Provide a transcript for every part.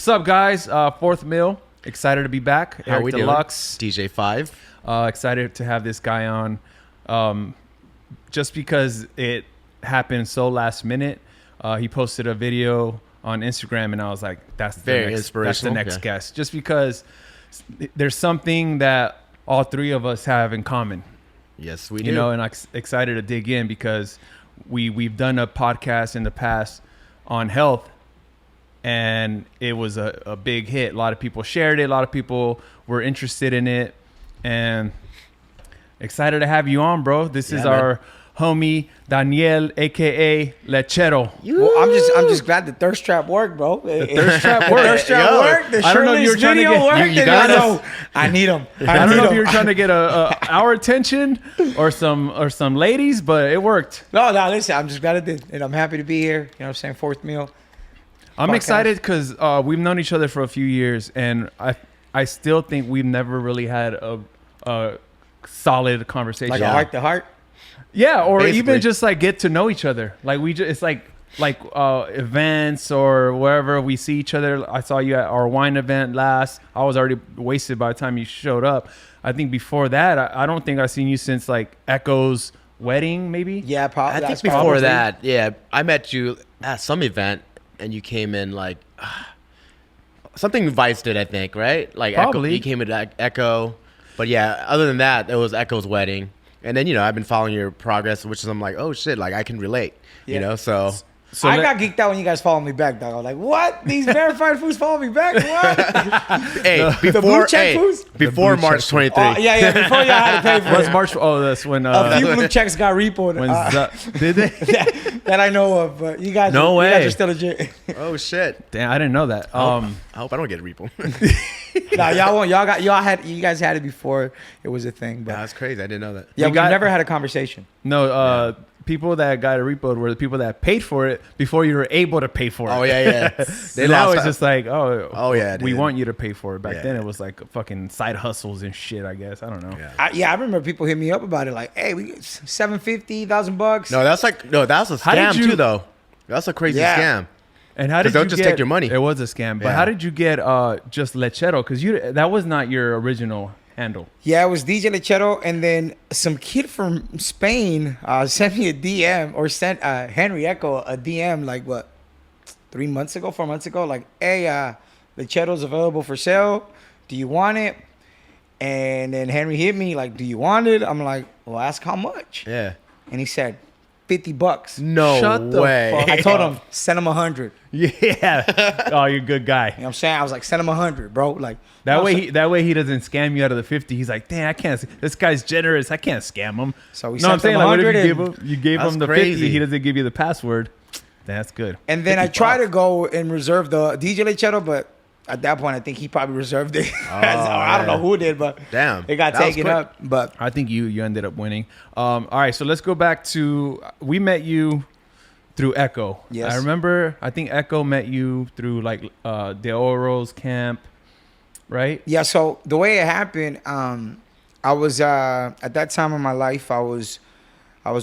What's up, guys? Fourth Mill. Excited to be back. How Eric we Deluxe. doing? DJ 5. Excited to have this guy on. Just because it happened so last minute. He posted a video on Instagram, and I was like, that's the next guest. Just because there's something that all three of us have in common. Yes, we do. You know, and I'm excited to dig in because we've done a podcast in the past on health, and it was a big hit. A lot of people shared it. A lot of people were interested in it, and excited to have you on, bro. This is our homie Daniel, aka Lechero. Well, I'm just glad the thirst trap worked, bro. The thirst trap worked. Thirst trap worked. The I don't know if you were trying to get. I need them. I don't know if you were trying to get our attention or some ladies, but it worked. No, listen. I'm just glad it did, and I'm happy to be here. You know what I'm saying? Fourth Meal. I'm excited because we've known each other for a few years, and I still think we've never really had a solid conversation. Like a heart to heart. Yeah, or Basically. even just like get to know each other. Like it's like events or wherever we see each other. I saw you at our wine event last. I was already wasted by the time you showed up. I think before that, I don't think I've seen you since like Echo's wedding, maybe. Yeah, probably. I think before that, I met you at some event, and you came in like something Vice did, I think, right? Like Probably. You came in Echo, but yeah, other than that, it was Echo's wedding. And then, I've been following your progress, which is I'm like, oh shit, like I can relate, so. I got geeked out when you guys followed me back, dog. I was like, what? These verified foods follow me back? What? Hey, before March 23. Yeah, before y'all had to pay for What's it. March? Oh, that's when A few blue checks got repoed. did they? that I know of, but you guys, No way. You guys are still legit. Oh shit. Damn, I didn't know that. I hope I don't get a repo. Nah, y'all won't. You guys had it before it was a thing. But That's crazy. I didn't know that. yeah, we've never had a conversation. No, people that got a repo were the people that paid for it before you were able to pay for it. Oh yeah. They now it's just like, we dude. want you to pay for it. Back Yeah. then it was like fucking side hustles and shit, I guess. I don't know. Yeah. I remember people hit me up about it, like, hey, we get $750,000. No, that was a scam too, though. That's a crazy scam. And how did they'll you just get, take your money. It was a scam. But Yeah. how did you get just Lechero? Because that was not your original handle. Yeah, it was DJ Lechero, and then some kid from Spain sent me a DM or sent Henry Echo a DM like 4 months ago, like, hey, Lechero's available for sale. Do you want it? And then Henry hit me like, do you want it? I'm like, well, ask how much. Yeah. And he said, $50. No Shut the way. fuck I told him, send him 100. Yeah. Oh, you're a good guy. You know what I'm saying? I was like, send him 100, bro. Like That way he doesn't scam you out of the 50. He's like, damn, I can't. This guy's generous. I can't scam him. So we No, I'm sent saying him like, what if 100 you gave That's him the crazy. 50? He doesn't give you the password. That's good. And then I 50 tried to bucks. go and reserve the DJ Lechero, but at that point, I think he probably reserved it. I don't know who did, but Damn. it got That was taken quick. up. But I think you ended up winning. All right, so let's go back to we met you through Echo. Yes. I remember. I think Echo met you through like De Oro's camp, right? yeah, so the way it happened, I was at that time in my life, I was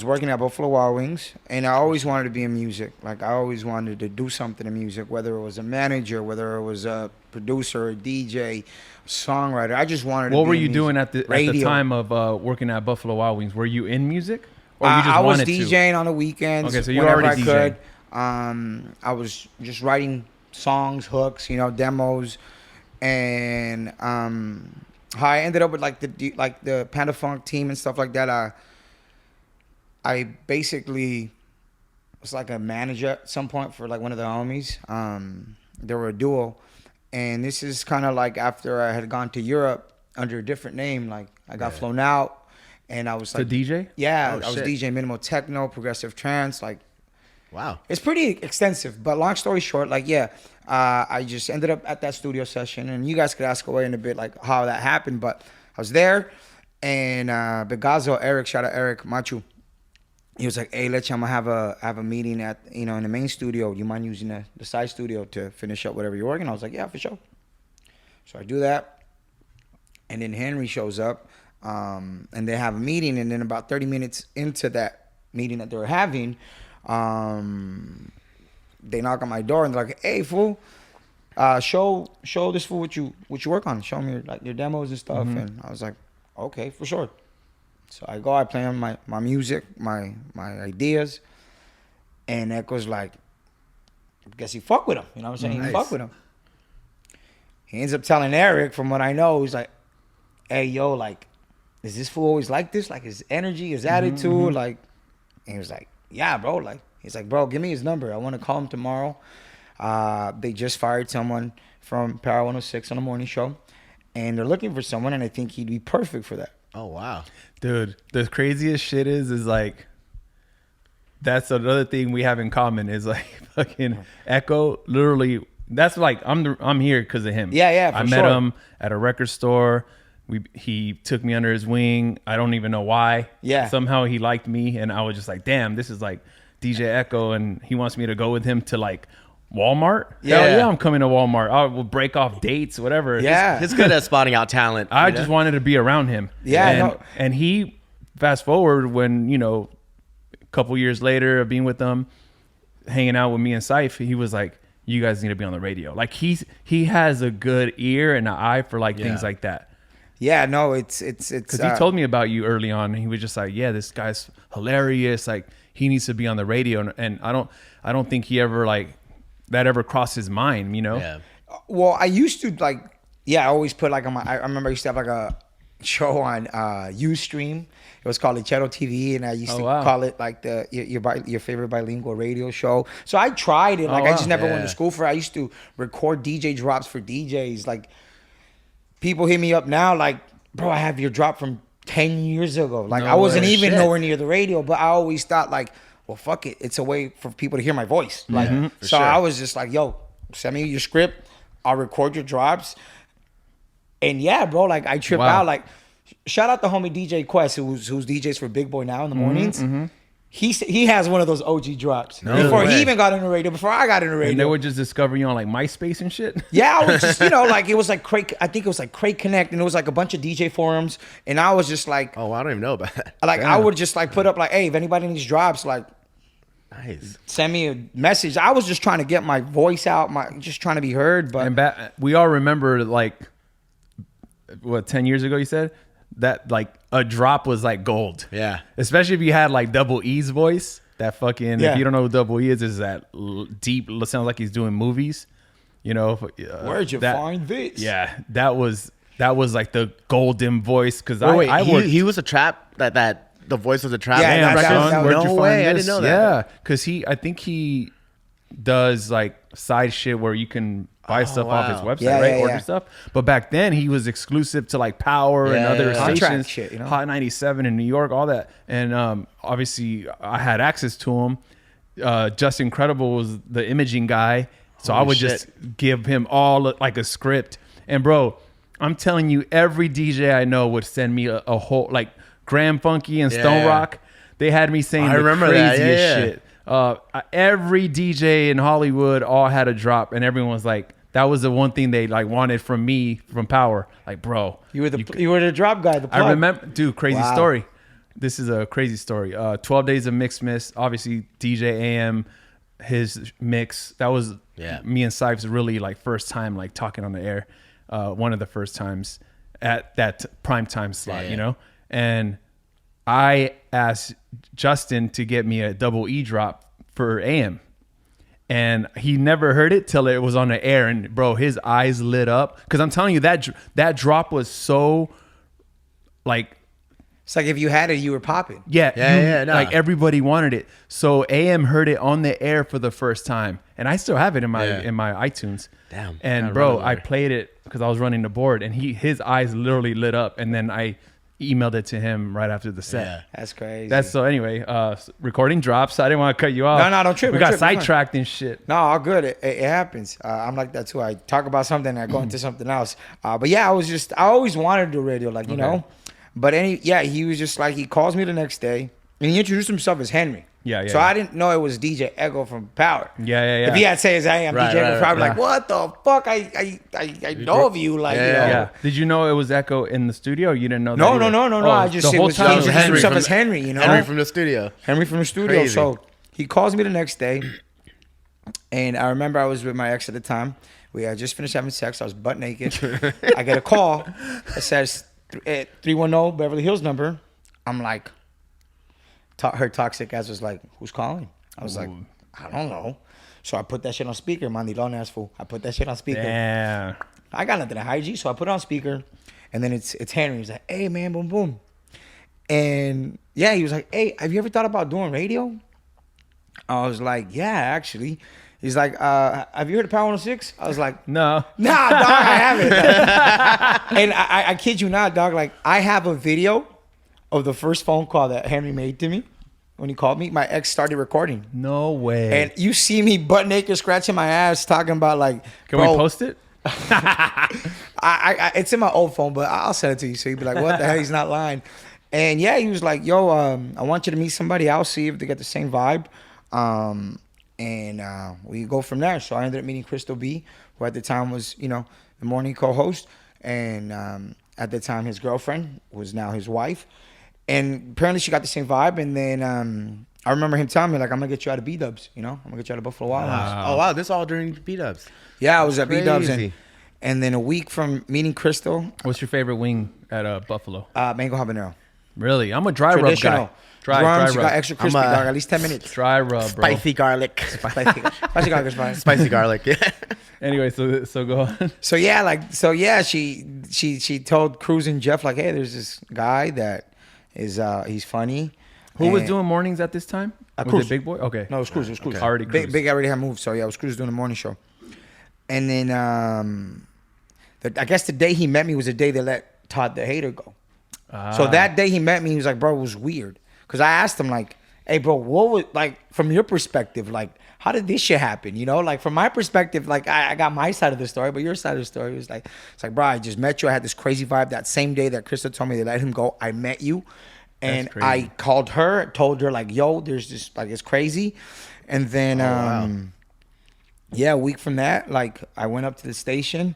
working at Buffalo Wild Wings, and I always wanted to be in music. Like I always wanted to do something in music, whether it was a manager, whether it was a producer, a DJ, songwriter. I just wanted to What be were in you music. doing at the Radio. time of working at Buffalo Wild Wings? Were you in music, or you just I was wanted DJing on the weekends. Okay, so you whenever already I DJing. could. I was just writing songs, hooks, demos, and how I ended up with like the Panda Funk team and stuff like that. I basically was like a manager at some point for like one of the homies. They were a duo, and this is kind of like after I had gone to Europe under a different name. Like I got flown out. And I was to like, DJ? yeah, Oh, I was shit. DJing minimal techno, progressive trance. Like, Wow. it's pretty extensive. But long story short, like, I just ended up at that studio session. And you guys could ask away in a bit, like, how that happened. But I was there, and Begazo, Eric, shout out Eric Machu. He was like, hey, Lech, I'm going to have a meeting at, in the main studio. Do you mind using the side studio to finish up whatever you're working? I was like, yeah, for sure. So I do that. And then Henry shows up. And they have a meeting, and then about 30 minutes into that meeting that they were having, they knock on my door and they're like, hey, fool, show this fool what you work on. Show me like your demos and stuff. And I was like, okay, for sure. So I go, I play on my music, my ideas, and Echo's like, I guess he fuck with him. You know what I'm saying? Nice. He fuck with him. He ends up telling Eric, from what I know, he's like, hey, yo, like, is this fool always like this? Like his energy, his attitude, like, and he was like, yeah, bro. Like, he's like, bro, give me his number. I want to call him tomorrow. They just fired someone from Power 106 on the morning show, and they're looking for someone, and I think he'd be perfect for that. Oh wow, Dude, the craziest shit is like, that's another thing we have in common is like fucking Echo. Literally, that's like I'm here because of him. Yeah, for I met him at a record store. He took me under his wing. I don't even know why. Yeah. Somehow he liked me, and I was just like, damn, this is like DJ Echo, and he wants me to go with him to like Walmart. Yeah. Hell yeah, I'm coming to Walmart. We'll break off dates, whatever. Yeah. he's good at spotting out talent. I just wanted to be around him. Yeah, and he, fast forward, when a couple years later of being with them, hanging out with me and Saif, he was like, you guys need to be on the radio. Like he has a good ear and an eye for like things like that. Yeah, no, it's because he told me about you early on, and he was just like, yeah, this guy's hilarious, like he needs to be on the radio. And I don't think he ever like that ever crossed his mind, Yeah. Well, I used to like, I always put like I remember I used to have like a show on Ustream. It was called Lechero TV, and I used to call it like your favorite bilingual radio show. So I tried it. Like I just never went to school for it. I used to record DJ drops for DJs. Like people hit me up now, like, bro, I have your drop from 10 years ago. Like I wasn't even nowhere near the radio, but I always thought like, well, fuck it. It's a way for people to hear my voice. Like, so I was just like, yo, send me your script. I'll record your drops. And yeah, bro, like I trip out. Like, shout out to homie DJ Quest, who's DJs for Big Boy now in the mornings. He has one of those OG drops before he even got in the radio. Before I got in the radio, and they would just discover you on like MySpace and shit. Yeah, I was just like it was like I think it was like Reconnecting, and it was like a bunch of DJ forums, and I was just like, oh, I don't even know about that. Like I would just like put up like, hey, if anybody needs drops, like, nice, send me a message. I was just trying to get my voice out, just trying to be heard. But and we all remember like what 10 years ago you said that like a drop was like gold. Yeah. Especially if you had like Double E's voice. That fucking, Yeah. if you don't know who Double E is that deep, sounds like he's doing movies. Where'd you find this? Yeah, that was like the golden voice. Because wait, I worked. he was a trap, that the voice was a trap. Yeah, Damn, that- son, that- where'd no you find way, I this? didn't know that. Yeah, because I think he does like side shit where you can buy stuff off his website, Yeah, right? yeah, Order yeah. stuff. But back then he was exclusive to like Power and Yeah, other yeah, yeah. Contract stations, shit, Hot 97 in New York, all that. And obviously I had access to him. Just Incredible was the imaging guy. So I would just give him all like a script. And bro, I'm telling you, every DJ I know would send me a whole like Graham Funky and Stone Yeah. Rock. They had me saying I the remember that. craziest Yeah, yeah. shit. Every DJ in Hollywood all had a drop, and everyone was like, that was the one thing they like wanted from me from Power. Like, bro, You were the drop guy. The plug. I remember, dude, crazy Wow. story. This is a crazy story. 12 Days of Mix Miss, obviously DJ AM, his mix. That was me and Sipes really like first time like talking on the air. One of the first times at that prime time slot, and I asked Justin to get me a Double E drop for AM. And he never heard it till it was on the air. And bro, his eyes lit up. Because I'm telling you, that drop was so like... It's like if you had it, you were popping. Like everybody wanted it. So AM heard it on the air for the first time. And I still have it in my iTunes. Damn. And bro, I played it because I was running the board. And his eyes literally lit up. And then I emailed it to him right after the set. Yeah. That's crazy. So anyway, recording drops. I didn't want to cut you off. No, don't trip. We got sidetracked and shit. No, all good. It happens. I'm like that too. I talk about something and I go into something else. But yeah, I always wanted to do radio, like, you know. But he was just like, he calls me the next day and he introduced himself as Henry. So I didn't know it was DJ Echo from Power. Yeah. If he had said, "Hey, I'm DJ Echo from Power," I'd be like, what the fuck? I know of you, like, you know. Yeah. Did you know it was Echo in the studio? You didn't know that? No. either? I just the whole time he it was introduced Henry. himself as Henry, you know. Henry from the studio. Crazy. Crazy. So he calls me the next day, and I remember I was with my ex at the time. We had just finished having sex. I was butt naked. I get a call. It says 310 Beverly Hills number. I'm like, her toxic ass was like, who's calling? I was like, I don't know. So I put that shit on speaker. Mandilon ass fool. I put that shit on speaker. Damn. I got nothing to hide, G. So I put it on speaker. And then it's Henry. He's like, hey, man, boom, boom. And yeah, he was like, hey, have you ever thought about doing radio? I was like, yeah, actually. He's like, have you heard of Power 106? I was like, No. nah, dog, I haven't. And I kid you not, dog. Like, I have a video of the first phone call that Henry made to me when he called me. My ex started recording. No way. And you see me butt naked scratching my ass talking about like, Can we post it? It's in my old phone, but I'll send it to you so you'd be like, what the hell? He's not lying. And yeah, he was like, yo, I want you to meet somebody. I'll see if they get the same vibe. And we go from there. So I ended up meeting Crystal B, who at the time was, the morning co-host. And at the time, his girlfriend was now his wife. And apparently she got the same vibe. And then I remember him telling me, like, I'm going to get you out of B-Dubs, I'm going to get you out of Buffalo Wild Wings. Wow. Oh, wow. This all during B-Dubs. Yeah, I was at B-Dubs. Crazy. And then a week from meeting Crystal, What's your favorite wing at Buffalo? mango habanero. Really? I'm a dry rub Traditional. guy. Dry Drums, you rub. got extra crispy, dog. At least 10 minutes. Dry rub, bro. Spicy garlic. Spicy garlic is fine. Spicy garlic. Yeah. Anyway, so go on. So yeah, she told Cruz and Jeff, like, hey, there's this guy that is he's funny. Who was And- doing mornings at this time? Was Cruz. it Big Boy? Okay. No, it was Cruz. It was Cruz. Okay. Already Cruz. Big already had moved. So yeah, it was Cruz doing the morning show. And then I guess the day he met me was the day they let Todd the Hater go. So that day he met me, he was like, bro, it was weird. Because I asked him, like, hey, bro, what was, like, from your perspective, like, how did this shit happen? Like, from my perspective, like, I got my side of the story, but your side of the story was like, it's like, bro, I just met you. I had this crazy vibe. That same day that Krista told me they let him go, I met you. And That's crazy. I called her, told her, like, yo, there's this, like, it's crazy. And then, yeah, a week from that, like, I went up to the station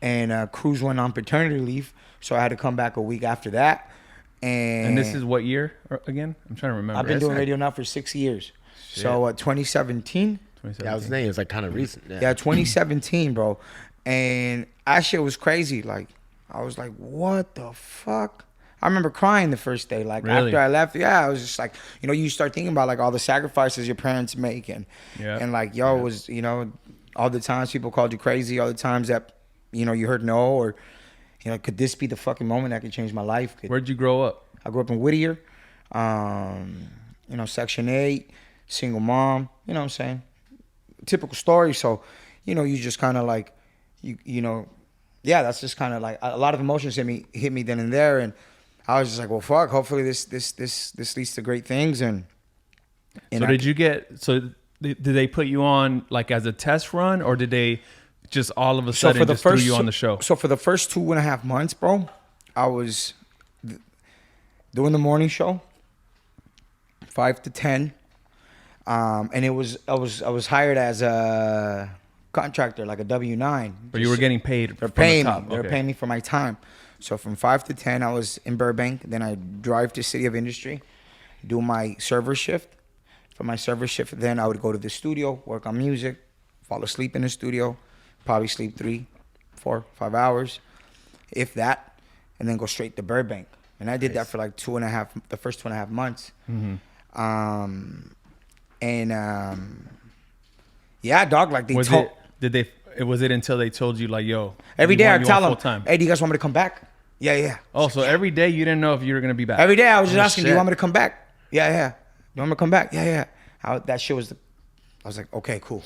and Cruz went on paternity leave. So I had to come back a week after that. And this is what year again? I'm trying to remember. I've been doing radio now for 6 years. Shit. So 2017. 2017. Yeah, I was saying it was like kind of recent. Yeah, 2017, bro. And that shit was crazy. Like, I was like, what the fuck? I remember crying the first day. Like, Really? after I left, yeah, I was just like, you start thinking about, like, all the sacrifices your parents make. And like, yo, it was, all the times people called you crazy, all the times that, you heard no, or, could this be the fucking moment that could change my life? Where'd you grow up? I grew up in Whittier, Section 8, single mom, you know what I'm saying? Typical story. So, you just kind of like, yeah, that's just kind of like a lot of emotions hit me then and there. And I was just like, well, fuck, hopefully this leads to great things. And So did they put you on like as a test run, or did they just all of a sudden just threw you on the show? So for the first 2.5 months, bro, I was doing the morning show, 5 to 10, and I was hired as a contractor, like a W-9. But you were getting paid. They're from paying the me. top. They're Okay. paying me for my time. So from 5 to 10, I was in Burbank. Then I drive to City of Industry, do my server shift. For my server shift, then I would go to the studio, work on music, fall asleep in the studio, probably sleep 3, 4, 5 hours, if that, and then go straight to Burbank. And I did that for like the first 2.5 months. Mm-hmm. Yeah, dog, like they Was told. it until they told you like, yo, Every day I tell them, full-time? hey, do you guys want me to come back? Yeah. Oh, so every day you didn't know if you were gonna be back. Every day I was just asking, do you shit. want me to come back? Yeah. You want me to come back? Yeah. That shit was I was like, okay, cool.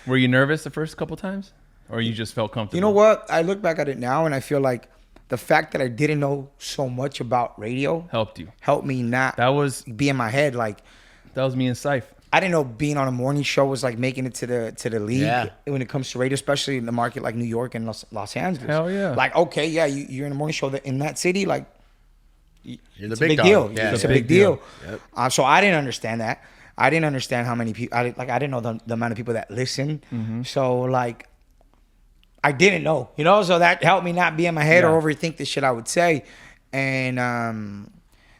Were you nervous the first couple times, or you just felt comfortable? You know what? I look back at it now and I feel like the fact that I didn't know so much about radio Helped you. helped me not That was be in my head. Like, me and Syph. I didn't know being on a morning show was like making it to the league Yeah. when it comes to radio, especially in the market like New York and Los Angeles. Hell yeah. Like, okay, yeah, you're in a morning show in that city, like, You're the it's big a big dog. deal. Yeah. It's a big deal. Yep. So I didn't understand that. I didn't understand how many people. I didn't know the amount of people that listen. Mm-hmm. So like, I didn't know. So that helped me not be in my head or overthink the shit I would say. And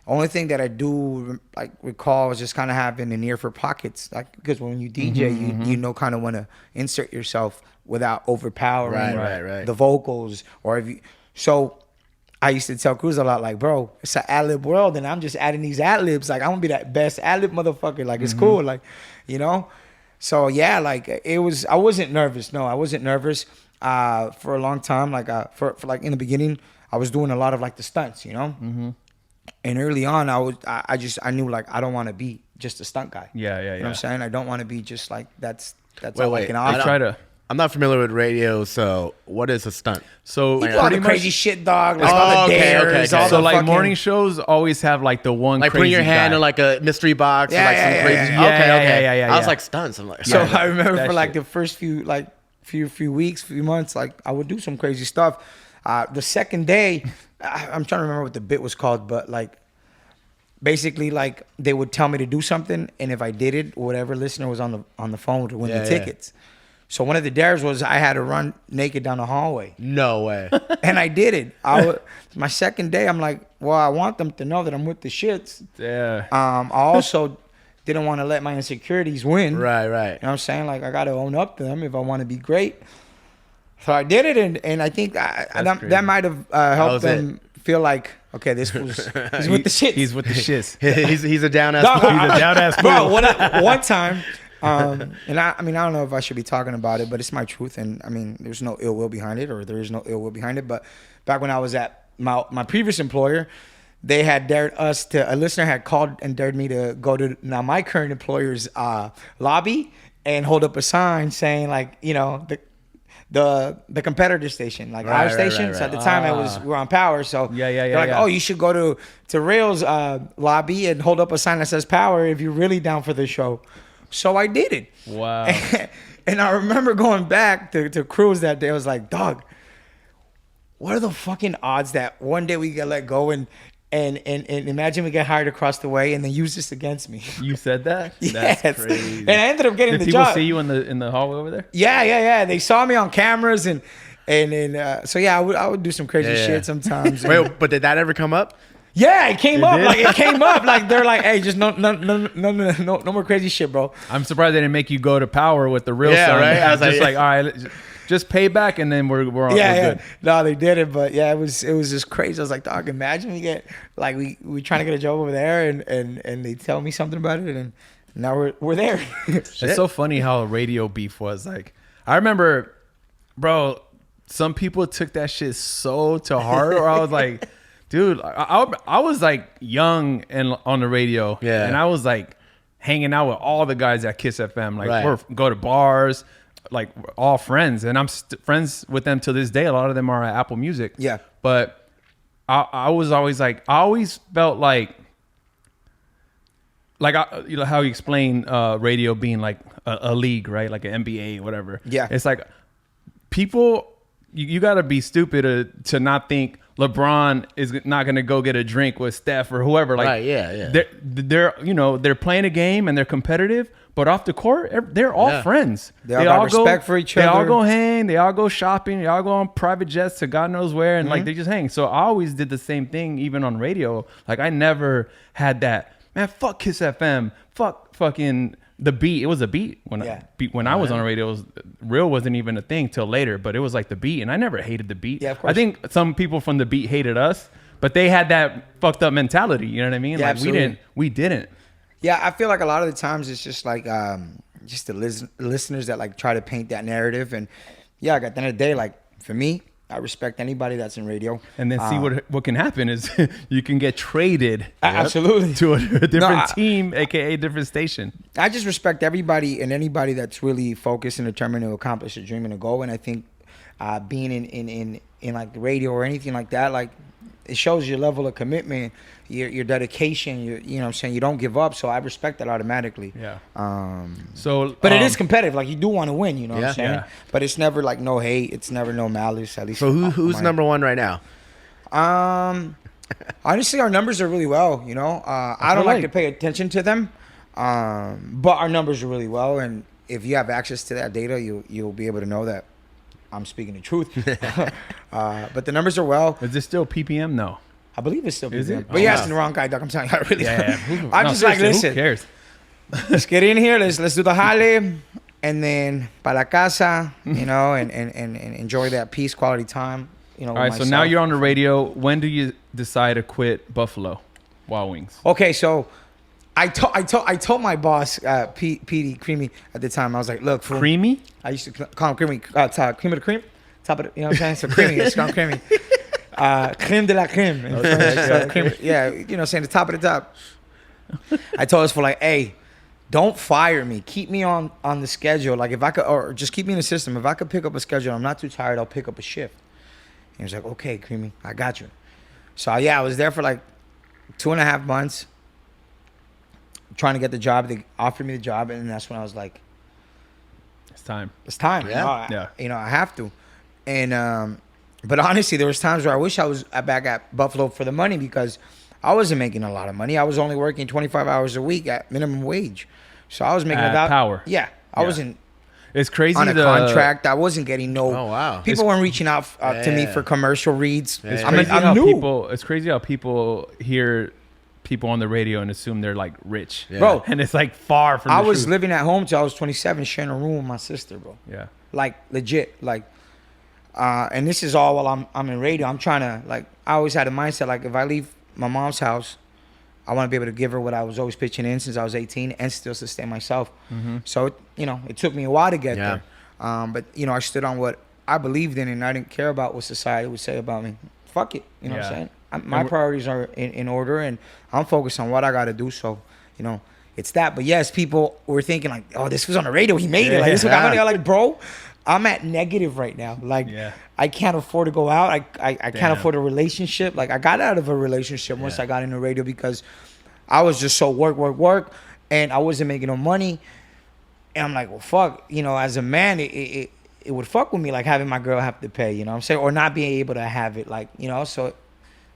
Only thing that I do like recall is just kind of having an ear for pockets, like because when you DJ, you know kind of want to insert yourself without overpowering Right. the vocals, or if you. So I used to tell Cruz a lot, like, bro, it's an ad-lib world, and I'm just adding these ad-libs. Like, I want to be that best ad-lib motherfucker. Like, it's cool. Like, you know? So, yeah, like, it was, I wasn't nervous. No, I wasn't nervous for a long time. Like, for like, in the beginning, I was doing a lot of, like, the stunts, you know? And early on, I knew, like, I don't want to be just a stunt guy. Yeah. You know what I'm saying? I don't want to be just, like, that's Wait, all I wait. can I offer. Try to. I'm not familiar with radio, so what is a stunt? So You do all the pretty crazy much. shit, dog. Like Oh, all the okay, dares, okay. all So the like fucking, morning shows always have like the one Like crazy putting your hand guy. in like a mystery box Yeah, or like yeah, some yeah, crazy. yeah. Okay. Yeah. I was like stunts. I'm like, So Yeah, I remember that for like shit. the first few weeks, few months, like I would do some crazy stuff. The second day, I'm trying to remember what the bit was called, but like basically like they would tell me to do something, and if I did it, whatever listener was on the phone would win Yeah, the yeah. tickets. So one of the dares was I had to run naked down the hallway, no way. and I did it. My second day, I'm like, well, I want them to know that I'm with the shits. Yeah. I also didn't want to let my insecurities win. Right. You know what I'm saying? Like, I got to own up to them if I want to be great. So I did it, and I think that might have helped was them feel like, okay, this was he's with the shit. He's with the shits. he's a down ass. Dog, fool. He's a down ass Bro, fool. one time, and I mean, I don't know if I should be talking about it, but it's my truth, and I mean, there's no ill will behind it, or there is no ill will behind it. But back when I was at my previous employer, they had dared us to, a listener had called and dared me to go to now my current employer's lobby and hold up a sign saying, like, you know, the competitor station, like our Right, station. So at the time we were on Power. So Yeah, they're like, yeah. oh, you should go to Rail's lobby and hold up a sign that says Power if you're really down for the show. So I did it. Wow. And I remember going back to Cruise that day. I was like, dog, what are the fucking odds that one day we get let go and imagine we get hired across the way and then use this against me? You said that? Yes. That's crazy. And I ended up getting Did the people job. see you in the hallway over there? Yeah. They saw me on cameras and so yeah, I would do some crazy Yeah. shit sometimes. Wait, but did that ever come up? Yeah, it came It up. did? Like, it came up. Like, they're like, hey, just no more crazy shit, bro. I'm surprised they didn't make you go to Power with the real Yeah, son. right? I was Just like- like, all right, just pay back and then we're Yeah. good. No, they did it, but yeah, it was just crazy. I was like, dog, imagine we get like we trying to get a job over there, and they tell me something about it, and now we're there. It's so funny how radio beef was. Like, I remember, bro, some people took that shit so to heart, or I was like, dude, I was like young and on the radio, Yeah. and I was like hanging out with all the guys at Kiss FM. Like, Right. we're go to bars, like we're all friends, and I'm friends with them to this day. A lot of them are at Apple Music. Yeah. But I was always like, I always felt like you know how you explain radio being like a league, right? Like an NBA, whatever. Yeah. It's like people, you got to be stupid to not think LeBron is not going to go get a drink with Steph or whoever. Like, Right, yeah. they're playing a game and they're competitive, but off the court, they're all Yeah. friends. They all got respect for each They all other. go hang. They all go shopping. They all go on private jets to God knows where, and like they just hang. So I always did the same thing, even on radio. Like, I never had that. Man, fuck Kiss FM. Fuck fucking the beat. It was a beat when Yeah. I was on the radio. Real wasn't even a thing till later, but it was like the beat, and I never hated the beat. Yeah, of course. I think some people from the beat hated us, but they had that fucked up mentality. You know what I mean? Yeah, Like absolutely. we didn't. Yeah, I feel like a lot of the times it's just like just the listeners that like try to paint that narrative, and yeah, like, at the end of the day, like for me, I respect anybody that's in radio. And then see what can happen is you can get traded Absolutely. to a different I- team, aka different station. I just respect everybody and anybody that's really focused and determined to accomplish a dream and a goal. And I think being in like radio or anything like that, like it shows your level of commitment, your dedication. You know what I'm saying? You don't give up. So I respect that automatically. Yeah. Um, So, but it is competitive. Like you do want to win. You know what Yeah. I'm saying? Yeah. But it's never like no hate. It's never no malice. At least. So who's my- number one right now? Honestly, our numbers are really well. You know, I don't like to pay attention to them, but our numbers are really well. And if you have access to that data, you'll be able to know that I'm speaking the truth. But the numbers are well. Is this still PPM? No. I believe it's still Is BBM. it? But Oh, you're wow. asking the wrong guy, Doc. I'm telling you, I really Yeah. I'm No, just like, seriously, listen, who cares? let's get in here. Let's do the jale, and then para la casa, you know, and enjoy that peace, quality time. You know. All right, so now you're on the radio. When do you decide to quit Buffalo Wild Wings? Okay, so I told my boss, Petey Creamy at the time. I was like, look, fool, Creamy? I used to call him Creamy, cream of the cream, top of the, you know what I'm saying? So creamy, it's called creamy. Creme de la creme. in French. So cream, yeah, you know, saying the top of the top. I told us for like, hey, don't fire me. Keep me on the schedule. Like if I could, or just keep me in the system. If I could pick up a schedule, I'm not too tired, I'll pick up a shift. And he was like, okay, Creamy, I got you. So yeah, I was there for like 2.5 months trying to get the job. They offered me the job, and that's when I was like, It's time. it's time. Yeah. Yeah. You know, I have to. And but honestly, there was times where I wish I was back at Buffalo for the money because I wasn't making a lot of money. I was only working 25 hours a week at minimum wage. So I was making At about Power. Yeah. I Yeah. wasn't It's crazy. on a contract. I wasn't getting no. Oh, wow. People weren't reaching out to me Yeah. for commercial reads. Yeah, It's yeah. crazy I'm how new. people. It's crazy how people hear people on the radio and assume they're like rich, Yeah. Bro, and it's like far from. I the was truth. living at home till I was 27, sharing a room with my sister, bro. Yeah. Like legit, like. And this is all while I'm in radio. I'm trying to like. I always had a mindset like if I leave my mom's house, I want to be able to give her what I was always pitching in since I was 18 and still sustain myself. So you know, it took me a while to get Yeah. there. But you know, I stood on what I believed in, and I didn't care about what society would say about me. Fuck it, you know what I'm Yeah. saying? My priorities are in order, and I'm focused on what I got to do. So you know, it's that. But yes, people were thinking like, oh, this was on the radio. He made it. Like this. Yeah. I'm like, bro, I'm at negative right now. Like, Yeah. I can't afford to go out. I Damn. can't afford a relationship. Like, I got out of a relationship once Yeah. I got into radio because I was just so work, and I wasn't making no money. And I'm like, well, fuck. You know, as a man, it would fuck with me, like having my girl have to pay. You know what I'm saying? Or not being able to have it. Like, you know, so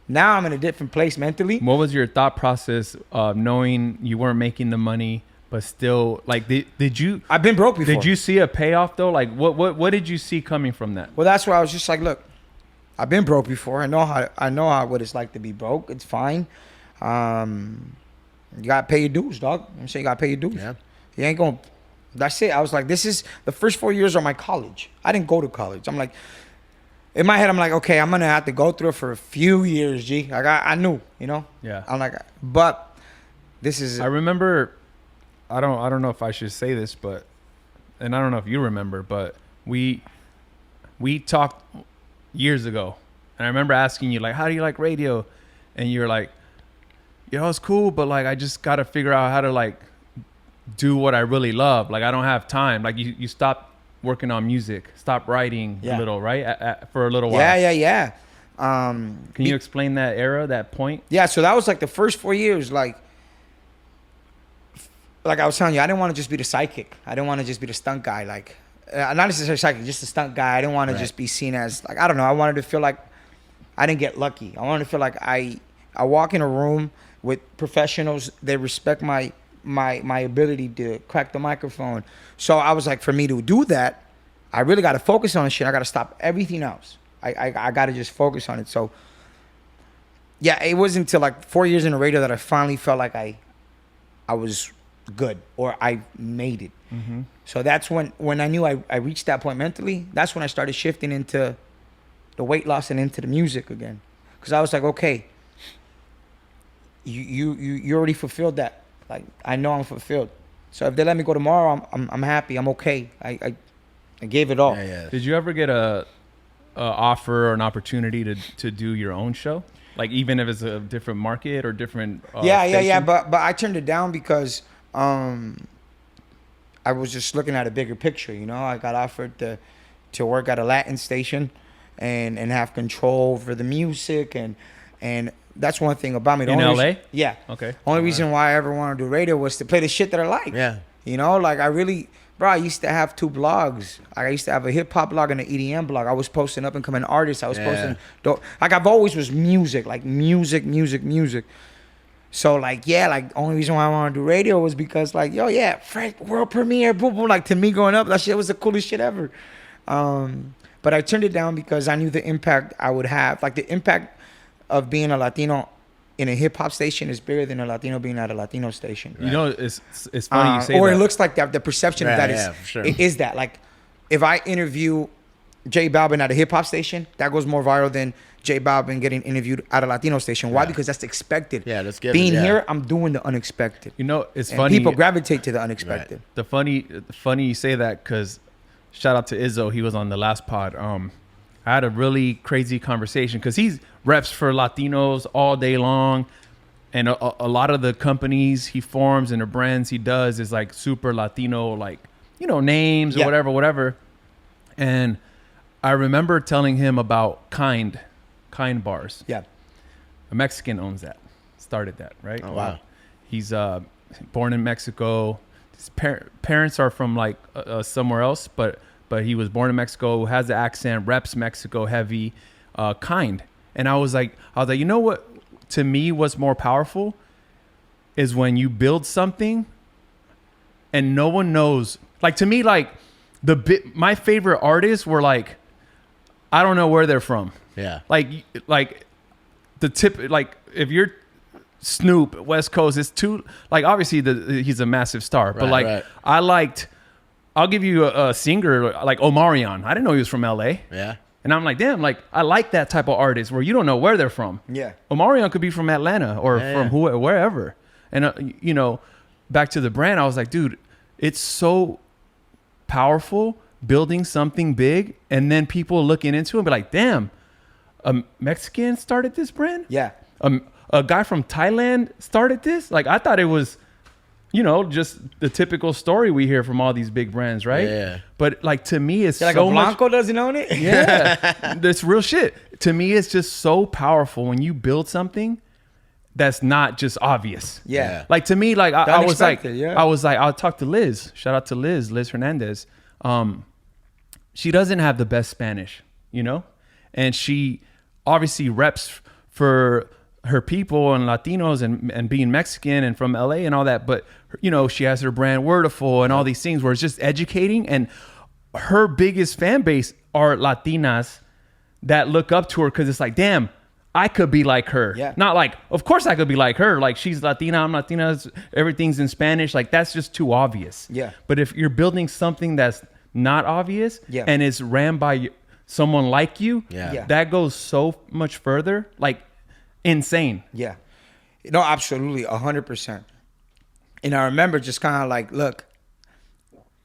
now I'm in a different place mentally. What was your thought process of knowing you weren't making the money, but still like did you? I've been broke before. Did you see a payoff though? Like what did you see coming from that? Well, that's why I was just like, look, I've been broke before. I know how what it's like to be broke. It's fine. You gotta pay your dues, dog. I'm saying you gotta pay your dues. Yeah. You ain't gonna. That's it. I was like, this is the first 4 years of my college. I didn't go to college. I'm like, in my head, I'm like, okay, I'm gonna have to go through it for a few years, G. Like I knew, you know. Yeah. I'm like, but this is. I remember, I don't know if I should say this, but, and I don't know if you remember, but we talked years ago, and I remember asking you like, how do you like radio? And you were like, yo, it's cool, but like I just got to figure out how to like do what I really love. Like I don't have time. Like you stopped working on music, stopped writing Yeah. a little, right? For a little while. Yeah. Can you explain that era, that point? Yeah, so that was like the first 4 years, like I was telling you, I didn't want to just be the sidekick. I didn't want to just be the stunt guy, like not necessarily sidekick, just the stunt guy. I didn't want to just be seen as like, I don't know. I wanted to feel like I didn't get lucky. I wanted to feel like I walk in a room with professionals. They respect my ability to crack the microphone. So I was like, for me to do that, I really got to focus on shit. I got to stop everything else. I got to just focus on it. So yeah, it wasn't until like 4 years in the radio that I finally felt like I was good or I made it. Mm-hmm. So that's when I knew I reached that point mentally. That's when I started shifting into the weight loss and into the music again. Because I was like, okay, you already fulfilled that. Like I know I'm fulfilled. So if they let me go tomorrow, I'm happy. I'm okay. I gave it all. Yeah. Did you ever get a offer or an opportunity to do your own show? Like even if it's a different market or different Yeah. station? But I turned it down because I was just looking at a bigger picture. You know, I got offered to work at a Latin station and have control over the music and that's one thing about me. In LA? Yeah. Okay. Only reason why I ever wanted to do radio was to play the shit that I like. Yeah. You know, like I used to have 2 blogs. I used to have a hip hop blog and an EDM blog. I was posting up and coming artists. I was posting, like I've always was music, like music. So like, yeah, like only reason why I wanted to do radio was because like, yo, yeah, Fred, world premiere, boom, boom. Like to me growing up, that shit was the coolest shit ever. But I turned it down because I knew the impact I would have, like the impact of being a Latino in a hip hop station is bigger than a Latino being at a Latino station. You know, it's funny you say or that. it looks like that. The perception of that is for sure. is that like if I interview J Balvin at a hip hop station, that goes more viral than J Balvin getting interviewed at a Latino station. Why? Yeah. Because that's expected. Yeah, that's given, Being yeah. here, I'm doing the unexpected. You know, it's And funny. people gravitate to the unexpected. The funny you say that because shout out to Izzo. He was on the last pod. I had a really crazy conversation because he reps for Latinos all day long. And a lot of the companies he forms and the brands he does is like super Latino, like, you know, names or whatever. And I remember telling him about Kind bars. Yeah. A Mexican owns that, started that, right? Oh, wow. He's born in Mexico. His parents are from like somewhere else, but he was born in Mexico, has the accent, reps Mexico heavy, Kind. And I was like, you know what? To me, what's more powerful is when you build something and no one knows. Like, to me, like my favorite artists were like, I don't know where they're from. Yeah. Like the tip, like if you're Snoop, West Coast, it's too, like, obviously he's a massive star, but Right. I'll give you a singer like Omarion. I didn't know he was from LA. Yeah. And I'm like, damn, like I like that type of artist where you don't know where they're from. Yeah. Omarion could be from Atlanta or from wherever. And you know, back to the brand, I was like, dude, it's so powerful building something big and then people looking into it and be like, damn, a Mexican started this brand? Yeah. A guy from Thailand started this? Like, I thought it was, you know, just the typical story we hear from all these big brands, right? Yeah. But like, to me, it's Like so a much. Blanco doesn't own it? Yeah, that's real shit. To me, it's just so powerful when you build something that's not just obvious. Yeah. Like, to me, like I was like, unexpected, I'll talk to Liz. Shout out to Liz Hernandez. She doesn't have the best Spanish, you know, and she obviously reps for her people and Latinos and being Mexican and from LA and all that. But, you know, she has her brand Wordiful and all these things where it's just educating. And her biggest fan base are Latinas that look up to her because it's like, damn, I could be like her. Yeah. Not like, of course I could be like her. Like, she's Latina, I'm Latina, everything's in Spanish. Like, that's just too obvious. Yeah. But if you're building something that's not obvious and it's ran by someone like you, Yeah. that goes so much further. Like, insane. Yeah. No, absolutely. 100%. And I remember just kind of like, look,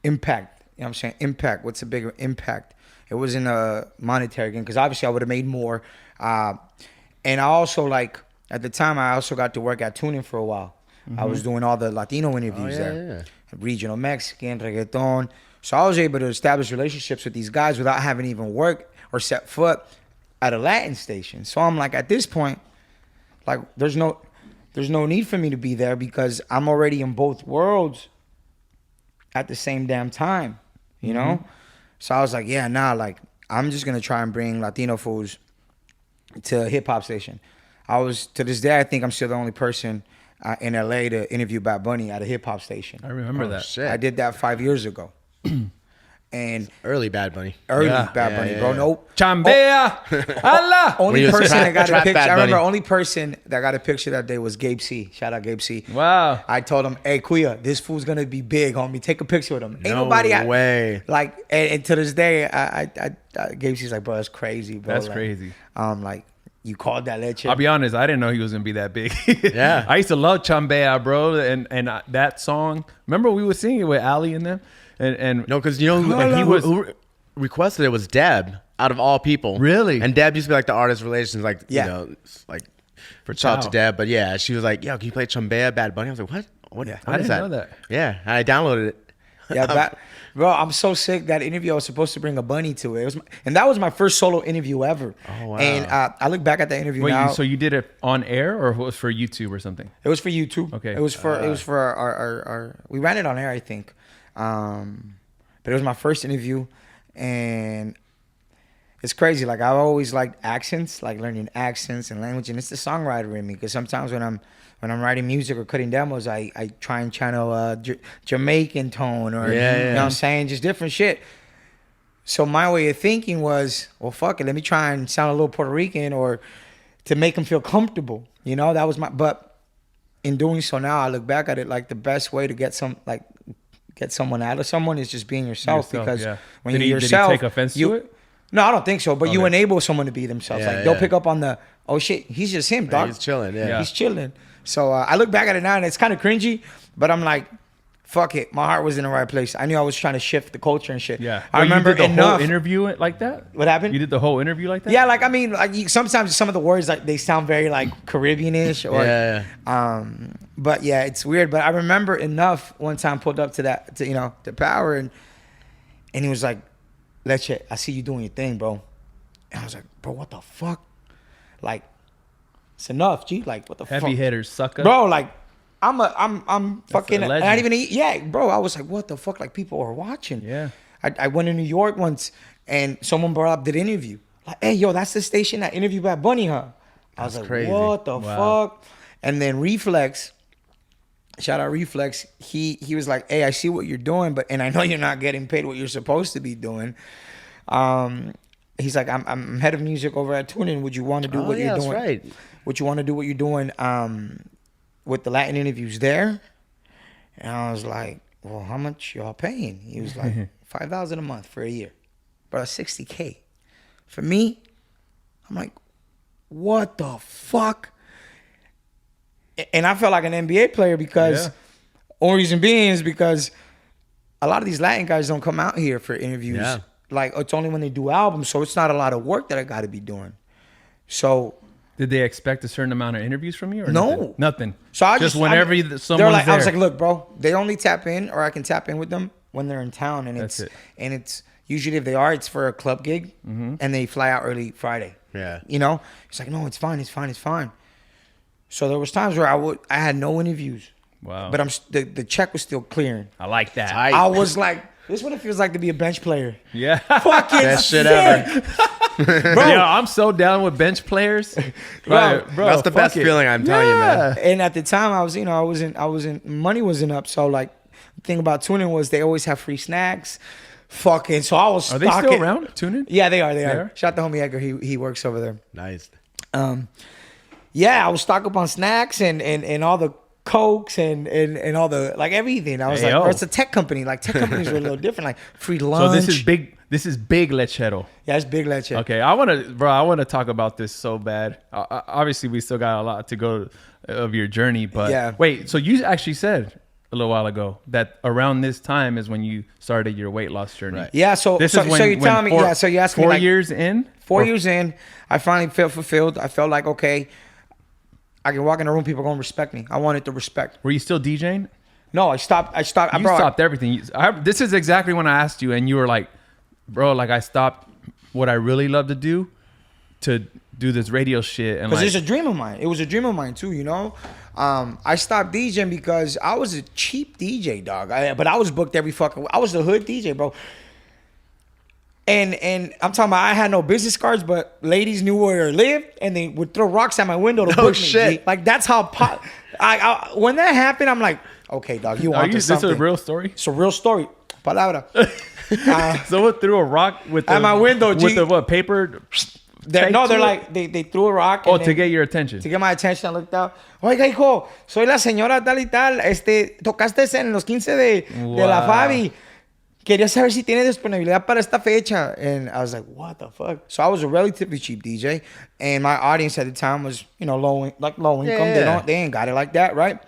impact. You know what I'm saying? Impact. What's a bigger impact? It wasn't a monetary gain because obviously I would have made more. And I also, like, at the time, I also got to work at Tuning for a while. I was doing all the Latino interviews there. Regional Mexican, reggaeton. So I was able to establish relationships with these guys without having to even worked or set foot at a Latin station. So I'm like, at this point, like, there's no need for me to be there because I'm already in both worlds at the same damn time, you know? So I was like, yeah, nah, like, I'm just going to try and bring Latino foods to a hip-hop station. To this day, I think I'm still the only person in LA to interview Bad Bunny at a hip-hop station. I remember that. Shit. I did that 5 years ago. And Early Bad Bunny. Bad Bunny, bro. Nope. Chambea. Allah. Only When he was person that got a trap picture. Bad I remember Bunny. only person that got a picture that day was Gabe C. Shout out Gabe C. Wow. I told him, "Hey, Kuya, this fool's gonna be big, homie. Take a picture with him." Ain't No nobody way. like, and to this day, I Gabe C's like, bro, that's crazy, bro. That's Like, crazy. like, you called that Lechero. I'll be honest, I didn't know he was gonna be that big. Yeah. I used to love Chambea, bro, and that song. Remember we were singing it with Ali and them, and No, because you know who requested it was Deb, out of all people. Really? And Deb used to be like the artist relations, like, Yeah. you know, like, for shout out to Deb. But yeah, she was like, yo, can you play Chambea, Bad Bunny? I was like, what? What I is didn't know that. Yeah, and I downloaded it. Yeah, bro, I'm so sick. That interview, I was supposed to bring a bunny to it. And that was my first solo interview ever. Oh, wow. And I look back at that interview wait, now. so you did it on air or it was for YouTube or something? It was for YouTube. Okay. It was for our we ran it on air, I think. But it was my first interview, and it's crazy. Like, I've always liked accents, like learning accents and language, and it's the songwriter in me. Because sometimes when I'm writing music or cutting demos, I try and channel Jamaican tone or you know what I'm saying, just different shit. So my way of thinking was, well, fuck it, let me try and sound a little Puerto Rican or to make them feel comfortable. You know, that was but in doing so now, I look back at it like the best way to get someone out of someone is just being yourself. Because when you're yourself, did he take offense to it? No, I don't think so. But you enable someone to be themselves. Yeah, like they'll pick up on the, oh shit, he's just him, dog. He's chilling. Yeah. He's chilling. So I look back at it now and it's kind of cringy, but I'm like, fuck it. My heart was in the right place. I knew I was trying to shift the culture and shit. Yeah. I remember you did the enough. whole interview like that? What happened? You did the whole interview like that? Yeah, like I mean, like sometimes some of the words like they sound very like Caribbean-ish or but yeah, it's weird. But I remember enough one time pulled up to Power and he was like, Leche, I see you doing your thing, bro. And I was like, bro, what the fuck? Like, it's enough, G. Like, what the fuck? Heavy hitters, sucker. Bro, like, I'm fucking, a not even, bro. I was like, what the fuck? Like, people are watching. Yeah. I went to New York once and someone brought up the interview. Like, hey, yo, that's the station that interviewed Bad Bunny, huh? I was like, crazy. what the fuck? And then Reflex, shout out Reflex, he was like, hey, I see what you're doing, and I know you're not getting paid what you're supposed to be doing. He's like, I'm head of music over at TuneIn. Would you want to do what you're doing? That's right. Would you want to do what you're doing with the Latin interviews there? And I was like, well, how much y'all paying? He was like, $5,000 a month for a year. Bro, $60K. For me, I'm like, what the fuck? And I felt like an NBA player because, only reason being is because a lot of these Latin guys don't come out here for interviews. Yeah. Like, it's only when they do albums, so it's not a lot of work that I got to be doing. So, did they expect a certain amount of interviews from you? Or No. Nothing. So I just just whenever someone's like, there. I was like, look, bro, they only tap in, or I can tap in with them when they're in town, and That's it's usually if they are, it's for a club gig, and they fly out early Friday. Yeah. You know, it's like, no, it's fine. So there was times where I had no interviews. Wow. But the check was still clearing. I like that. Tight. I was like, this is what it feels like to be a bench player. Yeah. Fucking Best shit sick. ever. Bro. Yeah, I'm so down with bench players. Bro, That's the fuck best it. feeling, I'm telling you, man. And at the time, I wasn't, money wasn't up. So like, the thing about tuning was they always have free snacks. Fucking, so I was Are they stocking. still around? Tune in? Yeah, they are. are? Shout out to homie Edgar. He works over there. Nice. Yeah, I was stock up on snacks and all the Cokes and all the, like, everything. I was like, Ayo. bro, it's a tech company. Like, tech companies are a little different. Like, free So lunch. this is big. This is big Lechero. Yeah, it's big Leche. Okay, I want to talk about this so bad. Obviously, we still got a lot to go of your journey, but Yeah. wait. So you actually said a little while ago that around this time is when you started your weight loss journey. Right. Yeah, so This so, is when, so you're telling me, when so you asked me 4 like, years in. 4 Or- years in, I finally felt fulfilled. I felt like, okay, I can walk in a room, people are gonna respect me. I wanted the respect. Were you still DJing? No, I stopped. You stopped everything. This is exactly when I asked you, and you were like, "Bro, like I stopped what I really love to do to do this radio shit." And because like, it's a dream of mine. It was a dream of mine too, you know. I stopped DJing because I was a cheap DJ, dog. But I was booked every fucking. I was the hood DJ, bro. And I'm talking about I had no business cards, but ladies knew where I lived, and they would throw rocks at my window to book me. shit. G. Like that's how. I when that happened, I'm like, okay, dog, you want this something? a real story? It's a real story. Palabra. Someone threw a rock with At my window, with G. the what paper? They're taped to it? like they threw a rock. And Oh, then, to get your attention. to get my attention, I looked out. Oiga, hijo, soy la señora tal y tal. Tocaste en los 15 de la Wow. Fabi. Quería saber si tiene disponibilidad para esta fecha. And I was like, what the fuck? So I was a relatively cheap DJ. And my audience at the time was, you know, low income. Yeah. They ain't got it like that, right?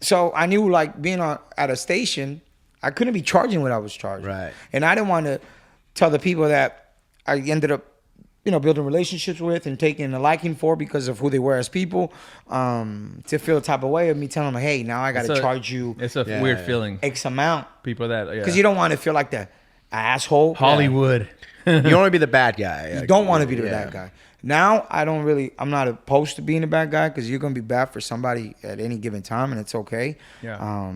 So I knew, like, being at a station, I couldn't be charging what I was charging. Right. And I didn't want to tell the people that I ended up, you know, building relationships with and taking a liking for because of who they were as people, to feel the type of way of me telling them, hey, now I got to charge you It's a Yeah, weird yeah. feeling. X amount. People that Because you don't want to feel like the asshole. Hollywood. You don't want to be the bad guy. You don't want to be the Yeah. bad guy. Now, I'm not opposed to being a bad guy because you're going to be bad for somebody at any given time, and it's okay. Yeah.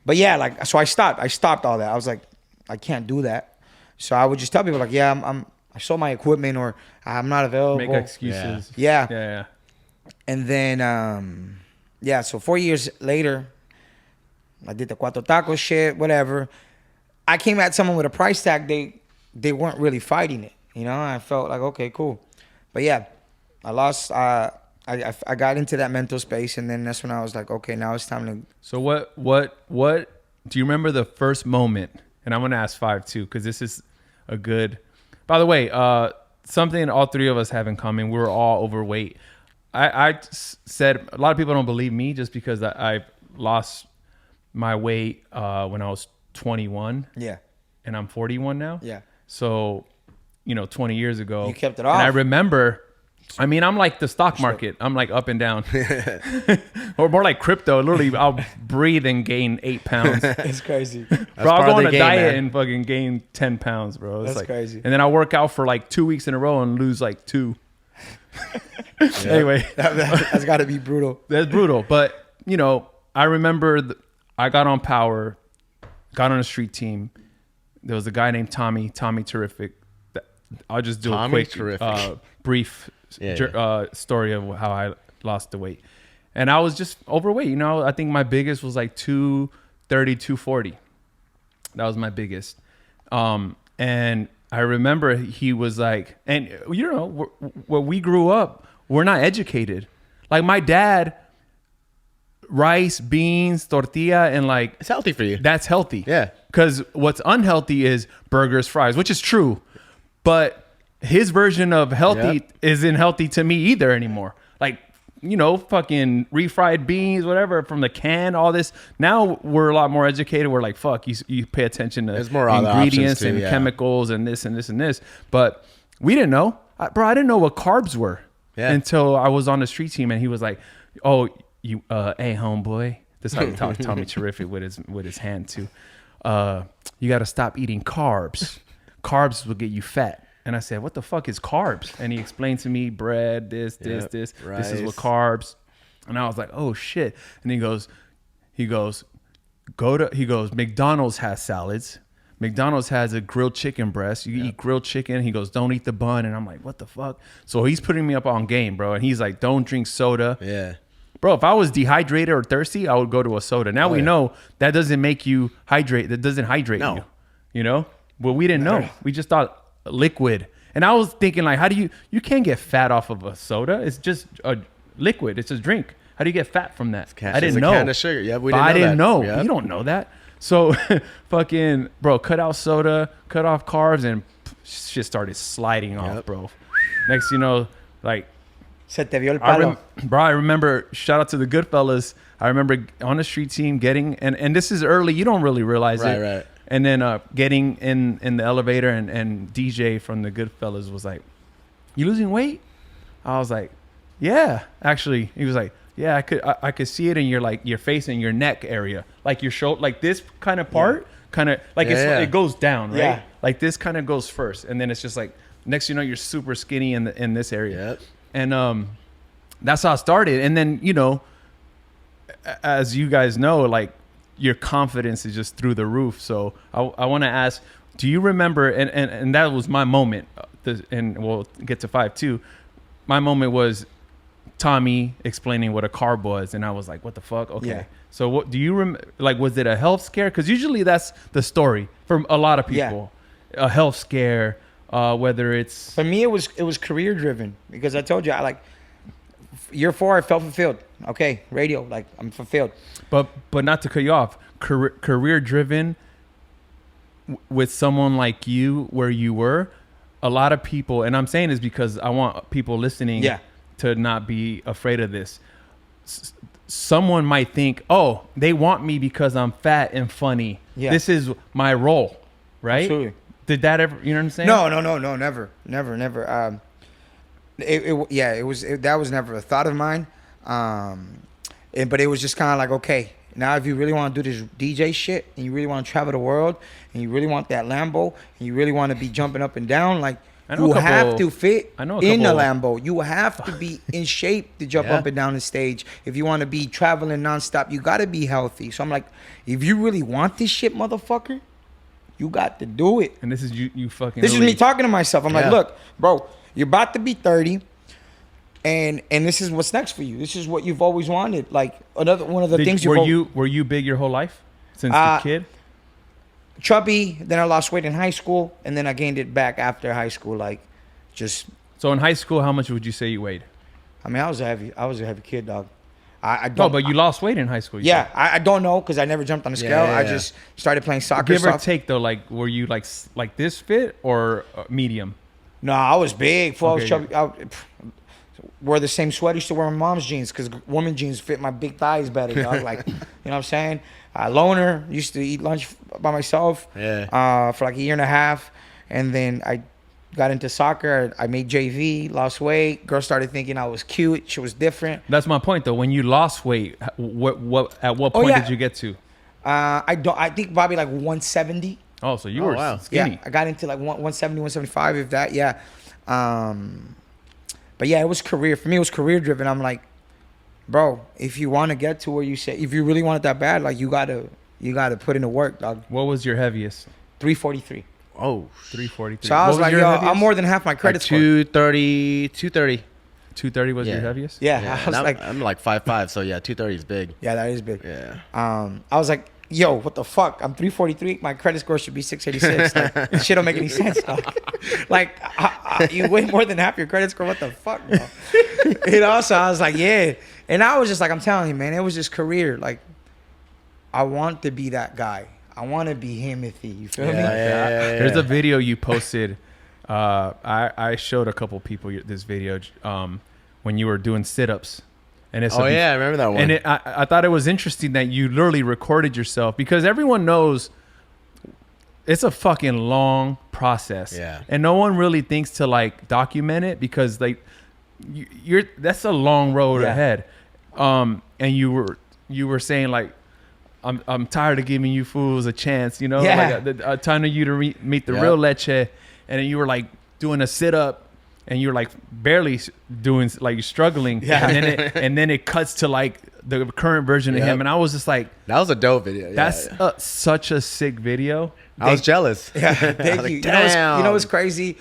But yeah, like, so I stopped all that. I was like, I can't do that. So I would just tell people, like, yeah, I sold my equipment, or I'm not available. Make excuses. Yeah. Yeah. And then, so 4 years later, I did the Cuatro Tacos shit, whatever. I came at someone with a price tag. They weren't really fighting it. You know, I felt like, okay, cool. But yeah, I lost. I got into that mental space, and then that's when I was like, okay, now it's time to. So what do you remember the first moment? And I'm gonna ask 5 too, because this is a good. By the way, something all three of us have in common: we're all overweight. I said a lot of people don't believe me just because I lost my weight when I was 21. Yeah. And I'm 41 now. Yeah. So, 20 years ago. You kept it off. And I remember, I'm like the stock market. I'm like up and down. Or more like crypto. Literally, I'll breathe and gain 8 pounds. It's crazy. Bro, I'll go on a diet and fucking gain 10 pounds, bro. It's That's crazy. And then I'll work out for like 2 weeks in a row and lose like 2. Anyway. That's got to be brutal. That's brutal. But, I remember I got on Power, got on a street team. There was a guy named Tommy Terrific. I'll just do a quick, brief story of how I lost the weight. And I was just overweight. I think my biggest was like 230, 240. That was my biggest. And I remember he was like, and where we grew up, we're not educated. Like my dad, rice, beans, tortilla, and like it's healthy for you. That's healthy. Yeah. Because what's unhealthy is burgers, fries, which is true. But his version of healthy isn't healthy to me either anymore. Like, fucking refried beans, whatever, from the can, all this. Now we're a lot more educated. We're like, fuck, you pay attention to There's more ingredients too, and chemicals and this and this and this. But we didn't know. I didn't know what carbs were until I was on the street team and he was like, oh, you, hey, homeboy. This is how he talked Tommy Terrific with his hand too. You got to stop eating carbs. Carbs will get you fat. And I said, what the fuck is carbs? And he explained to me bread, this. Rice. This is what carbs. And I was like, oh shit. And he goes, McDonald's has salads. McDonald's has a grilled chicken breast. You eat grilled chicken. He goes, don't eat the bun. And I'm like, what the fuck? So he's putting me up on game, bro. And he's like, don't drink soda. Yeah. Bro, if I was dehydrated or thirsty, I would go to a soda. Now we know that doesn't make you hydrate. That doesn't hydrate you. Well, we didn't know. We just thought liquid. And I was thinking like, how do you can't get fat off of a soda. It's just a liquid. It's a drink. How do you get fat from that? I didn't know. Can of sugar. Yeah, we didn't know I didn't know. Yep. You don't know that. So fucking, bro, cut out soda, cut off carbs, and shit started sliding off, bro. Next, like, Se te vio el palo. Bro, I remember, shout out to the Goodfellas. I remember on the street team getting, and this is early, you don't really realize it. Right. And then getting in the elevator and DJ from the Goodfellas was like, you losing weight? I was like, yeah, actually. He was like, yeah, I could see it in your face and your neck area. Like your shoulder, like this kind of part, kind of like it goes down, right? Yeah. Like this kind of goes first. And then it's just like, next you're super skinny in this area. Yep. And that's how it started. And then, as you guys know, like your confidence is just through the roof. So I want to ask, do you remember, and that was my moment, and we'll get to 5 too. My moment was Tommy explaining what a carb was. And I was like, what the fuck? Okay. Yeah. So what do you remember? Like, was it a health scare? Because usually that's the story for a lot of people. Yeah. A health scare. Whether it's for me, it was career driven because I told you year 4 I felt fulfilled. Okay, radio, like I'm fulfilled. But not to cut you off, career driven with someone like you, where you were, a lot of people, and I'm saying this because I want people listening to not be afraid of this. Someone might think, oh, they want me because I'm fat and funny. Yeah. This is my role, right? Absolutely. Did that ever? You know what I'm saying? No, never. That was never a thought of mine. But it was just kind of like, okay, now if you really want to do this DJ shit and you really want to travel the world and you really want that Lambo and you really want to be jumping up and down, like you have to fit in the Lambo. You have to be in shape to jump up and down the stage. If you want to be traveling nonstop, you got to be healthy. So I'm like, if you really want this shit, motherfucker, you got to do it. And this is you fucking. This is me talking to myself. I'm like, look, bro, you're about to be 30, and this is what's next for you. This is what you've always wanted. Like one of the things. Were you big your whole life since the kid? Chubby. Then I lost weight in high school, and then I gained it back after high school. Like, just. So in high school, how much would you say you weighed? I mean, I was a heavy kid, dog. I No, don't. but you lost weight in high school. you Yeah, said. I don't know because I never jumped on the scale. yeah, I yeah. just started playing soccer. Give or take though, like were you like this fit or medium? No, I was big. Full, I was Okay, chubby. I wore the same sweater. Used to wear my mom's jeans because woman jeans fit my big thighs better. Dog. Like, you know what I'm saying? Loner. Used to eat lunch by myself. Yeah. For like a year and a half, and then I got into soccer. I made JV. Lost weight. Girls started thinking I was cute. She was different. That's my point though. When you lost weight, what at what point yeah. did you get to? I think probably like 170. Oh, so you Oh, were wow. skinny. Yeah, I got into like 170, 175, if that. Yeah. But yeah, it was career. For me, it was career driven. I'm like, bro, if you want to get to where you say, if you really want it that bad, like you gotta put in the work, dog. What was your heaviest? 343. Oh, 343. So I was like, yo, I'm more than half my like credit score. 230. 230 was your Yeah. heaviest. Yeah, Yeah, I was and like, I'm like 5'5", so yeah, 230 is big. yeah, that is big. Yeah. I was like, yo, what the fuck? I'm 343. My credit score should be 686. Like, this shit don't make any sense, dog. Like, you weigh more than half your credit score. What the fuck, bro? You know, so I was like, yeah. And I was just like, I'm telling you, man, it was just career. Like, I want to be that guy. I want to be Himothy. You feel me? There's a video you posted. I showed a couple people this video when you were doing sit-ups. And it's Oh yeah, I remember that one. And I thought it was interesting that you literally recorded yourself because everyone knows it's a fucking long process. Yeah. And no one really thinks to like document it because like you're that's a long road Yeah. ahead. And you were saying like I'm tired of giving you fools a chance, you know, Yeah. like a time of you to meet the Yep. real Leche, and then you were like doing a sit up. And you're like barely doing, like you're struggling, Yeah. and then it cuts to like the current version of Yep. him, and I was just like, that was a dope video. Yeah, that's yeah. such a sick video. I was jealous. Yeah, I thank was you. like, You know what's, damn. you know what's crazy?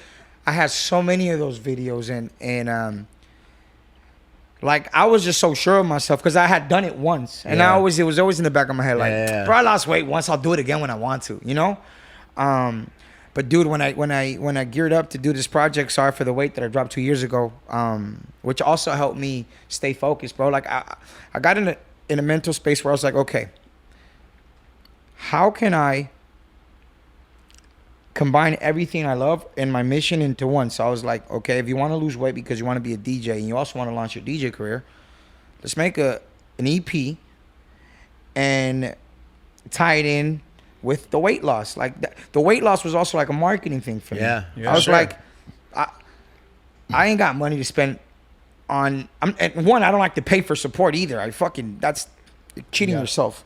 I had so many of those videos, and like I was just so sure of myself because I had done it once, and Yeah. it was always in the back of my head, like, Yeah. bro, I lost weight once. I'll do it again when I want to, you know. But dude, when I geared up to do this project, sorry for the weight that I dropped 2 years ago, which also helped me stay focused, bro. Like I got in a mental space where I was like, okay, how can I combine everything I love and my mission into one? So I was like, okay, if you want to lose weight because you want to be a DJ and you also want to launch your DJ career, let's make an EP and tie it in with the weight loss. Like the weight loss was also like a marketing thing for me. Yeah, Yeah, I was sure. like, I ain't got money to spend on. And one, I don't like to pay for support either. That's cheating Yeah. yourself.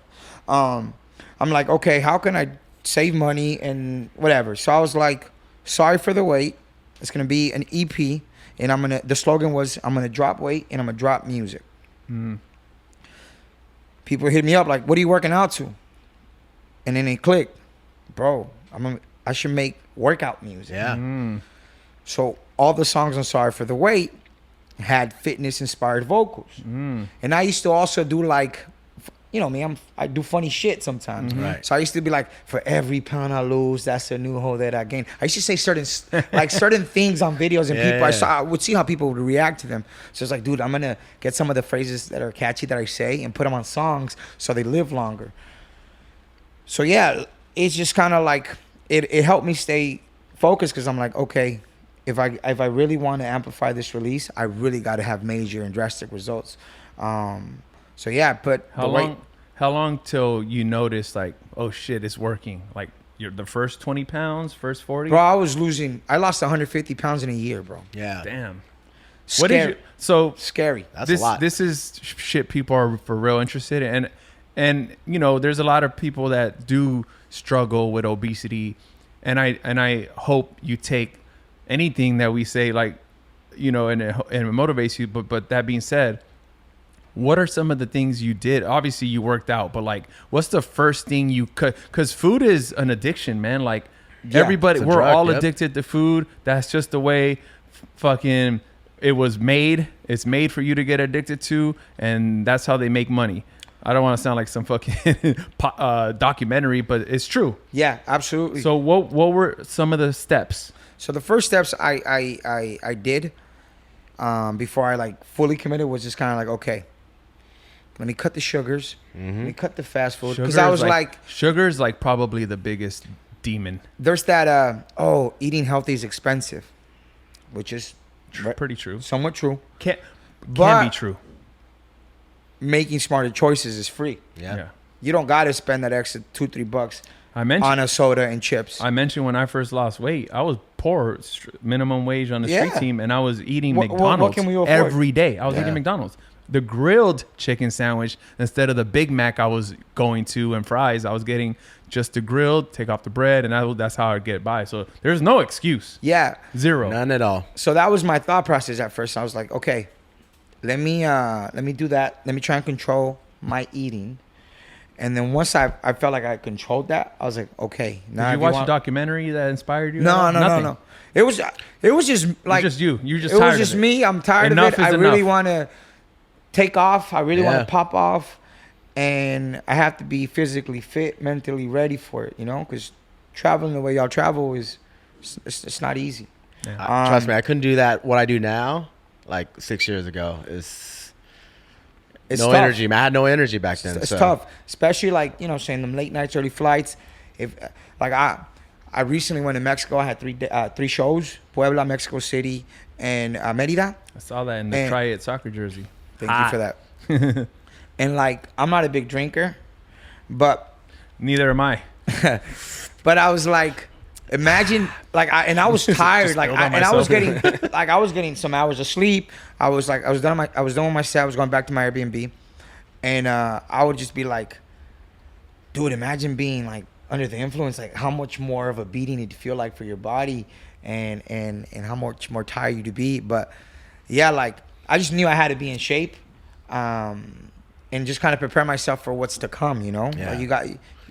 I'm like, okay, how can I save money and whatever? So I was like, sorry for the weight. It's gonna be an EP, and the slogan was, I'm gonna drop weight and I'm gonna drop music. People hit me up like, what are you working out to? And then they click, bro, I should make workout music. Yeah. So all the songs on Sorry for the Wait had fitness inspired vocals. And I used to also do like, you know me, I do funny shit sometimes. Right. So I used to be like, for every pound I lose, that's a new hoe that I gain. I used to say certain things on videos, and Yeah, people, yeah. I would see how people would react to them. So it's like, dude, I'm gonna get some of the phrases that are catchy that I say and put them on songs so they live longer. So yeah, it's just kind of like it helped me stay focused because I'm like, okay, if I really want to amplify this release, I really got to have major and drastic results. So yeah, but How long till you notice like, oh shit, it's working? Like you're the first 20 pounds, first 40? bro, I lost 150 pounds in a year, bro. Yeah. Damn. Scary. What did you? So Scary. That's this a lot. this is shit people are for real interested in, and you know there's a lot of people that do struggle with obesity, and I hope you take anything that we say like, you know, and it motivates you. But that being said, what are some of the things you did? Obviously you worked out, but like, what's the first thing you cut? Because food is an addiction, man. Like everybody, it's a we're drug, all yep. addicted to food. That's just the way fucking it was made. It's made for you to get addicted to, and that's how they make money. I don't want to sound like some fucking documentary, but it's true. Yeah, absolutely. So what were some of the steps? So the first steps I did, before I like fully committed was just kind of like, okay, let me cut the sugars, let me cut the fast food, because I was like, sugar's like probably the biggest demon. there's that eating healthy is expensive, which is Pretty true. somewhat true. Can But be true. making smarter choices is free. Yeah. You don't got to spend that extra $2-3 I mentioned on a soda and chips. I mentioned when I first lost weight, I was poor, minimum wage on the street Yeah. team, and I was eating What McDonald's can we afford? every day. I was Yeah. eating McDonald's. The grilled chicken sandwich instead of the Big Mac I was going to and fries, I was getting just the grilled, take off the bread, and that's how I'd get by. So there's no excuse. Yeah. Zero. None at all. So that was my thought process at first. I was like, okay, let me do that. Let me try and control my eating. And then once I felt like I controlled that, I was like, okay. Now Did if you watch want- a documentary that inspired you? No. Nothing. It was just like just you. You're just it tired was just of it. me. I'm tired Enough of it. is I really enough. want to take off. I really want Yeah. to pop off, and I have to be physically fit, mentally ready for it. Because traveling the way y'all travel it's not easy. Trust me, I couldn't do that. What I do now, like 6 years ago, is It's no tough. energy. Man, I had no energy back then. It's so. tough, especially like saying them late nights, early flights. If like I recently went to Mexico. I had three shows: Puebla, Mexico City, and Mérida. I saw that in the And- Try It soccer jersey. Thank you for that. And like I'm not a big drinker, but Neither am I. I was like, imagine I was tired, like spilled on I was myself. getting I was getting some hours of sleep. I was done with my set. I was going back to my Airbnb, and I would just be like, dude, imagine being like under the influence, like how much more of a beating it'd feel like for your body, and how much more tired you'd be. But yeah, like I just knew I had to be in shape, and just kind of prepare myself for what's to come. Yeah. Like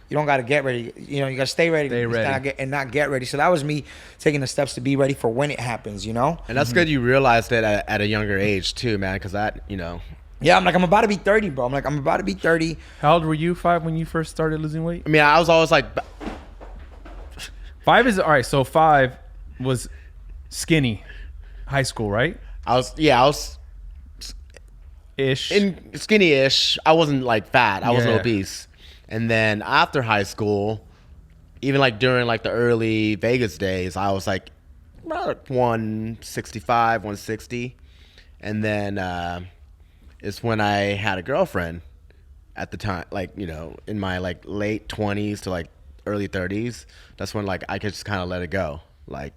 you don't got to get ready. You got to stay ready. Stay ready. Not get ready. So that was me taking the steps to be ready for when it happens. And that's good you realized it at a younger age too, man, because that, Yeah, I'm about to be 30, bro. I'm about to be 30. How old were you, 5, when you first started losing weight? I mean, I was always like, 5 is all right. So 5 was skinny, high school, right? I was Ish. in skinny-ish. I wasn't like fat. I wasn't Yeah. obese. And then after high school, even like during like the early Vegas days, I was like about 165, 160. And then it's when I had a girlfriend at the time, like, in my like late 20s to like early 30s. That's when like I could just kind of let it go. Like,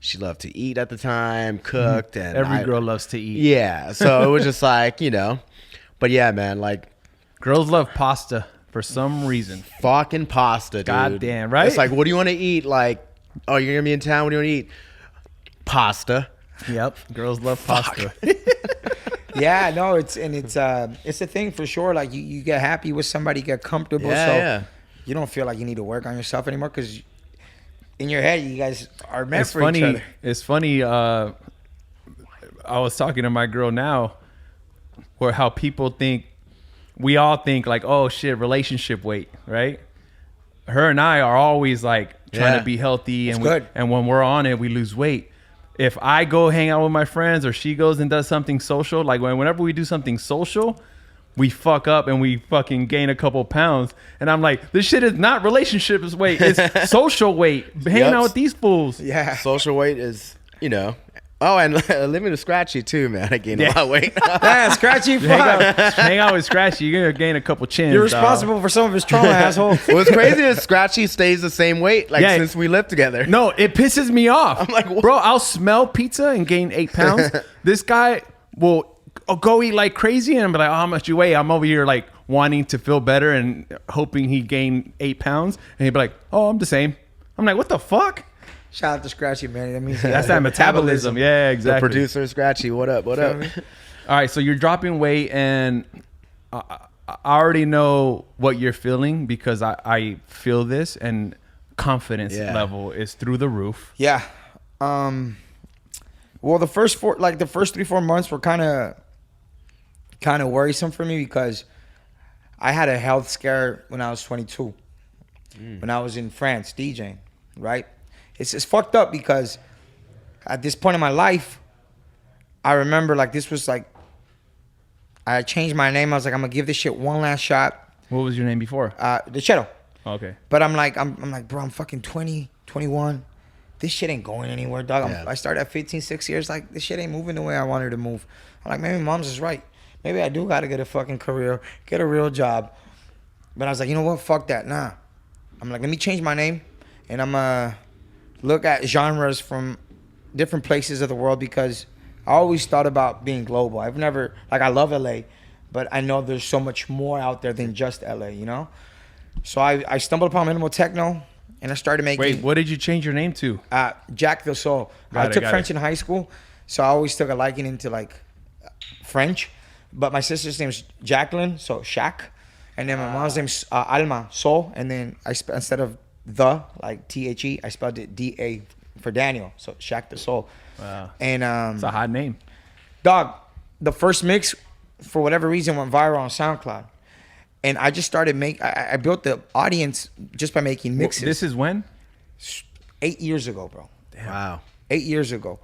she loved to eat at the time, cooked, and Every girl loves to eat. Yeah, so it was just like, but yeah, man, like Girls love pasta for some reason. fucking pasta, dude. Goddamn, right? It's like, what do you want to eat? Like, oh, you're gonna be in town. What do you want to eat? Pasta. Yep. Girls love pasta. Yeah, no, it's a thing for sure. Like you get happy with somebody, get comfortable, Yeah, so yeah. you don't feel like you need to work on yourself anymore because in your head you guys are meant It's for funny. each other. It's funny. I was talking to my girl now, where how people think, we all think like, oh shit, relationship weight, right? Her and I are always like trying Yeah. to be healthy, and good. and when we're on it, we lose weight. If I go hang out with my friends, or she goes and does something social, like whenever we do something social, we fuck up and we fucking gain a couple pounds. And I'm like, this shit is not relationship weight. It's social weight. Hanging Yep. out with these fools. Yeah. Social weight is, Oh, and living with Scratchy too, man. I gained a lot of weight. Yeah, Scratchy, Hang out with Scratchy, you're gonna gain a couple chins. you're dog. responsible for some of his trauma, asshole. What's crazy is Scratchy stays the same weight Yeah. since we lived together. No, it pisses me off. I'm like, what? Bro, I'll smell pizza and gain 8 pounds. This guy will go eat like crazy, and I'm like, oh, how much you weigh? I'm over here like wanting to feel better and hoping he gain 8 pounds, and he'd be like, oh, I'm the same. I'm like, what the fuck? Shout out to Scratchy, man. That means That's that metabolism. Yeah, The exactly. producer, Scratchy, what up? What up? All right, so you're dropping weight, and I already know what you're feeling because I feel this, and confidence Yeah. level is through the roof. Yeah. Well, the first 3-4 months were kind of worrisome for me because I had a health scare when I was 22, when I was in France DJing, right? It's fucked up because at this point in my life, I remember like this was like, I changed my name. I was like, I'm gonna give this shit one last shot. What was your name before? Lechero. Okay. But I'm like, bro, I'm fucking 20, 21. This shit ain't going anywhere, dog. I started at 15, 6 years. Like, this shit ain't moving the way I wanted to move. I'm like, maybe mom's is right. Maybe I do got to get a fucking career, get a real job. But I was like, you know what? Fuck that. Nah. I'm like, let me change my name. And I'm going to look at genres from different places of the world because I always thought about being global. I've never, like, I love LA, but I know there's so much more out there than just LA, you know? So I stumbled upon minimal techno. And I started making. Wait, what did you change your name to? Jack the Soul. I took French in high school, so I always took a liking into like French. But my sister's name's Jacqueline, so Shaq, and then my mom's name's Alma, Soul. And then instead of the like THE, I spelled it DA for Daniel, so Shaq the Soul. Wow. And it's a hot name. Dog, the first mix for whatever reason went viral on SoundCloud. And I just started I built the audience just by making mixes. This is when? 8 years ago, bro. Damn. Wow. 8 years ago.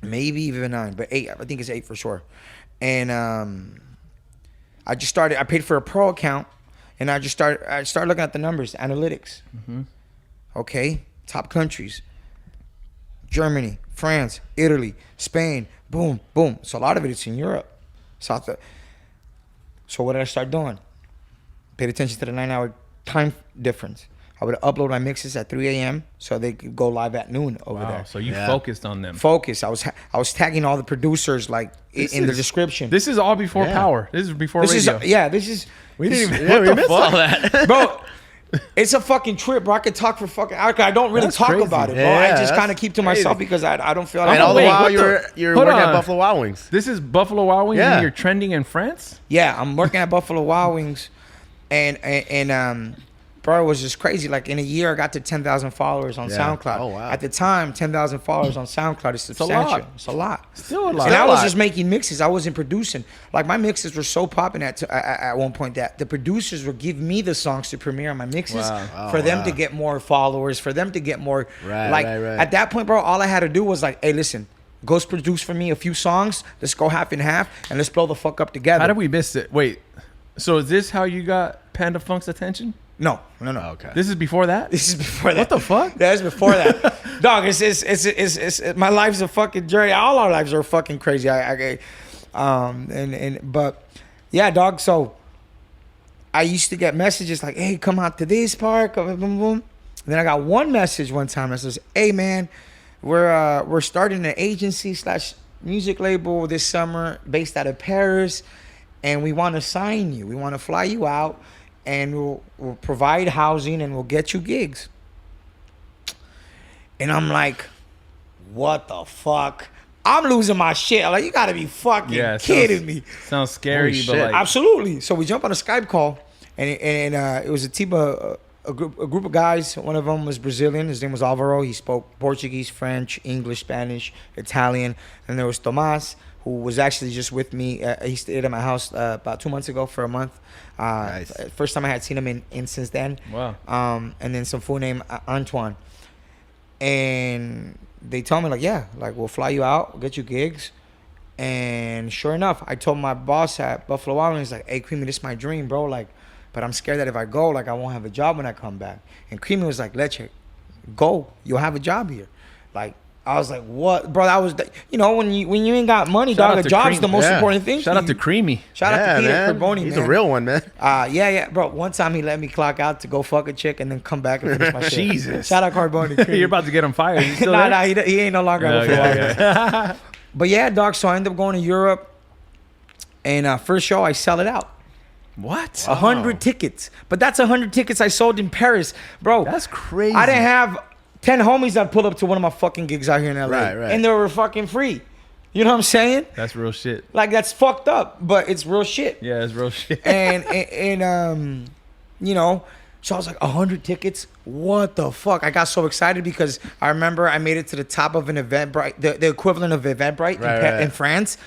Maybe even 9, but 8. I think it's 8 for sure. And I just started. I paid for a pro account, and I started looking at the numbers, analytics. Mm-hmm. Okay, top countries: Germany, France, Italy, Spain. Boom, boom. So a lot of it's in Europe, So what did I start doing? Paid attention to the 9-hour time difference. I would upload my mixes at 3 a.m. so they could go live at noon over there. So you focused on them. Focus. I was tagging all the producers like in the description. This is all before Power. This is before radio. This is. We didn't even. We missed all that, bro. It's a fucking trip, bro. I could talk for fucking. I don't really talk about it, bro. I just kind of keep to myself because I don't feel like. And all the while you're working at Buffalo Wild Wings. This is Buffalo Wild Wings, and you're trending in France. Yeah, I'm working at Buffalo Wild Wings, and bro, it was just crazy. Like in a year, I got to 10,000 followers on SoundCloud. Oh wow! At the time, 10,000 followers on SoundCloud is substantial. It's a lot. Still a lot. And I was just making mixes. I wasn't producing. Like my mixes were so popping at one point that the producers would give me the songs to premiere on my mixes for them to get more followers, for them to get more. Right. At that point, bro, all I had to do was like, hey, listen, go produce for me a few songs. Let's go half and half, and let's blow the fuck up together. How did we miss it? Wait, so is this how you got Panda Funk's attention? No. Okay. This is before that? This is before that. What the fuck? Yeah, it's before that. Dog, it's my life's a fucking journey. All our lives are fucking crazy. But yeah, dog. So I used to get messages like, "Hey, come out to this park." Boom, boom, boom. And then I got one message one time that says, "Hey, man, we're starting an agency / music label this summer based out of Paris, and we want to sign you. We want to fly you out." And we'll provide housing and we'll get you gigs. And I'm like, what the fuck? I'm losing my shit. I'm like, you gotta be fucking kidding me. Sounds scary, but like absolutely. So we jump on a Skype call, and it was a team of a group of guys. One of them was Brazilian. His name was Alvaro. He spoke Portuguese, French, English, Spanish, Italian. And there was Tomas, who was actually just with me. He stayed at my house about 2 months ago for a month. Nice. First time I had seen him in since then. Wow. And then some fool named Antoine. And they told me like we'll fly you out, we'll get you gigs. And sure enough, I told my boss at Buffalo Wild Wings, like, hey, Creamy, this is my dream, bro. Like, but I'm scared that if I go, like, I won't have a job when I come back. And Creamy was like, Lechero, go, you'll have a job here. Like, I was like, what, bro? That was, when you ain't got money, dog, a job's the most important thing. Shout out to Creamy. Shout out to Peter Carboni, He's a real one, man. Bro. One time he let me clock out to go fuck a chick and then come back and finish my shit. Jesus. Shout out Carboni. You're about to get him fired. He's still there? Nah, he ain't no longer at But yeah, dog. So I ended up going to Europe, and first show I sell it out. What? 100 tickets, but that's 100 tickets I sold in Paris, bro. That's crazy. I didn't have 10 homies that pull up to one of my fucking gigs out here in LA. Right. And they were fucking free. You know what I'm saying? That's real shit. Like, that's fucked up, but it's real shit. Yeah, it's real shit. and so I was like, 100 tickets? What the fuck? I got so excited because I remember I made it to the top of an Eventbrite, the equivalent of Eventbrite in France.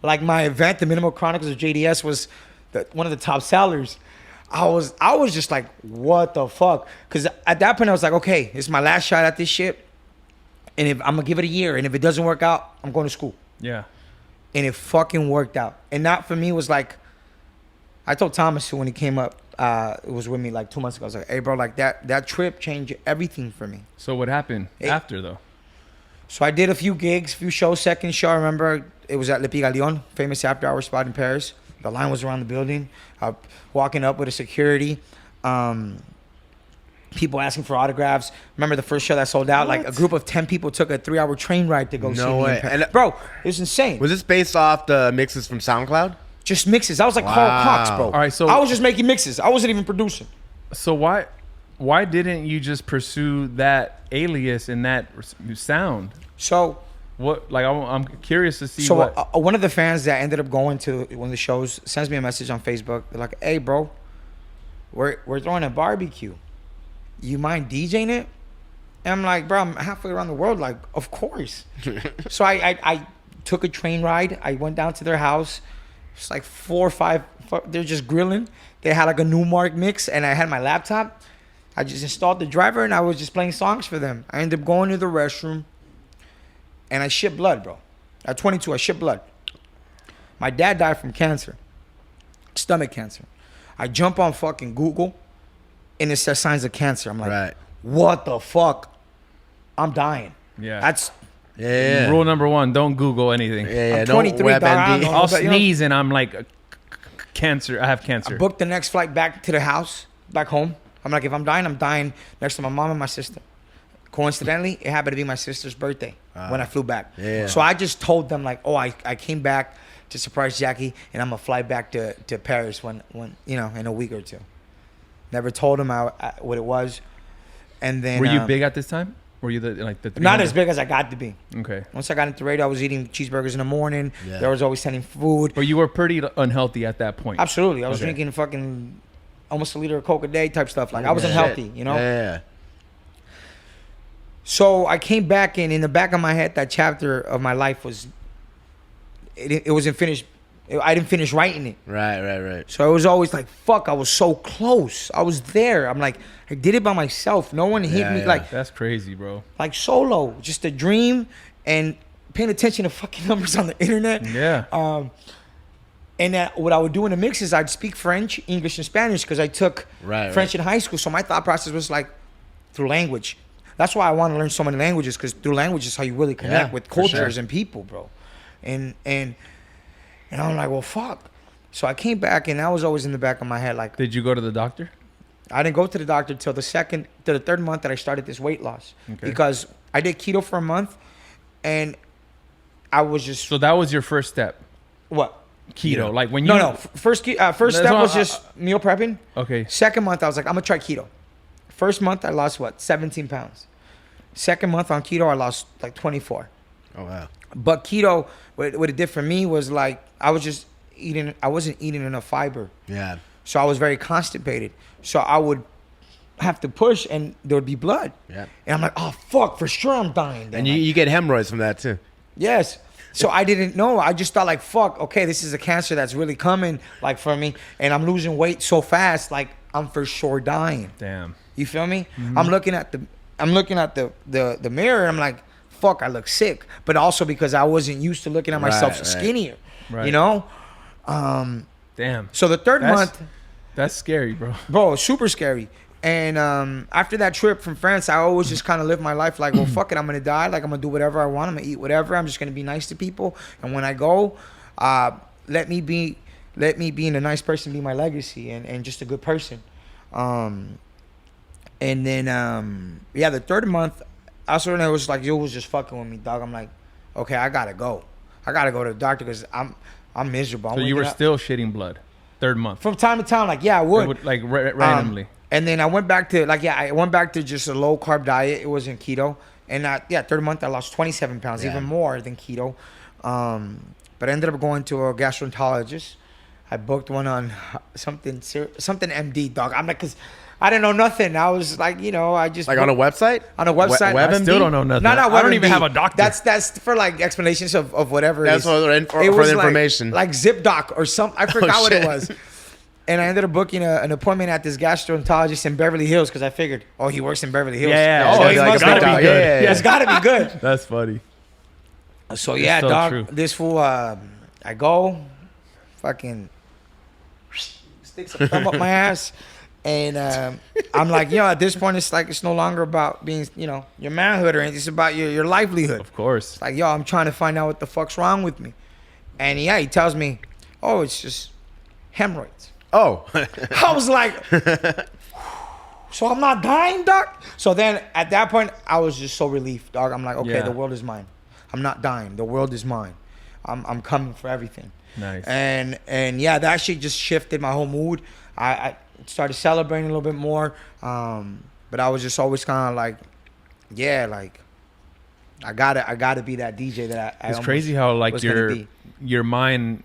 Like, my event, the Minimal Chronicles of JDS, was one of the top sellers. I was just like, what the fuck? Because at that point, I was like, okay, this is my last shot at this shit. And if I'm gonna give it a year, and if it doesn't work out, I'm going to school. Yeah. And it fucking worked out. And that for me was like, I told Thomas when he came up, it was with me like 2 months ago. I was like, hey bro, like that trip changed everything for me. So what happened after though? So I did a few gigs, few shows. Second show, I remember it was at Le Pigalion, famous after hour spot in Paris. The line was around the building. Walking up with a security. People asking for autographs. Remember the first show that sold out? Like a group of 10 people took a 3-hour train ride to go see me. way. And bro, it was insane. Was this based off the mixes from SoundCloud? Just mixes. I was like Carl Cox, bro. All right, so I was just making mixes. I wasn't even producing. So why didn't you just pursue that alias and that sound? So What, like, I'm curious to see. So what. one of the fans that ended up going to one of the shows sends me a message on Facebook. They're like, "Hey, bro, we're throwing a barbecue. You mind DJing it?" And I'm like, "Bro, I'm halfway around the world. Like, of course." So I took a train ride. I went down to their house. It's like 4 or 5. They're just grilling. They had like a Newmark mix, and I had my laptop. I just installed the driver, and I was just playing songs for them. I ended up going to the restroom. And I shit blood, bro. At 22, I shit blood. My dad died from cancer. Stomach cancer. I jump on fucking Google, and it says signs of cancer. I'm like, Right. what the fuck? I'm dying. Yeah. That's Yeah. Rule number 1, don't Google anything. Yeah. I'm No 23, dog. I don't WebMD. know. I'll But, you know- sneeze and I'm like, cancer. I have cancer. I booked the next flight back to the house, back home. I'm like, if I'm dying next to my mom and my sister. Coincidentally, it happened to be my sister's birthday when I flew back. Yeah. So I just told them like, oh, I came back to surprise Jackie, and I'm gonna fly back to Paris when you know, in a week or two. Never told them what it was. And then Were you big at this time? Were you the not 300? as big as I got to be. Okay. Once I got into radio, I was eating cheeseburgers in the morning. Yeah. There was always sending food. But you were pretty unhealthy at that point. Absolutely, I was Okay. drinking fucking almost a liter of Coke a day type stuff. Like I was Yeah. unhealthy, you know. Yeah. So I came back, and in the back of my head, that chapter of my life was, it wasn't finished. I didn't finish writing it. Right. So it was always like, fuck, I was so close. I was there. I'm like, I did it by myself. No one hit Yeah, me yeah. like Crazy, bro. solo. Just a dream and paying attention to fucking numbers on the internet. Yeah. And what I would do in the mixes, I'd speak French, English, and Spanish because I took Right, French in high school. So my thought process was like through language. That's why I want to learn so many languages, because through language is how you really connect Yeah, with for cultures sure. and people, bro. And I'm like, well, fuck. So I came back, and that was always in the back of my head. Like, Did you go to the doctor? I didn't go to the doctor till the third month that I started this weight loss, Okay. because I did keto for a month, and I was just So that was your first step. what? Keto. Like when you. No. First step That's was what just meal prepping. Okay. Second month, I was like, I'm gonna try keto. First month, I lost 17 pounds. Second month on keto, I lost like 24. Oh wow. But keto, what it did for me was like, I wasn't eating enough fiber. Yeah. So I was very constipated. So I would have to push, and there would be blood. Yeah. And I'm like, oh fuck, for sure I'm dying. Then. And Like, you get hemorrhoids from that too. yes. So I didn't know. I just thought like, fuck, okay, this is a cancer that's really coming like for me, and I'm losing weight so fast, like I'm for sure dying. Damn. You feel me? I'm looking at the mirror, and I'm like, fuck, I look sick. But also because I wasn't used to looking at myself Right, skinnier. Right. You know? Damn. So the third That's- month, That's scary, bro. bro, super scary. And after that trip from France, I always just kind of lived my life like, well, fuck it, I'm gonna die. Like I'm gonna do whatever I want. I'm gonna eat whatever. I'm just gonna be nice to people. And when I go, let me being a nice person be my legacy, and just a good person. And then the third month, I sort of was like, you was just fucking with me, dog. I'm like, okay, I gotta go. I gotta go to the doctor because I'm miserable. I'm So you were waking up- still shitting blood. Third month. from time to time, like, yeah, I It would. would, like randomly. And then I went back to just a low carb diet. It wasn't keto. And third month I lost 27 pounds, Yeah. even more than keto. But I ended up going to a gastroenterologist. I booked one on something MD, dog. I'm like, cause I didn't know nothing. I was like, I just Like on a website? on a website. WebMD? I still don't know nothing. Not I don't even WebMD. have a doctor. That's for like explanations of whatever. That's it is. for the It was information. like ZipDoc or something. I forgot what it shit. was. And I ended up booking an appointment at this gastroenterologist in Beverly Hills because I figured, oh, he works in Beverly Hills. Yeah, So oh, he it's must gotta be be good. good. It's got to be good. That's funny. So yeah, so dog, true. this fool, I go, fucking sticks a thumb up my ass, and I'm like, at this point, it's like it's no longer about being, your manhood or anything. It's about your livelihood. Of course. It's like, I'm trying to find out what the fuck's wrong with me, and yeah, he tells me, oh, it's just hemorrhoids. Oh. I was like, so I'm not dying, doc? So then at that point, I was just so relieved, dog. I'm like, okay, Yeah. the world is mine. I'm not dying. The world is mine. I'm coming for everything. Nice. And yeah, that shit just shifted my whole mood. I started celebrating a little bit more. But I was just always kind of like, yeah, like I gotta be that DJ that I It's almost crazy how like was gonna be. your mind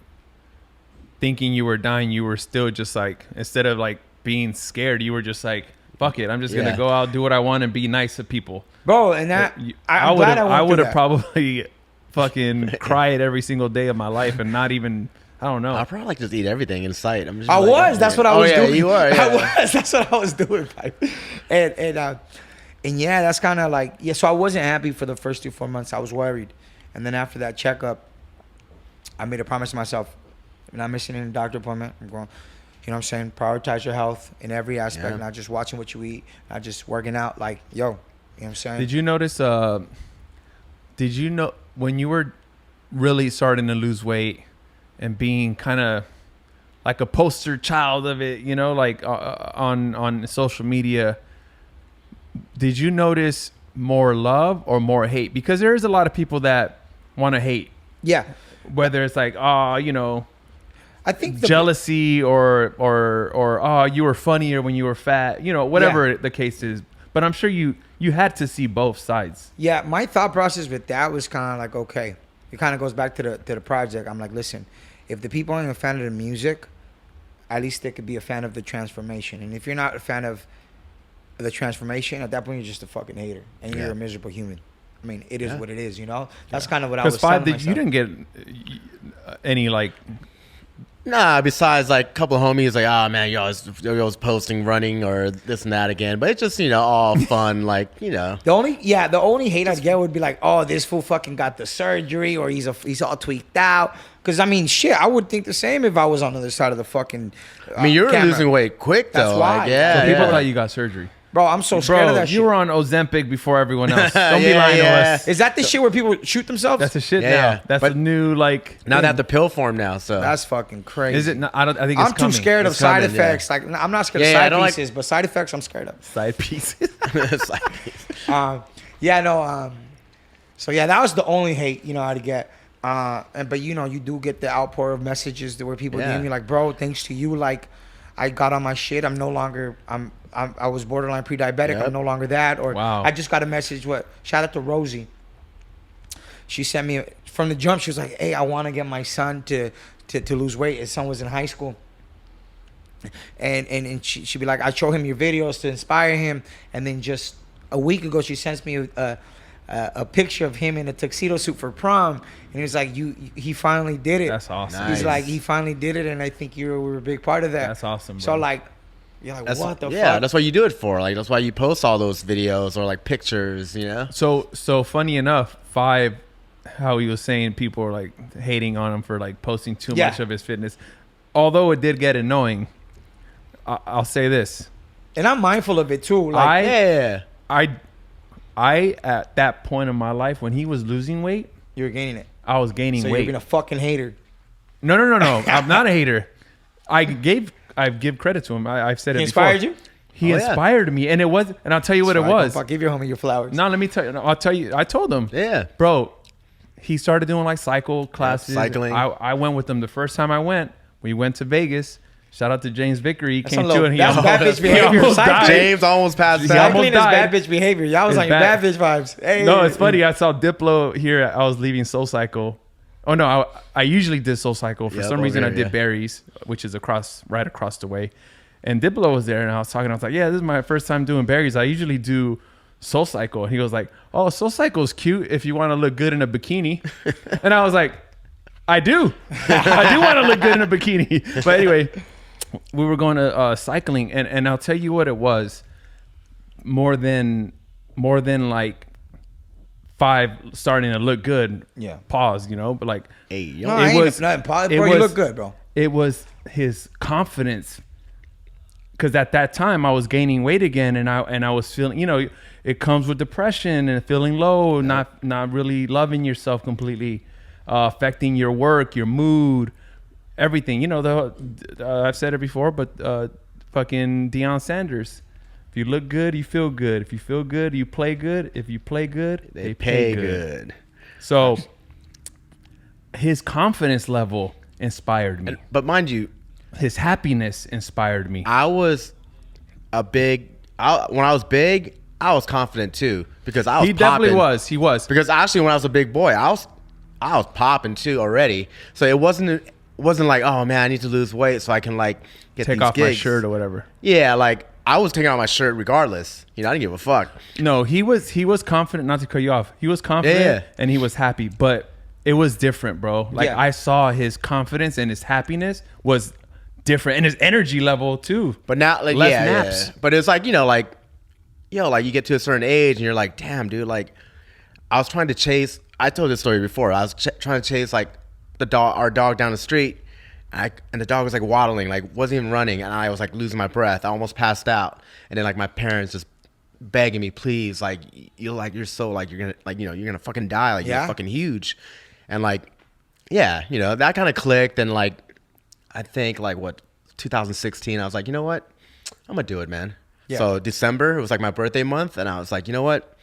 thinking you were dying, you were still just like, instead of like being scared, you were just like, fuck it, I'm just gonna Yeah. go out, do what I want, and be nice to people. Bro, and that I'm would glad have I went would through have that. probably fucking cried every single day of my life and not even, I don't know. I probably like just eat everything in sight. I'm just I like, was. That's what I oh, was yeah, doing. You were. I Yeah. was. That's what I was doing. Like. And yeah, that's kind of like, yeah. So I wasn't happy for the first 2-4 months. I was worried, and then after that checkup, I made a promise to myself: I'm not missing any doctor appointment. I'm going. You know what I'm saying? Prioritize your health in every aspect, Yeah. not just watching what you eat, not just working out. Like, yo, you know what I'm saying? Did you notice? Did you know when you were really starting to lose weight and being kind of like a poster child of it, like on social media? Did you notice more love or more hate? Because there's a lot of people that want to hate, Yeah. whether it's like, I think jealousy or oh, you were funnier when you were fat, whatever the case is. But I'm sure you had to see both sides. Yeah, my thought process with that was kind of like, okay, it kind of goes back to the project. I'm like, listen, if the people aren't a fan of the music, at least they could be a fan of the transformation. And if you're not a fan of the transformation, at that point you're just a fucking hater and you're Yeah. a miserable human. I mean, it is Yeah. what it is, That's kind of what I was Because telling you myself. didn't get any like. Nah, besides like a couple of homies like, oh man, you're always posting running or this and that again. But it's just, all fun, like, The only hate I'd get would be like, oh, this fool fucking got the surgery, or he's all tweaked out. Because I mean, shit, I would think the same if I was on the other side of the fucking. I mean, you're camera. losing weight quick though. That's why. Like, yeah. So people yeah. thought you got surgery. Bro, I'm so scared Bro, of that you shit. were on Ozempic before everyone else. Don't be Yeah, lying yeah. to us. Is that the shit where people shoot themselves? That's the shit Yeah, now. yeah. That's But a new like. Now they have the pill form now, so That's fucking crazy. Is it? Not, I think it's I'm coming. too scared of It's side coming, yeah. effects. Like, I'm not scared Yeah, of yeah, I side don't like- pieces, but side effects I'm scared of. Side pieces. It's like- So yeah, that was the only hate I'd get. But you do get the outpour of messages where people Yeah. DM me like, bro, thanks to you, like I got on my shit. I'm no longer. I was borderline pre-diabetic. Yep. I'm no longer that. Or Wow. I just got a message. Shout out to Rosie. She sent me from the jump. She was like, hey, I want to get my son to lose weight. His son was in high school. And she'd be like, I show him your videos to inspire him. And then just a week ago, she sends me a picture of him in a tuxedo suit for prom. And he was like, he finally did it. That's awesome. Nice. He's like, he finally did it. And I think you were a big part of that. That's awesome, So bro. like, you're like, That's, what the yeah, fuck? that's what you do it for. Like that's why you post all those videos or like pictures, So funny enough, how he was saying people are like hating on him for like posting too Yeah. much of his fitness. Although it did get annoying, I'll say this. And I'm mindful of it too. Like, Yeah. I at that point in my life when he was losing weight, you're gaining it. I was gaining So weight. you're being a fucking hater. No. I'm not a hater. I give credit to him. I've said He it before. inspired you? He Oh, yeah. inspired me, and it was. And I'll tell you what it Sorry, was. I'll give your homie your flowers. No, let me tell you. No, I'll tell you. I told him, Yeah. bro. He started doing like cycle classes. cycling. I went with him the first time I went. We went to Vegas. Shout out to James Vickery. He That's came some to low- it. And he that's almost, bad bitch he behavior. almost Cycling. died. James almost passed He out. almost Cycling is died. bad bitch behavior. Y'all was It's on your bad. bad bitch vibes. Hey. No, it's funny. I saw Diplo here. I was leaving Soul Cycle. Oh no, I usually did Soul Cycle. For Yep, some over reason, I here, did yeah. Berries, which is right across the way. And Diplo was there, and I was talking. I was like, "Yeah, this is my first time doing Berries. I usually do Soul Cycle." And he was like, "Oh, Soul Cycle is cute if you want to look good in a bikini." And I was like, "I do. I do want to look good in a bikini." But anyway, we were going to cycling, and I'll tell you what it was. More than like 5 starting to look good. Yeah. Pause, you know, but like Hey, yo. No, I ain't nothing. Bro, you look good, bro. It was his confidence, because at that time I was gaining weight again, and I was feeling, you know, it comes with depression and feeling low, not really loving yourself completely, affecting your work, your mood, everything. You know, I've said it before, but fucking Deion Sanders. If you look good, you feel good. If you feel good, you play good. If you play good, they pay good. So his confidence level inspired me. But mind you, His happiness inspired me. when I was big, I was confident too, because I was He definitely popping. was. He was. Because actually, when I was a big boy, I was popping too already. So it wasn't like, oh man, I need to lose weight so I can like get Take these off my gigs. shirt or whatever. Yeah, like I was taking off my shirt regardless. You know, I didn't give a fuck. No, he was confident. Not to cut you off. He was confident, Yeah. and he was happy. But it was different, bro. Like Yeah. I saw his confidence and his happiness was different, and his energy level too. But now, like, Less yeah, naps. yeah. But it's like, you know, like, like you get to a certain age and you're like, damn, dude, like, I was trying to chase. I told this story before. I was trying to chase like our dog down the street, and the dog was like waddling, like wasn't even running, and I was like losing my breath. I almost passed out, and then like my parents just begging me, please, like you're so like you're gonna like, you know, you're gonna fucking die, like Yeah. you're fucking huge, and like, yeah, you know, that kind of clicked, and like I think like 2016, I was like, you know what, I'm gonna do it, man. Yeah. So December, it was like my birthday month, and I was like, you know what,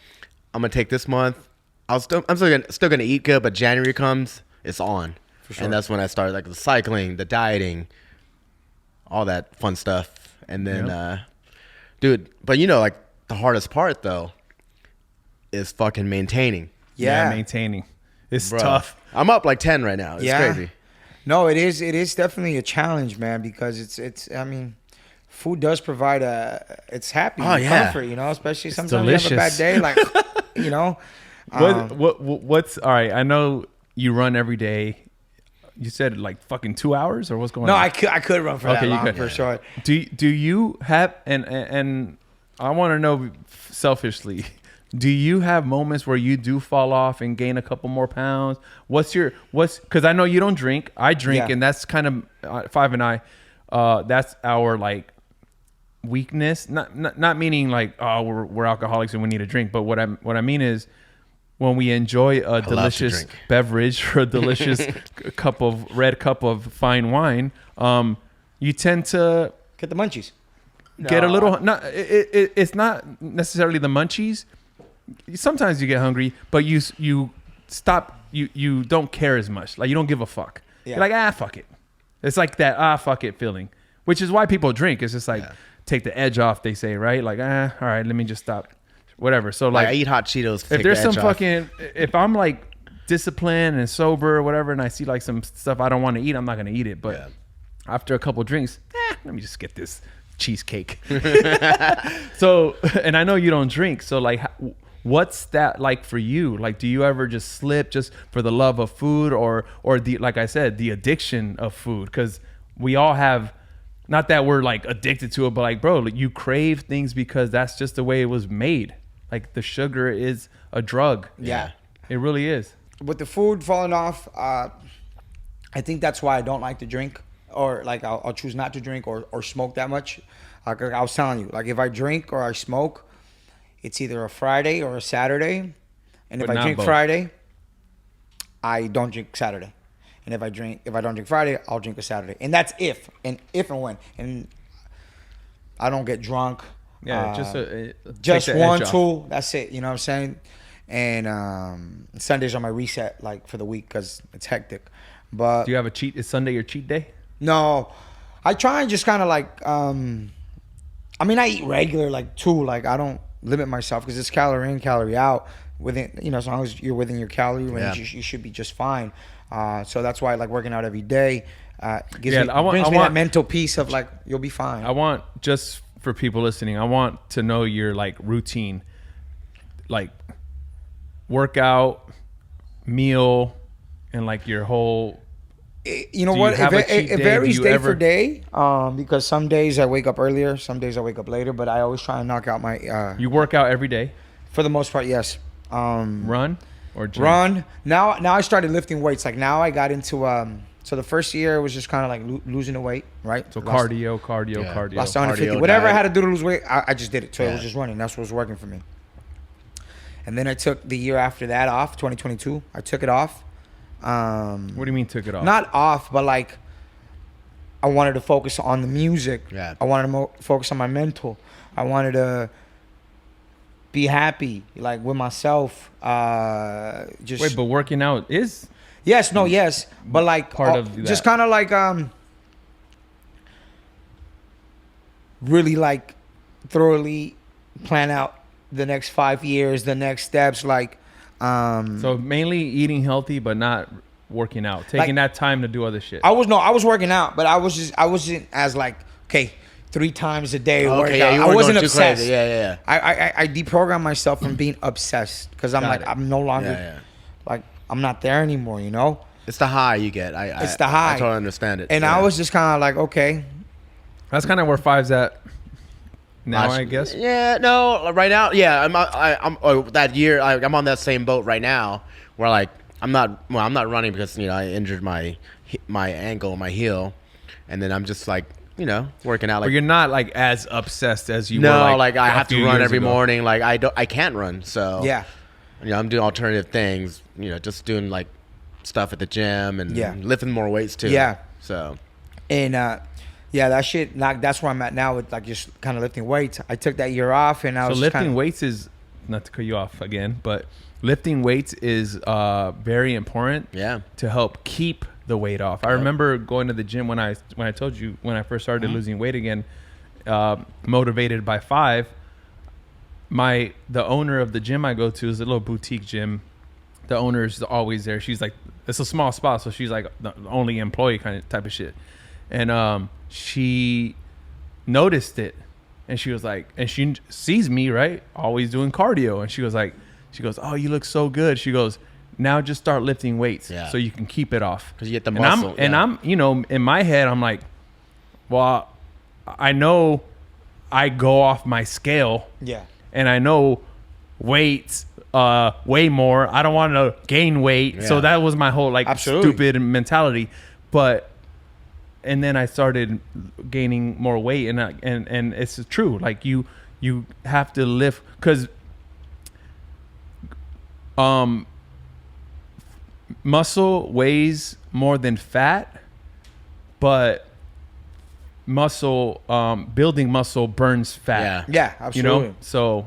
I'm gonna take this month. I'm still gonna eat good, but January comes, it's on. For sure. And that's when I started like the cycling, the dieting, all that fun stuff. And then, dude, but you know, like the hardest part though is fucking maintaining. Yeah. Maintaining. It's Bro, tough. I'm up like 10 right now. It's crazy. No, it is. It is definitely a challenge, man, because it's. I mean, food does provide it's happy, comfort, you know, especially sometimes you have a bad day, like, you know. What's all right? I know you run every day. You said like fucking 2 hours, or what's going on? No, I could run for that you long, could. for sure. Do you have and I want to know selfishly, do you have moments where you do fall off and gain a couple more pounds? Because I know you don't drink. I drink, Yeah. and that's kind of Five and I. That's our like weakness. Not meaning like, oh, we're alcoholics and we need a drink. But what I mean is, when we enjoy a delicious beverage or a delicious red cup of fine wine, you tend to Get the munchies. get a little. It's not necessarily the munchies. Sometimes you get hungry, but you stop. You don't care as much. Like you don't give a fuck. Yeah. You're like, fuck it. It's like that fuck it feeling, which is why people drink. It's just like take the edge off. They say, right? Like all right, let me just stop. Whatever. So like I eat hot Cheetos. if there's some fucking, if I'm like disciplined and sober or whatever, and I see like some stuff I don't want to eat, I'm not gonna eat it. But after a couple drinks, let me just get this cheesecake. So, and I know you don't drink, so like, what's that like for you? Like, do you ever just slip just for the love of food, or the, like I said, the addiction of food? Because we all have. Not that we're like addicted to it, but like, bro, like you crave things because that's just the way it was made. Like the sugar is a drug. Yeah. It really is. With the food falling off, I think that's why I don't like to drink, or like I'll choose not to drink or smoke that much. Like I was telling you, like if I drink or I smoke, it's either a Friday or a Saturday. And if But I not drink both. Friday, I don't drink Saturday. And if I don't drink Friday, I'll drink a Saturday. And that's if and when. And I don't get drunk. Yeah, Just take the one, edge off. two. That's it. You know what I'm saying? And Sundays are my reset, like for the week, because it's hectic. But Do you have a cheat? Is Sunday your cheat day? no, I try and just kind of like. I mean, I eat regular, like too. Like I don't limit myself because it's calorie in, calorie out. Within, you know, as long as you're within your calorie range, you should be just fine. So that's why I like working out every day. Brings me that mental peace of like you'll be fine. I want, just for people listening, I want to know your like routine, like workout, meal, and like your whole You know Do what? you have a cheat It day? varies Do you day ever- for day. Because some days I wake up earlier, some days I wake up later. But I always try and knock out my. You work out every day? For the most part, yes. Run or gym? Run. Now I started lifting weights. Like now I got into. So the first year was just kind of like losing the weight, right? So Lost- cardio. Lost 150. Cardio, Whatever I diet. had to do to lose weight, I just did it. So it was Yeah. just running. That's what was working for me. And then I took the year after that off, 2022. I took it off. What do you mean took it off? Not off, but like I wanted to focus on the music. Yeah. I wanted to focus on my mental. I wanted to be happy, like with myself. Just Wait, but working out is yes, but like Part of just that. kind of like really like thoroughly plan out the next 5 years, the next steps, like so mainly eating healthy, but not working out. Taking that time to do other shit. I was working out, but I wasn't as like, okay, 3 times a day workout. Okay, yeah, you I weren't wasn't going too obsessed. crazy. Yeah. I deprogrammed myself from being obsessed because I'm Got like it. I'm no longer Yeah. like I'm not there anymore, you know. It's the high you get. It's the high. I totally understand it. And yeah. I was just kind of like, okay, That's kind of where Five's at now, I guess. Yeah, no, right now, yeah, I'm that year. I'm on that same boat right now, where like I'm not running because I injured my ankle, my heel, and then I'm just like working out. But Like you're not like as obsessed as you were. no, like I a have few to run years every ago. morning. Like I can't run, so yeah, I'm doing alternative things. Just doing like stuff at the gym and Yeah. lifting more weights too. Yeah. So and yeah, that shit. That's where I'm at now with like just kind of lifting weights. I took that year off, and I So was lifting kinda, weights is, not to cut you off again, but lifting weights is very important yeah. to help keep the weight off. I remember going to the gym when I told you when I first started losing weight again, motivated by Five. The owner of the gym I go to is a little boutique gym. The owner is always there. She's like, it's a small spot, so she's like the only employee kind of type of shit. And she noticed it, and she was like, and she sees me, right, always doing cardio, and she goes, oh, you look so good. She goes, now just start lifting weights, Yeah. so you can keep it off. 'Cause you get the And muscle, I'm in my head, I'm like, well, I know I go off my scale, yeah, and I know weights way more. I don't want to gain weight. So Yeah. that was my whole like Absolutely. stupid mentality. And then I started gaining more weight, and it's true. Like you have to lift, because muscle weighs more than fat, but building muscle burns fat. Yeah. yeah, absolutely. So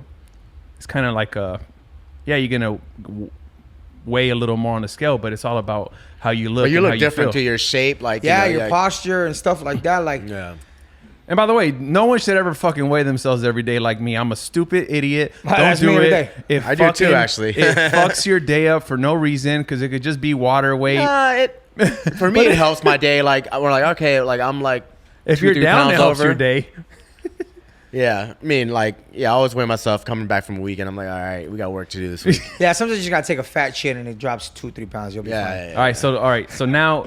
it's kind of like you're gonna weigh a little more on the scale, but it's all about how you look. But you and how look different feel. to your shape, like Yeah, your posture and stuff like that. Like, Yeah. And by the way, no one should ever fucking weigh themselves every day like me. I'm a stupid idiot. Don't That's me do every it. day. It I do too, fucking- actually. It fucks your day up for no reason, because it could just be water weight. For me, it helps my day. Like we're like, okay, like I'm like, If 2, you're 3 down, it pounds helps over. your day. Yeah, I mean, like, yeah, I always weigh myself coming back from a weekend. I'm like, all right, we got work to do this week. yeah, sometimes you just gotta take a fat shit and it drops 2-3 pounds. You'll be fine. Yeah, yeah, All right. So now,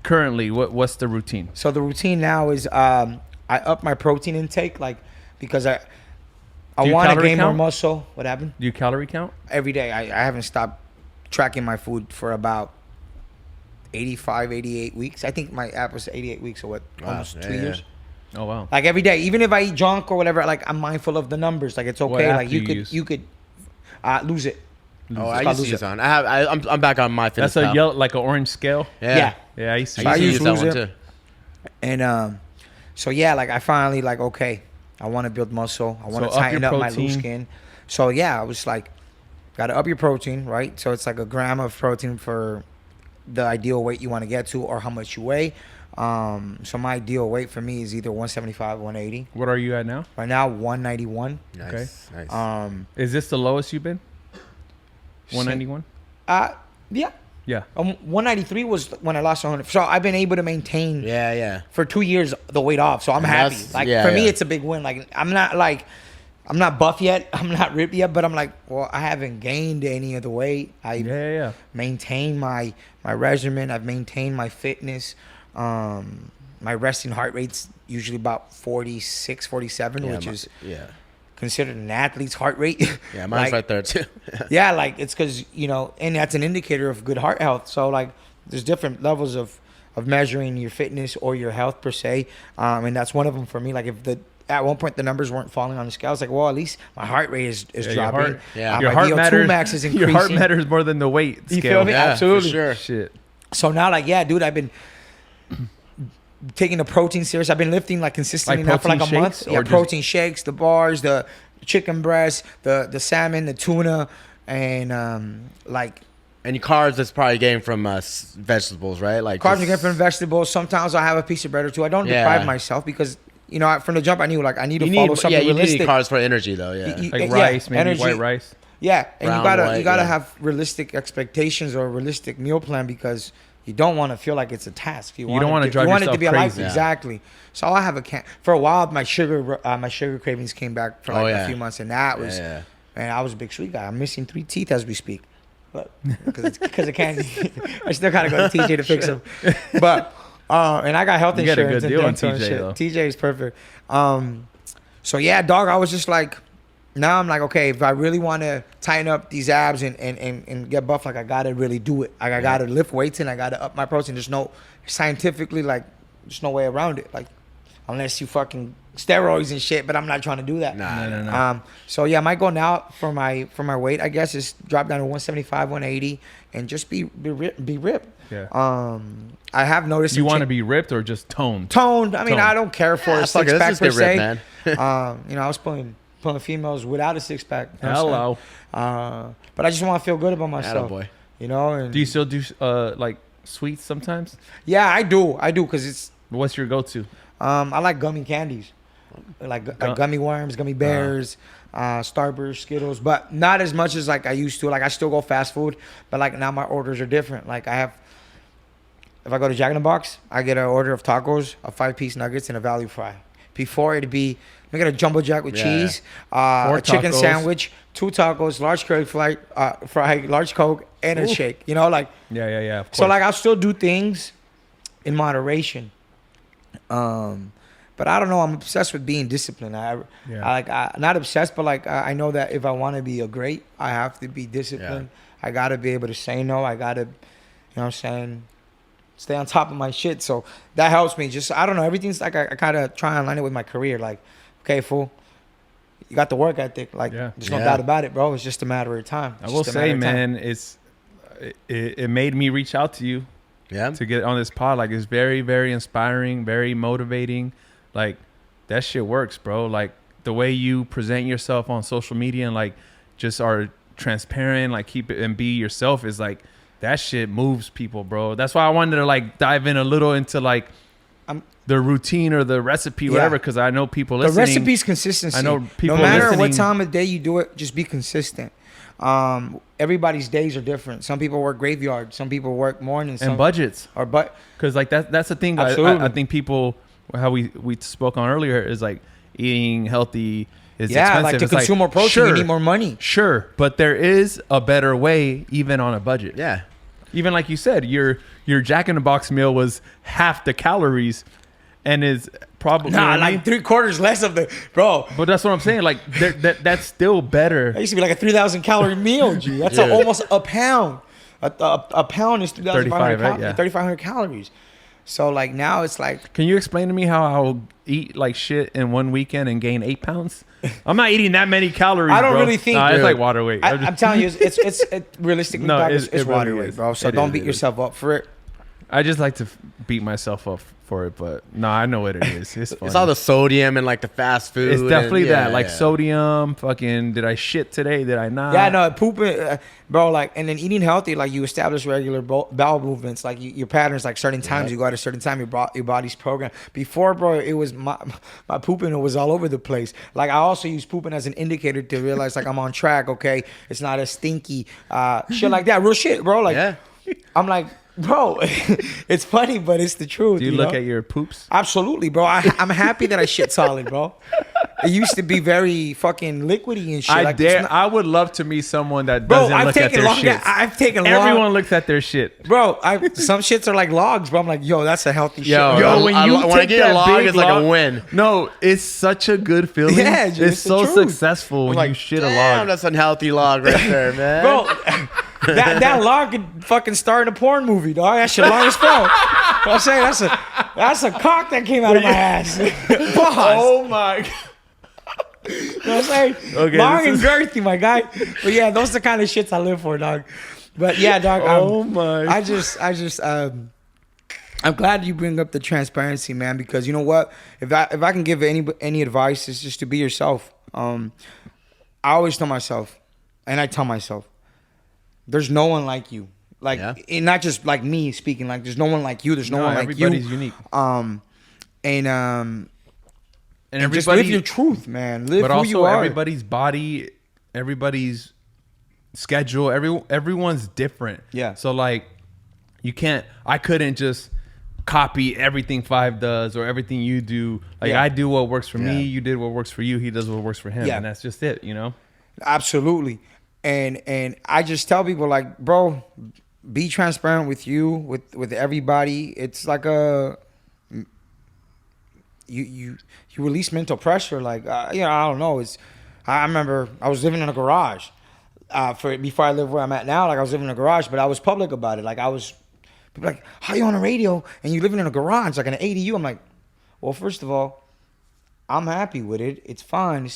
currently, what's the routine? So the routine now is I up my protein intake, like because I Do you want to calorie gain more count? muscle. What happened? Do you calorie count? Every day. I haven't stopped tracking my food for about 85, 88 weeks. I think my app was 88 weeks or what? Wow, Almost yeah, 2 yeah. years. Oh wow. Like every day, even if I eat junk or whatever, like I'm mindful of the numbers. Like it's okay. app Like do you use? you could lose it. Oh, It's I called used to Lose use It. on. I'm back on my fitness. That's a Pal. yellow, like an orange scale. Yeah. Yeah, I used to. I I used to use use that Lose one It. too. And so yeah, like I finally like okay, I want to build muscle. I want So to up tighten your up my loose protein. skin. So yeah, I was like, got to up your protein, right? So it's like a gram of protein for the ideal weight you want to get to, or how much you weigh. So my ideal weight for me is either 175, 180. What are you at now? Right now, 191. Nice, nice. Is this the lowest you've been? 191. Yeah. Yeah. 193 was when I lost 100. So I've been able to maintain Yeah, yeah. for 2 years the weight off. So I'm And happy. that's- Like yeah, for me, yeah. it's a big win. Like I'm not like I'm not buff yet. I'm not ripped yet, but I'm like, well, I haven't gained any of the weight. I maintained my regimen. I've maintained my fitness. My resting heart rate's usually about 46, 47, which is considered an athlete's heart rate. Yeah, mine's like, right there too. Yeah, like it's because, you know, and that's an indicator of good heart health. So like there's different levels of measuring your fitness or your health per se. And that's one of them for me. Like if at one point the numbers weren't falling on the scale, I was like, well, at least my heart rate is dropping. Your heart VO2 matters. max is increasing. Your heart matters more than the weight scale. You feel me? Yeah, Absolutely. for sure. Shit. So now, like, yeah, dude, I've been taking the protein serious. I've been lifting like consistently now for like a month. Yeah, protein shakes, the bars, the chicken breast, the salmon, the tuna, and like. And your carbs, that's probably getting from vegetables, right? Like carbs are getting from vegetables. Sometimes I have a piece of bread or two. I don't deprive myself because, you know, from the jump I knew like I need to follow something realistic. You need carbs for energy though. Yeah, like rice, maybe energy. White rice. Yeah, and Brown, you gotta have realistic expectations or a realistic meal plan because you don't want to feel like it's a task. You don't want to drive yourself crazy. Life. Exactly. So I have for a while my sugar cravings came back for like a few months, and that was man, I was a big sweet guy. I'm missing 3 teeth as we speak, but because of candy, I still gotta go to TJ to fix them. But and I got health insurance. You got a good deal on TJ TJ though. TJ is perfect. So yeah, dog. I was just like. Now I'm like, okay, if I really want to tighten up these abs and get buff, like I got to really do it. Like I got to lift weights and I got to up my protein. There's no, scientifically, like, there's no way around it. Like, unless you fucking steroids and shit, but I'm not trying to do that. No. So yeah, my goal now for my weight, I guess, is drop down to 175, 180 and just be ripped. Yeah. I have noticed. You want to be ripped or just toned? Toned. I mean, I don't care for a six pack per se. Man. You know, I was pulling females without a six pack. Hello. But I just want to feel good about myself. Attaboy. You know. And do you still do like sweets sometimes? Yeah, I do because it's. What's your go-to? I like gummy candies, like gummy worms, gummy bears, Starburst, Skittles, but not as much as like I used to. Like I still go fast food, but like now my orders are different. Like if I go to Jack in the Box, I get an order of tacos, a 5-piece nuggets, and a value fry. Before it'd be, I get a jumbo jack with cheese, a chicken sandwich, 2 tacos, large curly fry, large Coke, and a shake. You know, like. Yeah. Of course. So like I'll still do things in moderation. But I don't know. I'm obsessed with being disciplined. I not obsessed, but like I know that if I want to be a great, I have to be disciplined. Yeah. I gotta be able to say no. I gotta, you know what I'm saying, stay on top of my shit. So that helps me. Just I don't know. Everything's like I kind of try and align it with my career. Like, okay, fool, you got the work ethic. Like, there's no doubt about it, bro. It's just a matter of time. I will say, man, it made me reach out to you. Yeah. To get on this pod, like it's very, very inspiring, very motivating. Like that shit works, bro. Like the way you present yourself on social media and like just are transparent, like keep it and be yourself is like that shit moves people, bro. That's why I wanted to like dive in a little into like the routine or the recipe, whatever, because I know people listening. The recipe's consistency. I know people no matter listening, what time of day you do it, just be consistent. Everybody's days are different. Some people work graveyard. Some people work mornings. And budgets. Because like that's the thing. I think people, how we spoke on earlier, is like eating healthy is expensive. Like to consume more protein, you need more money. Sure, but there is a better way, even on a budget. Yeah. Even like you said, your Jack in the Box meal was half the calories, and is probably like 3/4 less of the bro. But that's what I'm saying. Like that's still better. That used to be like a 3,000 calorie meal, G. That's almost a pound. A pound is 3,500 calories. So like now it's like. Can you explain to me how I'll eat like shit in one weekend and gain 8 pounds? I'm not eating that many calories. I don't really think. It's like water weight. I'm telling you, it's realistically, it's water really weight, bro. So don't beat yourself up for it. I just like to beat myself up for it, but I know what it is. It's funny. It's all the sodium and like the fast food. It's definitely sodium. Fucking, did I shit today? Did I not? Yeah, no, pooping, bro. Like, and then eating healthy, like you establish regular bowel movements, like your patterns, like certain times you go at a certain time, your body's programmed. Before, bro, it was my pooping. It was all over the place. Like I also use pooping as an indicator to realize like I'm on track. Okay, it's not as stinky, shit like that. Real shit, bro. Like, I'm like. Bro, it's funny, but it's the truth. Do you look at your poops? Absolutely, bro. I'm happy that I shit solid, bro. It used to be very fucking liquidy and shit. I would love to meet someone that Bro, doesn't look at their shit. I've taken Everyone looks at their shit. Bro, some shits are like logs, bro. I'm like, yo, that's a healthy shit. Yo, when I get a log, it's like a win. No, it's such a good feeling. Yeah, dude, it's so successful when you shit a log. That's an unhealthy log right there, man. Bro, that log could fucking star in a porn movie, dog. That shit long as fuck. I'm saying that's a cock that came out of my ass. Oh my God. You know what I'm saying? Okay, long and girthy, my guy. But yeah, those are the kind of shits I live for, dog. But yeah, dog. I'm glad you bring up the transparency, man, because you know what? If I can give any advice, it's just to be yourself. I always tell myself, and I tell myself, there's no one like you. Like, and not just like me speaking. Like, there's no one like you. There's no one like you. Everybody's unique. And just live your truth, man. Live who you are. Everybody's body, everybody's schedule, everyone's different. Yeah. So like, I couldn't just copy everything Five does or everything you do. Like I do what works for me. You did what works for you. He does what works for him. Yeah. And that's just it, you know? Absolutely. And I just tell people like, bro, be transparent with you, with everybody. It's like you release mental pressure. Like, I don't know. I remember I was living in a garage before I lived where I'm at now. Like I was living in a garage, but I was public about it. Like people like, how you on the radio and you living in a garage, like an ADU? I'm like, well, first of all, I'm happy with it. It's fine.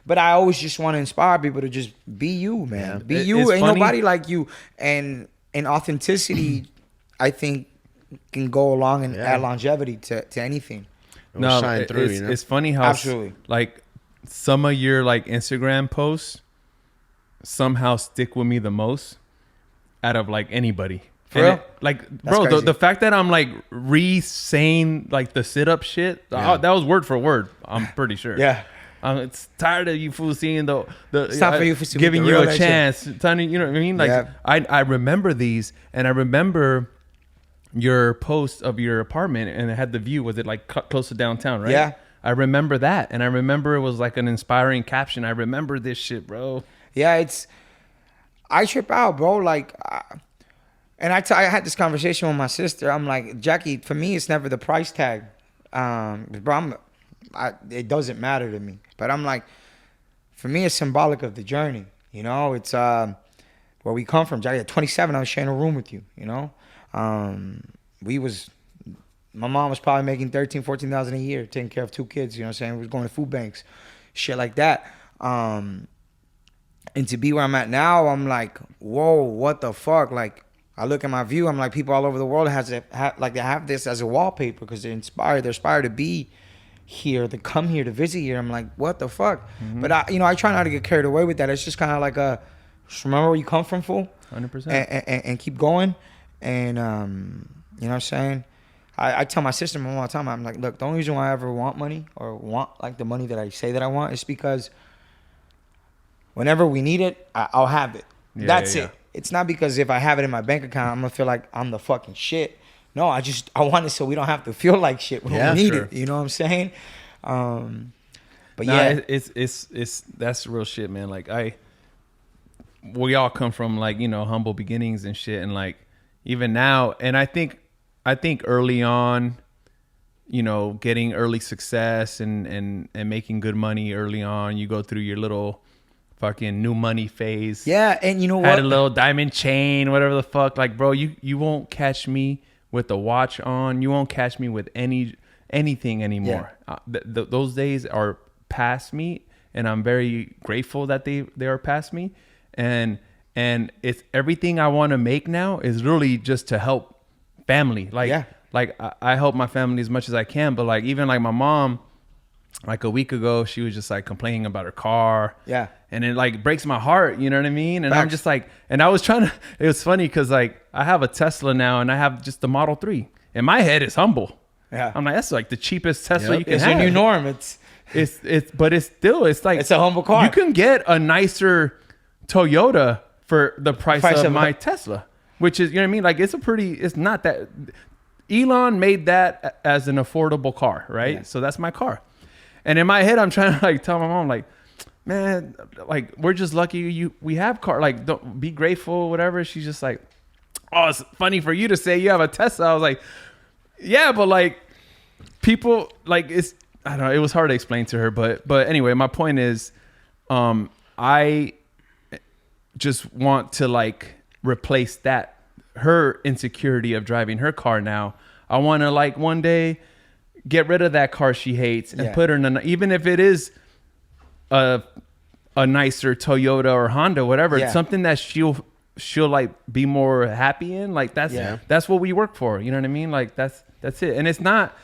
But I always just want to inspire people to just be you, man. Be you. Ain't nobody like you. And authenticity, I think, can go along and add longevity to anything. No, shine through, it's funny how like some of your like Instagram posts somehow stick with me the most out of like anybody. For real? Bro, the fact that I'm like re-saying like the sit-up shit, that was word for word, I'm pretty sure. Yeah. It's tired of you fools seeing the it's not for you giving you a chance. Telling you know what I mean? Like I remember these, and I remember your post of your apartment, and it had the view. Was it like close to downtown, right? Yeah. I remember that, and I remember it was like an inspiring caption. I remember this shit, bro. Yeah, I trip out, bro. Like, and I had this conversation with my sister. I'm like, Jackie, for me, it's never the price tag. Bro, it doesn't matter to me. But I'm like, for me, it's symbolic of the journey. You know, it's where we come from. Jackie, at 27, I was sharing a room with you. You know, my mom was probably making $13,000-14,000 a year, taking care of 2 kids. You know what I'm saying? We was going to food banks, shit like that. And to be where I'm at now, I'm like, whoa, what the fuck? Like, I look at my view, I'm like, people all over the world they have this as a wallpaper because they're inspired to be here, to come here, to visit here. I'm like, what the fuck? Mm-hmm. But I try not to get carried away with that. It's just kind of like just remember where you come from, fool. 100%. And keep going. And you know what I'm saying? I tell my sister all the time, I'm like, look, the only reason why I ever want money or want like the money that I say that I want is because whenever we need it, I'll have it. That's it. It's not because if I have it in my bank account, I'm gonna feel like I'm the fucking shit. No, I want it so we don't have to feel like shit when we need it. You know what I'm saying? But it's that's real shit, man. Like we all come from like, humble beginnings and shit, and like even now, and I think early on, getting early success and making good money early on, you go through your little fucking new money phase. Yeah, and you know what? Had a little diamond chain, whatever the fuck. Like, bro, you won't catch me with the watch on. You won't catch me with anything anymore. Yeah. Those days are past me, and I'm very grateful that they are past me. And it's everything I want to make now is really just to help family. Like, I help my family as much as I can. But like, even like my mom, like a week ago, she was just like complaining about her car. Yeah. And it like breaks my heart, you know what I mean? And I'm just like, and I was trying to, it was funny because like I have a Tesla now and I have just the Model 3. In my head, it's humble. Yeah. I'm like, that's like the cheapest Tesla you can have. It's your new norm. But it's still, it's like. It's a humble car. You can get a nicer Toyota for the price of my Tesla, which is, you know what I mean? Like it's not that. Elon made that as an affordable car, right? Yeah. So that's my car. And in my head, I'm trying to like tell my mom, like, man, like we're just lucky we have car. Like, don't be grateful, whatever. She's just like, oh, it's funny for you to say you have a Tesla. I was like, yeah, but like people like I don't know. It was hard to explain to her, but anyway, my point is, I just want to like replace her insecurity of driving her car now. I want to like one day get rid of that car she hates and put her in even if it is a nicer Toyota or Honda, whatever. It's something that she'll like be more happy in. Like that's what we work for. You know what I mean? Like that's it. And it's not.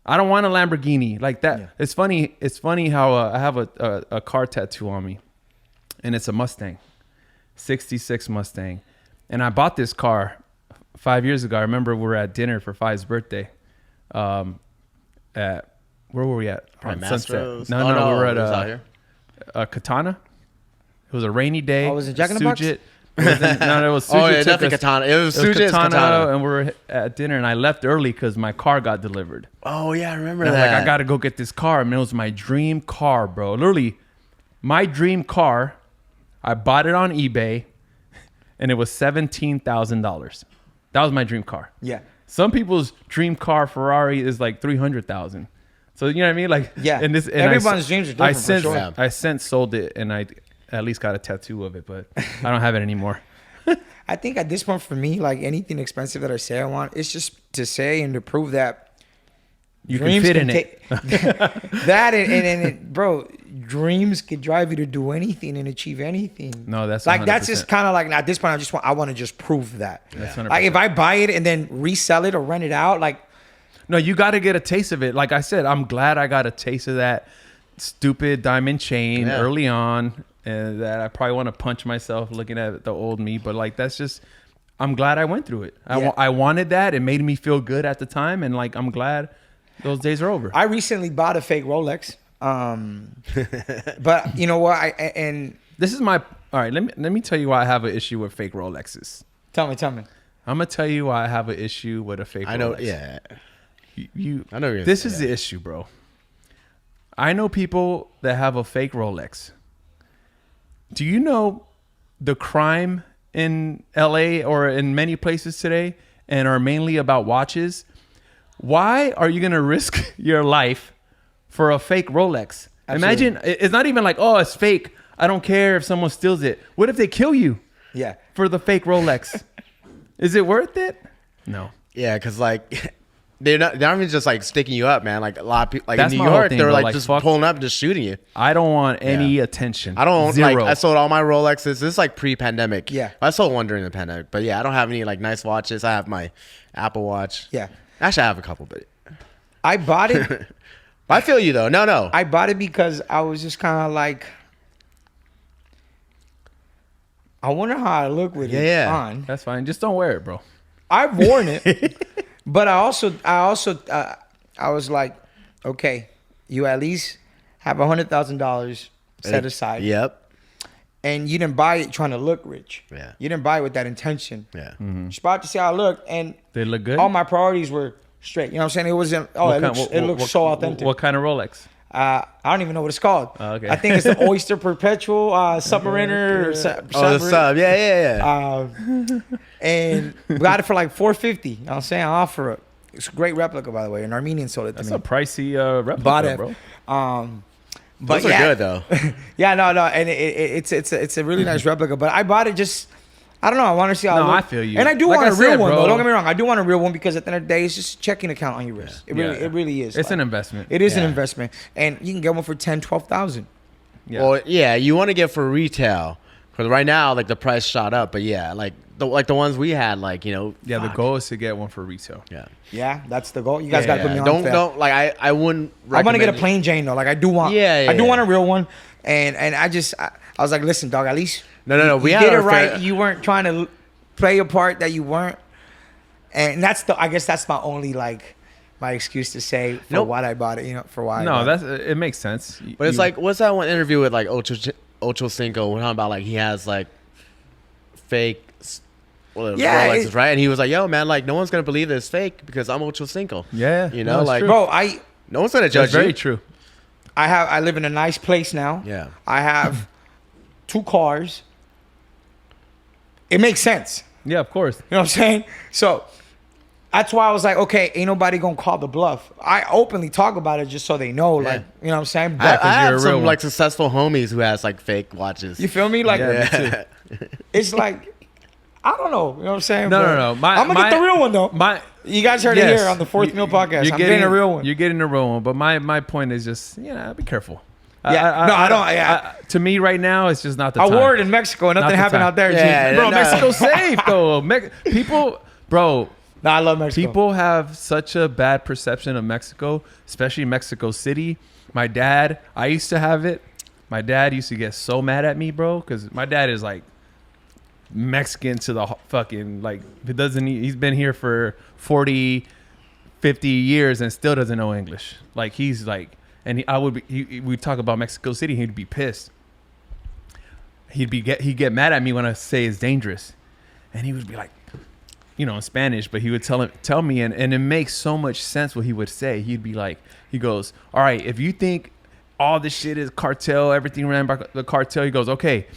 I don't want a Lamborghini like that. Yeah. It's funny. It's funny how I have a car tattoo on me, and it's a Mustang, '66 Mustang, and I bought this car 5 years ago. I remember we were at dinner for Five's birthday. At where were we at? Probably Sunset. No, we were at Katana. It was a rainy day. Oh, was it Jack in the Box? No, it was Suja. Oh, yeah, definitely Katana. It was Suja's Katana. And we were at dinner, and I left early because my car got delivered. Oh, yeah, I remember and that. I was like, I got to go get this car. I mean, it was my dream car, bro. Literally, my dream car. I bought it on eBay, and it was $17,000. That was my dream car. Yeah. Some people's dream car Ferrari is like $300,000. So you know what I mean? Like and everyone's dreams are different. I since sold it, and I at least got a tattoo of it, but I don't have it anymore. I think at this point for me, like anything expensive that I say I want, it's just to say and to prove that you can fit in it. That and bro, dreams can drive you to do anything and achieve anything. No, that's like 100%. That's just kind of like at this point I want to just prove that. That's 100%. Like if I buy it and then resell it or rent it out, like no, you got to get a taste of it. Like I said, I'm glad I got a taste of that stupid diamond chain early on, and that I probably want to punch myself looking at the old me. But like that's just, I'm glad I went through it. I wanted that. It made me feel good at the time, and like I'm glad those days are over. I recently bought a fake Rolex. But you know what? And this is my all right. Let me tell you why I have an issue with fake Rolexes. Tell me. I'm gonna tell you why I have an issue with a fake. I know. Rolex. Yeah. I know. This is the issue, bro. I know people that have a fake Rolex. Do you know the crime in LA or in many places today, and are mainly about watches? Why are you gonna risk your life for a fake Rolex? Absolutely. Imagine it's not even like, oh, it's fake. I don't care if someone steals it. What if they kill you? Yeah. For the fake Rolex, is it worth it? No. Yeah, because like they're not even just like sticking you up, man. Like a lot of people, like That's in New my whole York, thing, they're bro. like just pulling up, just shooting you. I don't want any attention. I don't Zero. like. I sold all my Rolexes. This is like pre-pandemic. Yeah. I sold one during the pandemic, but yeah, I don't have any like nice watches. I have my Apple Watch. Yeah. Actually, I have a couple, but I bought it. I feel you though. No. I bought it because I was just kind of like, I wonder how I look with it on. That's fine. Just don't wear it, bro. I've worn it, but I was like, okay, you at least have $100,000 set aside. Yep. And you didn't buy it trying to look rich. Yeah. You didn't buy it with that intention. Yeah. Mm-hmm. Just bought to see how I looked, and They look good. all my priorities were straight. You know what I'm saying? It wasn't. Oh, it looks so authentic. What kind of Rolex? I don't even know what it's called. Oh, okay. I think it's the Oyster Perpetual Submariner. Or Oh, the sub. Yeah. And we got it for like $450. You know what I'm saying? I offer it. It's a great replica, by the way. An Armenian sold it to That's me. a pricey replica, Bought it, bro. But Those are good though. Yeah, no, and it's a really nice replica. But I bought it just, I don't know. I want to see how. No, it look. I feel you. And I do Like want I a real said, one, bro. though. Don't get me wrong. I do want a real one because at the end of the day, it's just a checking account on your wrist. It really is. It's an investment. It is an investment, and you can get one for $10,000-$12,000. Yeah. Well, yeah, you want to get for retail because right now, like the price shot up. But yeah, like the ones we had, like the goal is to get one for retail. Yeah. Yeah, that's the goal. You guys got to put me on. Don't like I wouldn't. I want to get a plain Jane though. Like I do want. I do want a real one, and I was like, listen, dog. At least no. We you had did it our right. fair- You weren't trying to play a part that you weren't, and I guess that's my only my excuse to say for what I bought it. You know, for why. No, it makes sense. But it's like, what's that one interview with like Ocho Cinco? We're talking about like he has like fake. Rolexes, right? And he was like, "Yo, man, like no one's gonna believe this fake because I'm Ocho Cinco." Yeah, you know, no, like, true. bro, no one's gonna judge That's very you. true. I live in a nice place now. Yeah. I have 2 cars. It makes sense. Yeah, of course. You know what I'm saying? So that's why I was like, okay, ain't nobody gonna call the bluff. I openly talk about it just so they know, like, you know what I'm saying? But I you're have a some real like successful homies who has like fake watches. you feel me? Like, Yeah, me too. it's like, I don't know. You know what I'm saying? No, But no. I'm gonna get the real one though. You guys heard it yes, here on the Fourth Meal Podcast. You're I'm getting a real one. You're getting a real one. But my point is just, be careful. Yeah. I don't. To me, right now, it's just not the I time. wore it in Mexico. Not Nothing the happened time. out there. Yeah, G. Bro, no. Mexico's safe though. People, bro. No, I love Mexico. People have such a bad perception of Mexico, especially Mexico City. My dad, I used to have it. My dad used to get so mad at me, bro, because my dad is like Mexican to the fucking, like, he's been here for 40, 50 years and still doesn't know English. Like, he's like, and we'd talk about Mexico City, he'd be pissed. He'd get mad at me when I say it's dangerous. And he would be like, in Spanish, but he would tell me, and it makes so much sense what he would say. He'd be like, he goes, all right, if you think all this shit is cartel, everything ran by the cartel, he goes, okay,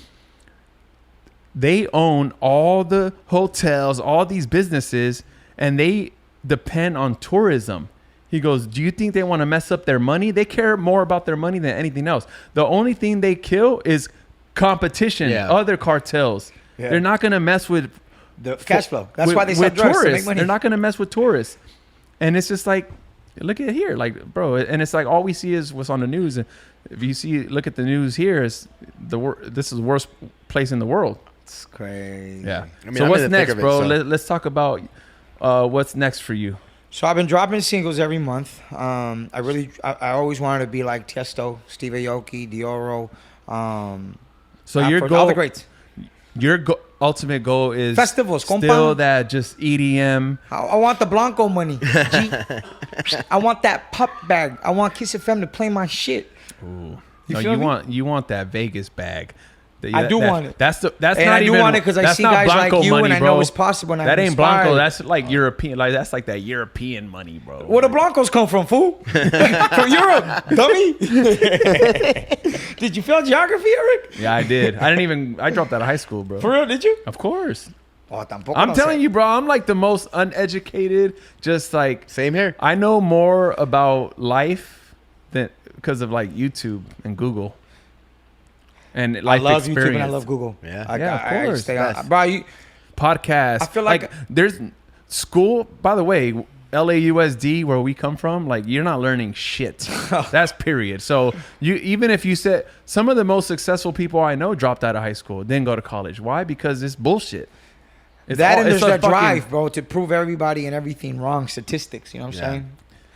they own all the hotels, all these businesses, and they depend on tourism. He goes, do you think they want to mess up their money? They care more about their money than anything else. The only thing they kill is competition, other cartels. Yeah. They're not going to mess with the cash flow. That's why they sell drugs to make money. They're not going to mess with tourists. And it's just like, look at it here, like, bro. And it's like all we see is what's on the news. And if you look at the news here, this is the worst place in the world. It's crazy. Yeah. I mean, so I'm what's in the thick next, of it, bro? so- Let's talk about what's next for you. So I've been dropping singles every month. I always wanted to be like Tiesto, Steve Aoki, Dioro. So your all goal, the greats. Your ultimate goal is Festivals, still compa. that just EDM. I want the Blanco money. G. I want that pup bag. I want Kiss FM to play my shit. Ooh. feel me? You want that Vegas bag. I do want it. That's And not I do even, want it because I that's see not guys like Blanco you, money, and I bro. know it's possible. And That I'm ain't Blanco. inspired. That's like European. Like that's like that European money, bro. Where the Blancos come from, fool? From Europe, dummy. Did you fail geography, Eric? Yeah, I did. I dropped out of high school, bro. For real, did you? Of course. Oh, tampoco I'm no telling sé. you, bro. I'm like the most uneducated. Just like Same here. I know more about life than because of like YouTube and Google. And I life love experience. YouTube and I love Google. Yeah. I, Yeah, of I course. stay on, Best. bro. Podcasts. I feel like- there's school. By the way, LAUSD, where we come from, like you're not learning shit. That's period. So even if you said some of the most successful people I know dropped out of high school, then go to college. Why? Because it's bullshit. It's that all- and there's it's a that fucking- drive, bro, to prove everybody and everything wrong. Statistics, you know what I'm Yeah. saying?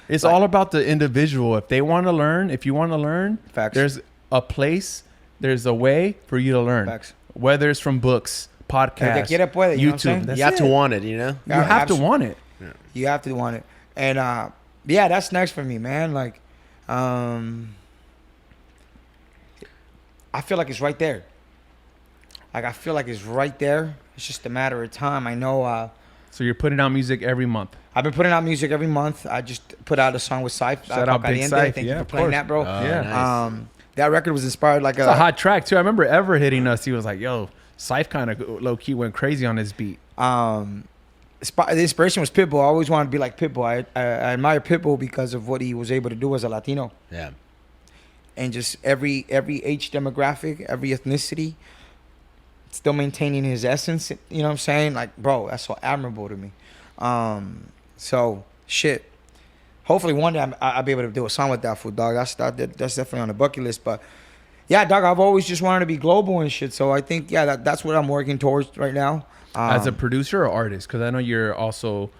It's all about the individual. If they want to learn, if you want to learn, Facts. there's a place, there's a way for you to learn. Facts. Whether it's from books, podcasts, El que quiere puede, you know what I'm saying? YouTube. That's You have to it. want it, you know? You Yeah, have to want it. You have to want it. And yeah, that's next for me, man. Like, I feel like it's right there. Like I feel like it's right there. It's just a matter of time. I know. So you're putting out music every month. I've been putting out music every month. I just put out a song with Syph. Shout out Big Syph. Thank Yeah, you of for playing course. that, bro. Yeah. Nice. That record was inspired like It's a hot track too. I remember Ever hitting us. He was like, "Yo, Syph kind of low key went crazy on this beat." the inspiration was Pitbull. I always wanted to be like Pitbull. I admire Pitbull because of what he was able to do as a Latino, Yeah. and just every age demographic, every ethnicity, still maintaining his essence. You know what I'm saying? Like, bro, that's so admirable to me. So shit. Hopefully one day I'll be able to do a song with that fool, dog. That's definitely on the bucket list. But yeah, dog, I've always just wanted to be global and shit. So I think that's what I'm working towards right now. As a producer or artist, because I know you're also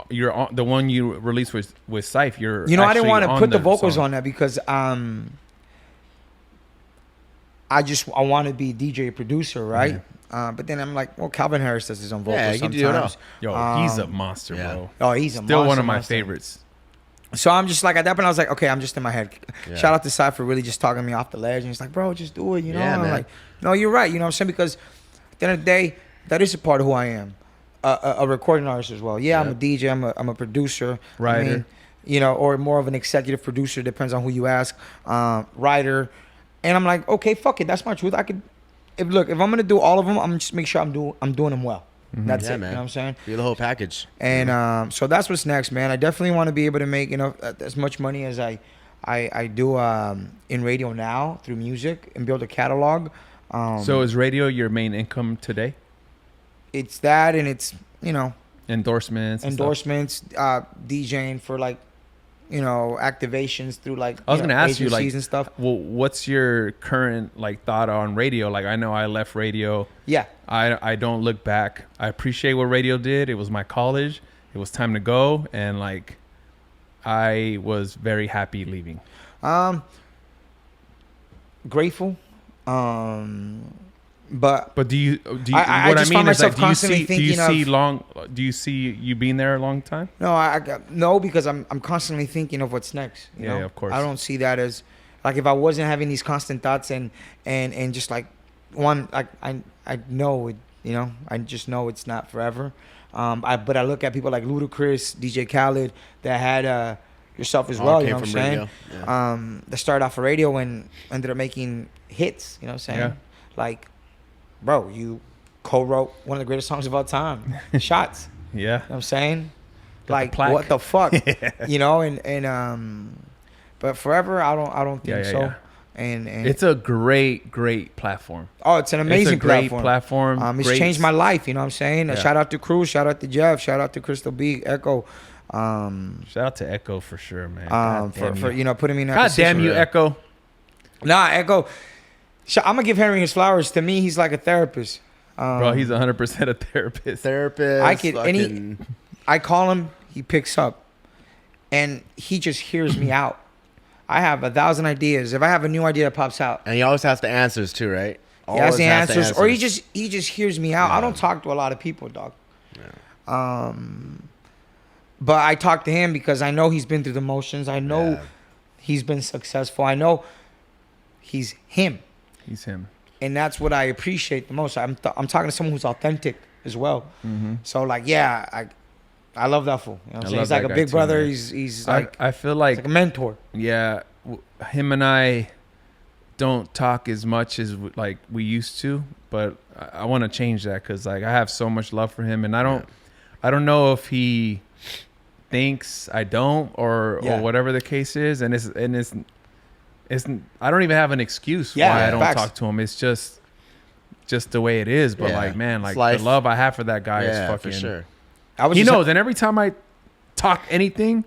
you're on, the one you released with Syph. You're I didn't actually want to on put the vocals song. on that because I want to be DJ producer, right? But then I'm like, well, Calvin Harris does his own vocals Yeah, you can sometimes. do it Yo, he's a monster, yeah. bro. Oh, he's a Still one monster, of my monster. favorites. So I'm just like, at that point, I was like, okay, I'm just in my head. Yeah. Shout out to Cy for really just talking me off the ledge. And he's like, bro, just do it, you know? Yeah, And I'm man. like, no, you're right. You know what I'm saying? Because at the end of the day, that is a part of who I am. A recording artist as well. Yeah, I'm a DJ. I'm a producer. I Writer. mean, you know, or more of an executive producer, depends on who you ask, writer. And I'm like, okay, fuck it, that's my truth. I could, if I'm gonna do all of them, I'm just make sure I'm doing them well. That's Yeah, it. man. You know what I'm saying? Be the whole package. And so that's what's next, man. I definitely want to be able to make, you know, as much money as I do in radio now through music and build a catalog. So is radio your main income today? It's that, and it's, you know, Endorsements. and stuff? DJing for, like, you know, activations through, like, I was gonna ask you, like, agencies and stuff. well, what's your current like thought on radio? Like, I know I left radio. Yeah. I don't look back. I appreciate what radio did. It was my college. It was time to go, and like, I was very happy leaving. Grateful. But do you I what I just mean find is, like, myself constantly do you see you being there a long time? no, because I'm constantly thinking of what's next. You know? Yeah, of course. I don't see that as, like, if I wasn't having these constant thoughts and just like one, like, I know it, you know, I just know it's not forever. But I look at people like Ludacris, DJ Khaled, that had yourself as well. You know what I'm saying? Yeah. That started off for radio and ended up making hits. You know what I'm saying? Yeah. Like, bro, you co-wrote one of the greatest songs of all time, Shots. Yeah. You know what I'm saying? Got the Like, plaque. what the fuck? You know, and but forever, I don't think so. Yeah. And It's a great it's platform. an It's a amazing great platform. It's Great- changed my life. You know what I'm saying? Yeah. Shout out to Cruz, shout out to Jeff, shout out to Crystal B, Echo. Shout out to Echo for sure, man. God damn For you. you know, putting me in that God position. damn you, Echo. Nah, Echo. I'm gonna give Henry his flowers. To me, he's like a therapist. Bro, he's 100% a therapist. Therapist. I could fucking- I call him, he picks up, and he just hears me out. I have 1,000 ideas. If I have a new idea that pops out, And he always has the answers too, right? he has Always the has answers, or he just hears me out. I Yeah. don't talk to a lot of people, dog. But I talk to him because I know he's been through the motions. I know Yeah. he's been successful. I know he's him, He's him. and that's what I appreciate the most. I'm talking to someone who's authentic as well. Mm-hmm. So, like, yeah, I love that fool. You know what I'm I saying? love He's like that a guy big too, brother. man. He's like, I feel he's like, like a mentor. yeah, him and I don't talk as much as like we used to, but I want to change that because, like, I have so much love for him, and I don't know if he thinks I don't or whatever the case is, and it's I don't even have an excuse why I don't facts. talk to him. It's just the way it is. But Yeah. like, man, It's like life. the love I have for that guy is Yeah, fucking. for sure. He knows, and every time I talk anything,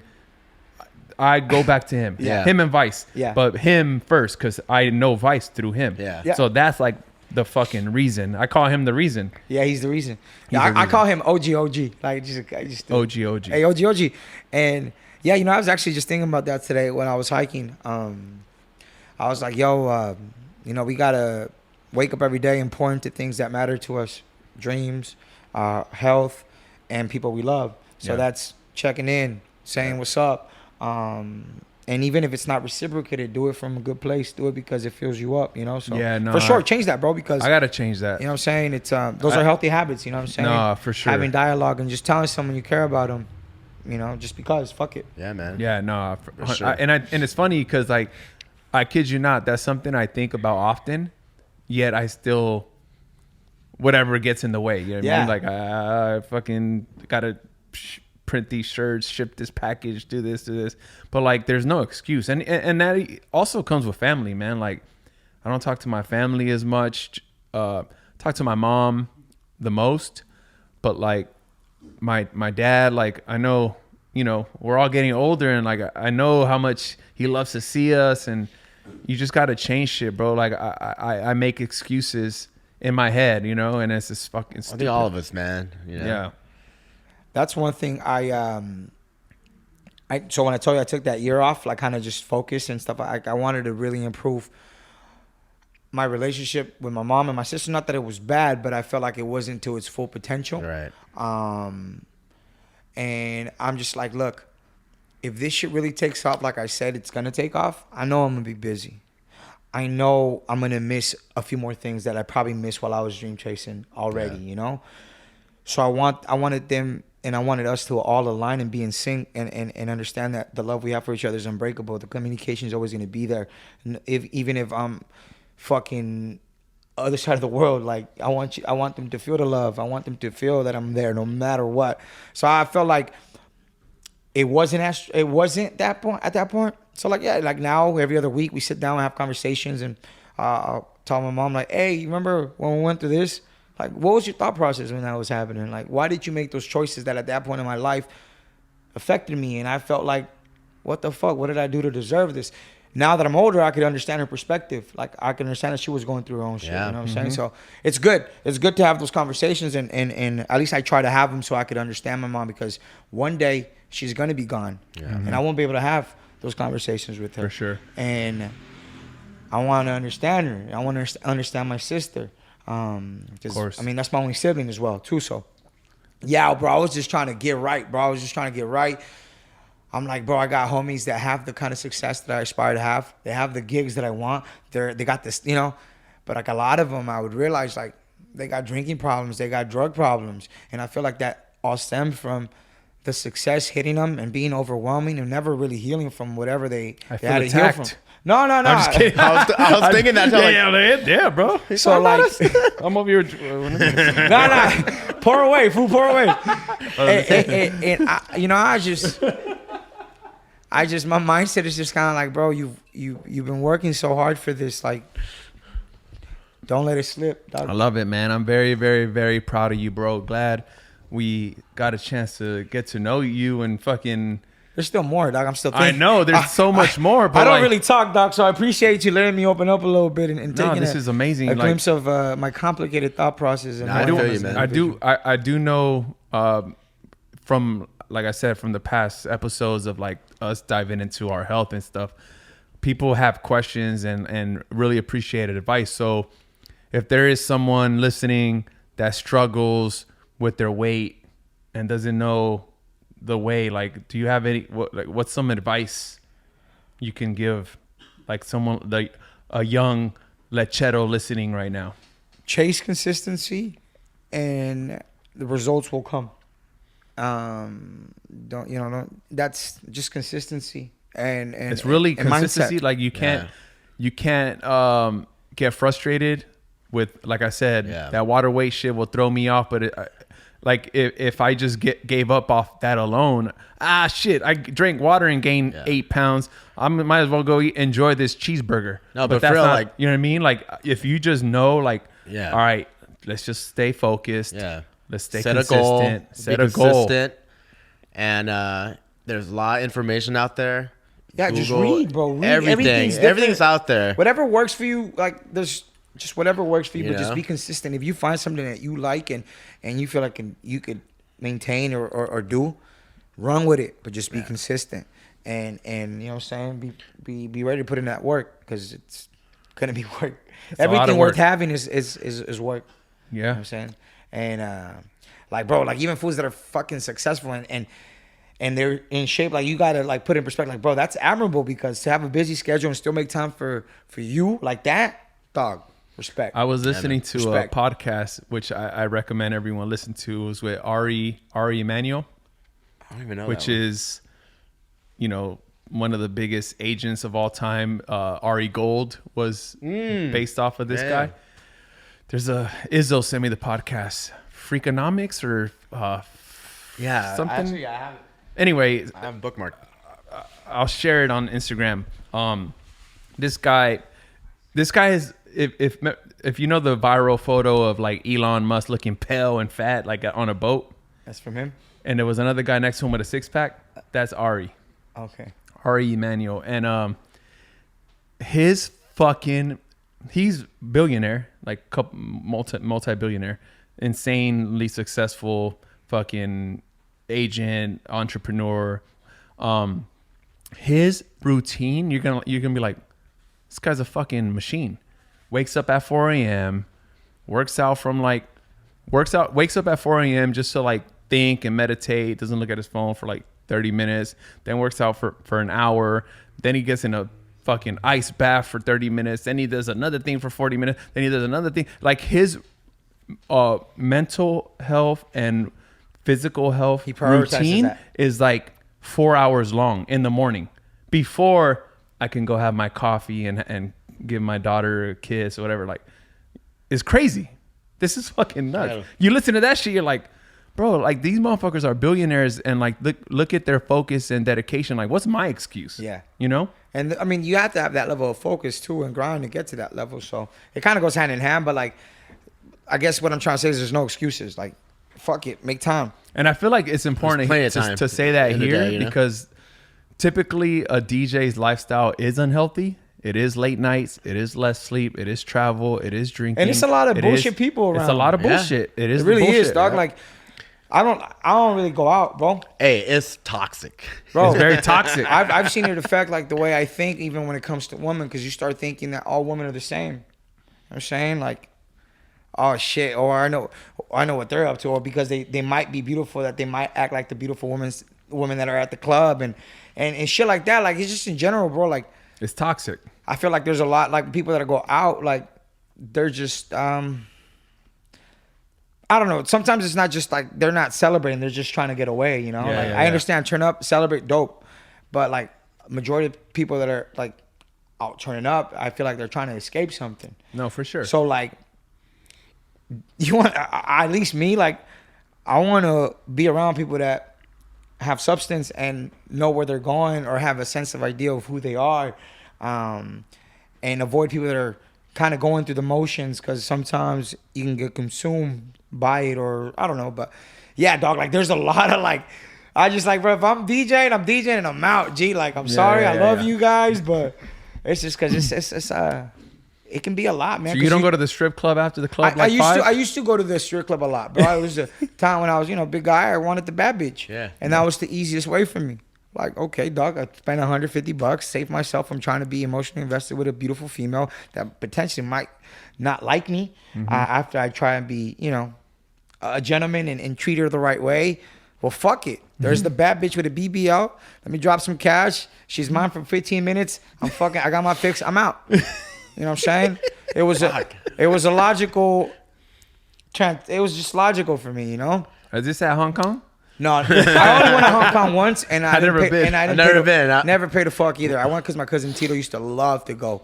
I go back to him. Yeah. Him and Vice. Yeah. But him first, because I know Vice through him. Yeah. Yeah. So that's like the fucking reason. I call him the reason. Yeah, he's the reason. He's the I reason. call him OG. Like, I just do. OG. Hey, OG. And yeah, you know, I was actually just thinking about that today when I was hiking. I was like, yo, you know, we gotta wake up every day and pour into things that matter to us: dreams, health, and people we love. So Yeah. that's checking in, saying what's up. And even if it's not reciprocated, do it from a good place. Do it because it fills you up, you know? So Yeah, no, for sure, change that, bro, because I gotta change that. you know what I'm saying? It's those are healthy habits, you know what I'm saying? No, for sure. Having dialogue and just telling someone you care about them, you know, just because, fuck it. Yeah, man. Yeah, no, For sure. and it's funny because, like, I kid you not, that's something I think about often. Yet I still, whatever gets in the way. You know what I mean? Like, I fucking gotta print these shirts, ship this package, do this. But like, there's no excuse, and that also comes with family, man. Like, I don't talk to my family as much. Talk to my mom the most, but like my dad, like, I know, you know, we're all getting older, and like I know how much he loves to see us, and you just got to change shit, bro. Like I make excuses in my head, you know, and it's just fucking I stupid. think all of us, man. You know? Yeah. That's one thing so when I told you I took that year off, like, kind of just focus and stuff, I wanted to really improve my relationship with my mom and my sister. Not that it was bad, but I felt like it wasn't to its full potential. Right. And I'm just like, look, if this shit really takes off, like I said, it's going to take off, I know I'm going to be busy. I know I'm going to miss a few more things that I probably missed while I was dream chasing already, you know? So I wanted them and I wanted us to all align and be in sync and understand that the love we have for each other is unbreakable. The communication is always going to be there. Even if I'm fucking other side of the world, like I want them to feel the love. I want them to feel that I'm there no matter what. So I felt like it wasn't that point at that point. So like, yeah, like now every other week we sit down and have conversations, and I'll tell my mom like, hey, you remember when we went through this? Like, what was your thought process when that was happening? Like, why did you make those choices that at that point in my life affected me? And I felt like, what the fuck? What did I do to deserve this? Now that I'm older, I could understand her perspective. Like, I can understand that she was going through her own shit. Yeah. You know what I'm saying? So it's good. It's good to have those conversations, and at least I try to have them so I could understand my mom, because one day she's going to be gone. Yeah. And I won't be able to have those conversations with her. For sure. And I want to understand her. I want to understand my sister. Of course. I mean, that's my only sibling as well, too. So, yeah, bro, I was just trying to get right, bro. I was just trying to get right. I'm like, bro, I got homies that have the kind of success that I aspire to have. They have the gigs that I want. They got this, you know. But like a lot of them, I would realize like they got drinking problems, they got drug problems, and I feel like that all stemmed from the success hitting them and being overwhelming and never really healing from whatever they I had feel to heal from. attacked. No. I'm just kidding. I was thinking that. Yeah, bro. So like, I'm over here. nah, pour away, fool, pour away. And I, you know, I just, my mindset is just kind of like, bro, you've been working so hard for this, like, don't let it slip, dog. I love it, man. I'm very, very, very proud of you, bro. Glad we got a chance to get to know you and fucking. There's still more, dog. I'm still thinking. I know there's so much more, but I don't like, really talk, dog, so I appreciate you letting me open up a little bit and no, taking this is amazing. a Like, glimpse of my complicated thought process. And I what feel was you, man. I do know from, like I said, from the past episodes of like us diving into our health and stuff, people have questions and really appreciated advice. So if there is someone listening that struggles with their weight and doesn't know the way, like, do you have what's some advice you can give, like someone like a young Lechero listening right now? Chase consistency, and the results will come. That's just consistency, and it's really and consistency. mindset. Like you can't get frustrated with, like I said, that water weight shit will throw me off. But like if I just gave up off that alone, shit, I drank water and gained 8 pounds. I might as well go enjoy this cheeseburger. No, but that's for real, not, like, you know what I mean? Like if you just know, like, Yeah. all right, let's just stay focused. Yeah. Let's stay Set consistent. a goal. Set be a goal. consistent. And there's a lot of information out there. Yeah, just Google, read, bro. Read. Everything. Everything's out there. Whatever works for you, like there's just whatever works for you, You but just know? be consistent. If you find something that you like and you feel like you could maintain or do, run with it, but just be consistent. And you know what I'm saying? Be ready to put in that work, because it's gonna be work. It's a lot Everything of worth work. having is work. You know Yeah. what I'm saying? And like, bro, like even foods that are fucking successful and they're in shape, like you gotta like put in perspective, like, bro, that's admirable, because to have a busy schedule and still make time for you like that, dog, respect. I was listening to Respect. a podcast, which I recommend everyone listen to. It was with Ari Emanuel, I don't even know. which that one. is, you know, one of the biggest agents of all time. Ari Gold was based off of this Yeah. guy. There's Izzo sent me the podcast, Freakonomics or something. Actually, I have. Anyway, I have a bookmark. I'll share it on Instagram. This guy is, if you know the viral photo of like Elon Musk looking pale and fat like on a boat, That's from him. and there was another guy next to him with a 6-pack. That's Ari Okay. Emanuel, and he's billionaire, like multi-billionaire, insanely successful fucking agent, entrepreneur. His routine, you're gonna be like, this guy's a fucking machine. Wakes up at 4 a.m., wakes up at 4 a.m. just to like think and meditate, doesn't look at his phone for like 30 minutes, then works out for an hour, then he gets in a fucking ice bath for 30 minutes, then he does another thing for 40 minutes, then he does another thing. Like his mental health and physical health He prioritizes routine that. is like 4 hours long in the morning before I can go have my coffee and give my daughter a kiss or whatever. Like, it's crazy. This is fucking nuts. Yeah. You listen to that shit, you're like, bro, like these motherfuckers are billionaires, and like look at their focus and dedication. Like, what's my excuse? Yeah. You know? And I mean, you have to have that level of focus too and grind to get to that level. So it kind of goes hand in hand. But like, I guess what I'm trying to say is there's no excuses. Like, fuck it, make time. And I feel like it's important plenty of time to say that in the here day, you know? because typically a DJ's lifestyle is unhealthy. It is late nights. It is less sleep. It is travel. It is drinking. And it's a lot of It bullshit is- people It's a around. lot of Yeah. bullshit. It is It really bullshit, is, dog. yeah. Like, I don't really go out, bro. Hey, it's toxic. Bro, It's very toxic. I've seen it affect like the way I think, even when it comes to women, because you start thinking that all women are the same. You know what I'm saying, like, oh shit, or I know what they're up to, or because they might be beautiful, that they might act like the beautiful women that are at the club and shit like that. Like, it's just in general, bro. Like, It's toxic. I feel like there's a lot like people that go out, like they're just I don't know. Sometimes it's not just like they're not celebrating; they're just trying to get away. You know, Yeah, like yeah, I yeah. understand, turn up, celebrate, dope, but like majority of people that are like out turning up, I feel like they're trying to escape something. No, for sure. So like, you want at least me, like I want to be around people that have substance and know where they're going or have a sense of idea of who they are, and avoid people that are kind of going through the motions, because sometimes you can get consumed by it, or I don't know. But yeah, dog, like there's a lot of like, I just like, bro, if I'm DJing and I'm out, G, like I'm sorry, yeah, I love yeah. you guys, but it's just because it's it can be a lot, man. So you don't go to the strip club after the club I like used 5? I used to go to the strip club a lot, bro. It was a time when I was, a big guy. I wanted the bad bitch. Yeah. And that was the easiest way for me. Like, okay, dog, I spent $150, save myself from trying to be emotionally invested with a beautiful female that potentially might not like me after I try and be, a gentleman and treat her the right way. Well, fuck it. There's the bad bitch with a BBL. Let me drop some cash. She's mine for 15 minutes. I got my fix. I'm out. You know what I'm saying? It was a logical. It was just logical for me, Is this at Hong Kong? No, I only went to Hong Kong once, and I never didn't pay, been. and I didn't I've never pay been. never paid a fuck either. I went because my cousin Tito used to love to go.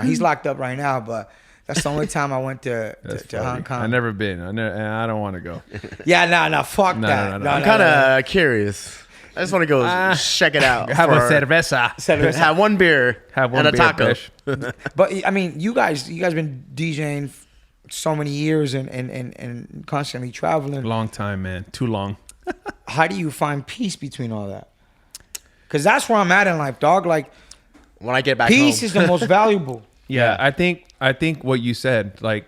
He's locked up right now, but that's the only time I went to Hong Kong. I've never been. And I don't want to go. Yeah, nah, fuck No, that. no. I'm kind of curious. I just want to go check it out. Have a for- cerveza. Have one beer. Have one and beer, a taco. bitch. But I mean, you guys been DJing so many years and constantly traveling. Long time, man. Too long. How do you find peace between all that? Because that's where I'm at in life, dog. Like, When I get back peace home. is the most valuable. Yeah, I think what you said, like,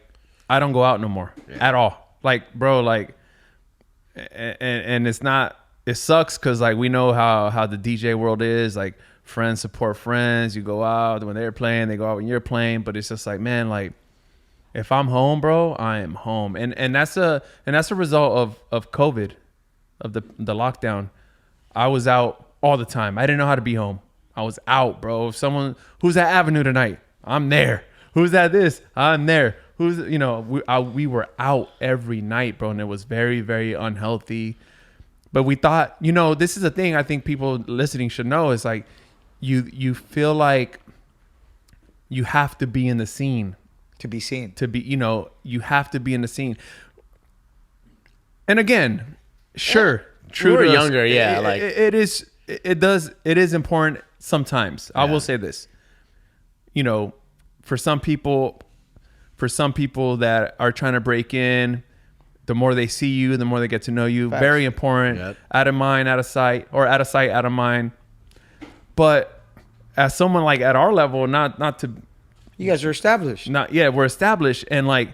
I don't go out no more at all. Like, bro, like, and it's not. It sucks because like we know how the DJ world is. Like, friends support friends. You go out when they're playing, they go out when you're playing. But it's just like, man, like, if I'm home, bro, I am home. And that's a result of COVID, of the lockdown. I was out all the time. I didn't know how to be home. I was out, bro. If someone who's at Avenue tonight, I'm there. Who's at this? I'm there. Who's we were out every night, bro, and it was very, very unhealthy. But we thought, this is a thing I think people listening should know is like you feel like you have to be in the scene To be seen. to be, you have to be in the scene. And again, sure, true. We were to us, younger, yeah, like- it is important sometimes. I will say this, for some people that are trying to break in, the more they see you, the more they get to know you. Facts. Very important. Yep. Out of mind, out of sight, or out of sight, out of mind. But as someone like at our level, not to, You guys are established. we're established. And like,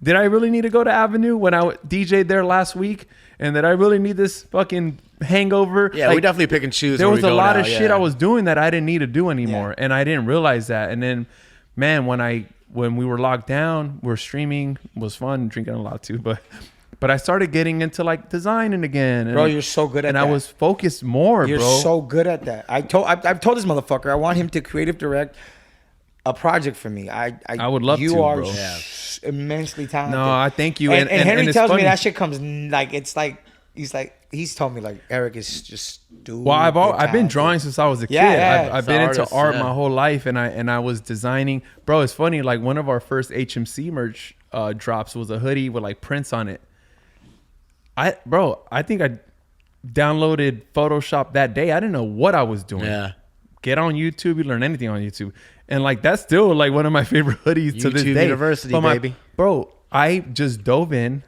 did I really need to go to Avenue when I DJ'd there last week? And that I really need this fucking hangover? Yeah, Like, we definitely pick and choose. there where was we a go lot now, of shit yeah. I was doing that I didn't need to do anymore. Yeah. And I didn't realize that. And then, man, when we were locked down, we're streaming, was fun, drinking a lot too, but I started getting into like designing again. And, Bro, you're so good at and that. I was focused more, You're bro. so good at that. I've told this motherfucker I want him to creative direct a project for me. I would love you to, are bro. immensely talented. No, I thank you. And Henry it's tells funny. me that shit comes like it's like he's told me like Eric is just stupid. Well, I've been talented. drawing since I was a kid. Yeah, yeah. I've been into Artist, art yeah. my whole life, and I was designing. Bro, it's funny. Like one of our first HMC merch drops was a hoodie with like prints on it. I think I downloaded Photoshop that day. I didn't know what I was doing. Yeah. Get on YouTube. You learn anything on YouTube, and like that's still like one of my favorite hoodies to this YouTube day. University, But baby. Bro, I just dove in.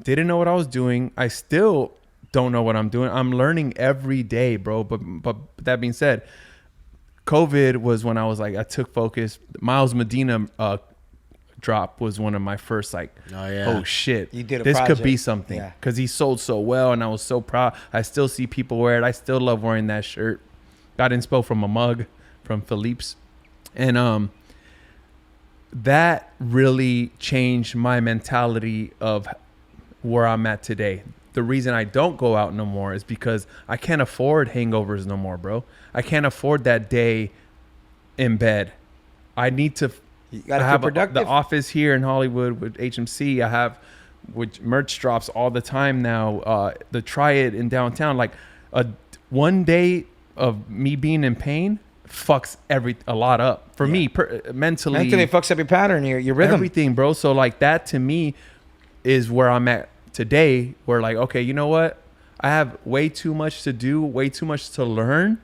Didn't know what I was doing. I still don't know what I'm doing. I'm learning every day, bro. But that being said, COVID was when I was like, I took focus. Miles Medina drop was one of my first like, oh shit, You did a this could project. be something. Yeah. Because he sold so well, and I was so proud. I still see people wear it. I still love wearing that shirt. Got inspo from a mug from Philippe's, and that really changed my mentality of where I'm at today. The reason I don't go out no more is because I can't afford hangovers no more, bro. I can't afford that day in bed. I need to. You gotta I feel have productive. the office here in Hollywood with HMC. I have with merch drops all the time now. The Try It in downtown. Like one day of me being in pain fucks a lot up for me mentally. Mentally, it fucks up your pattern, your rhythm. Everything, bro. So like that to me is where I'm at today. Where like, okay, you know what? I have way too much to do, way too much to learn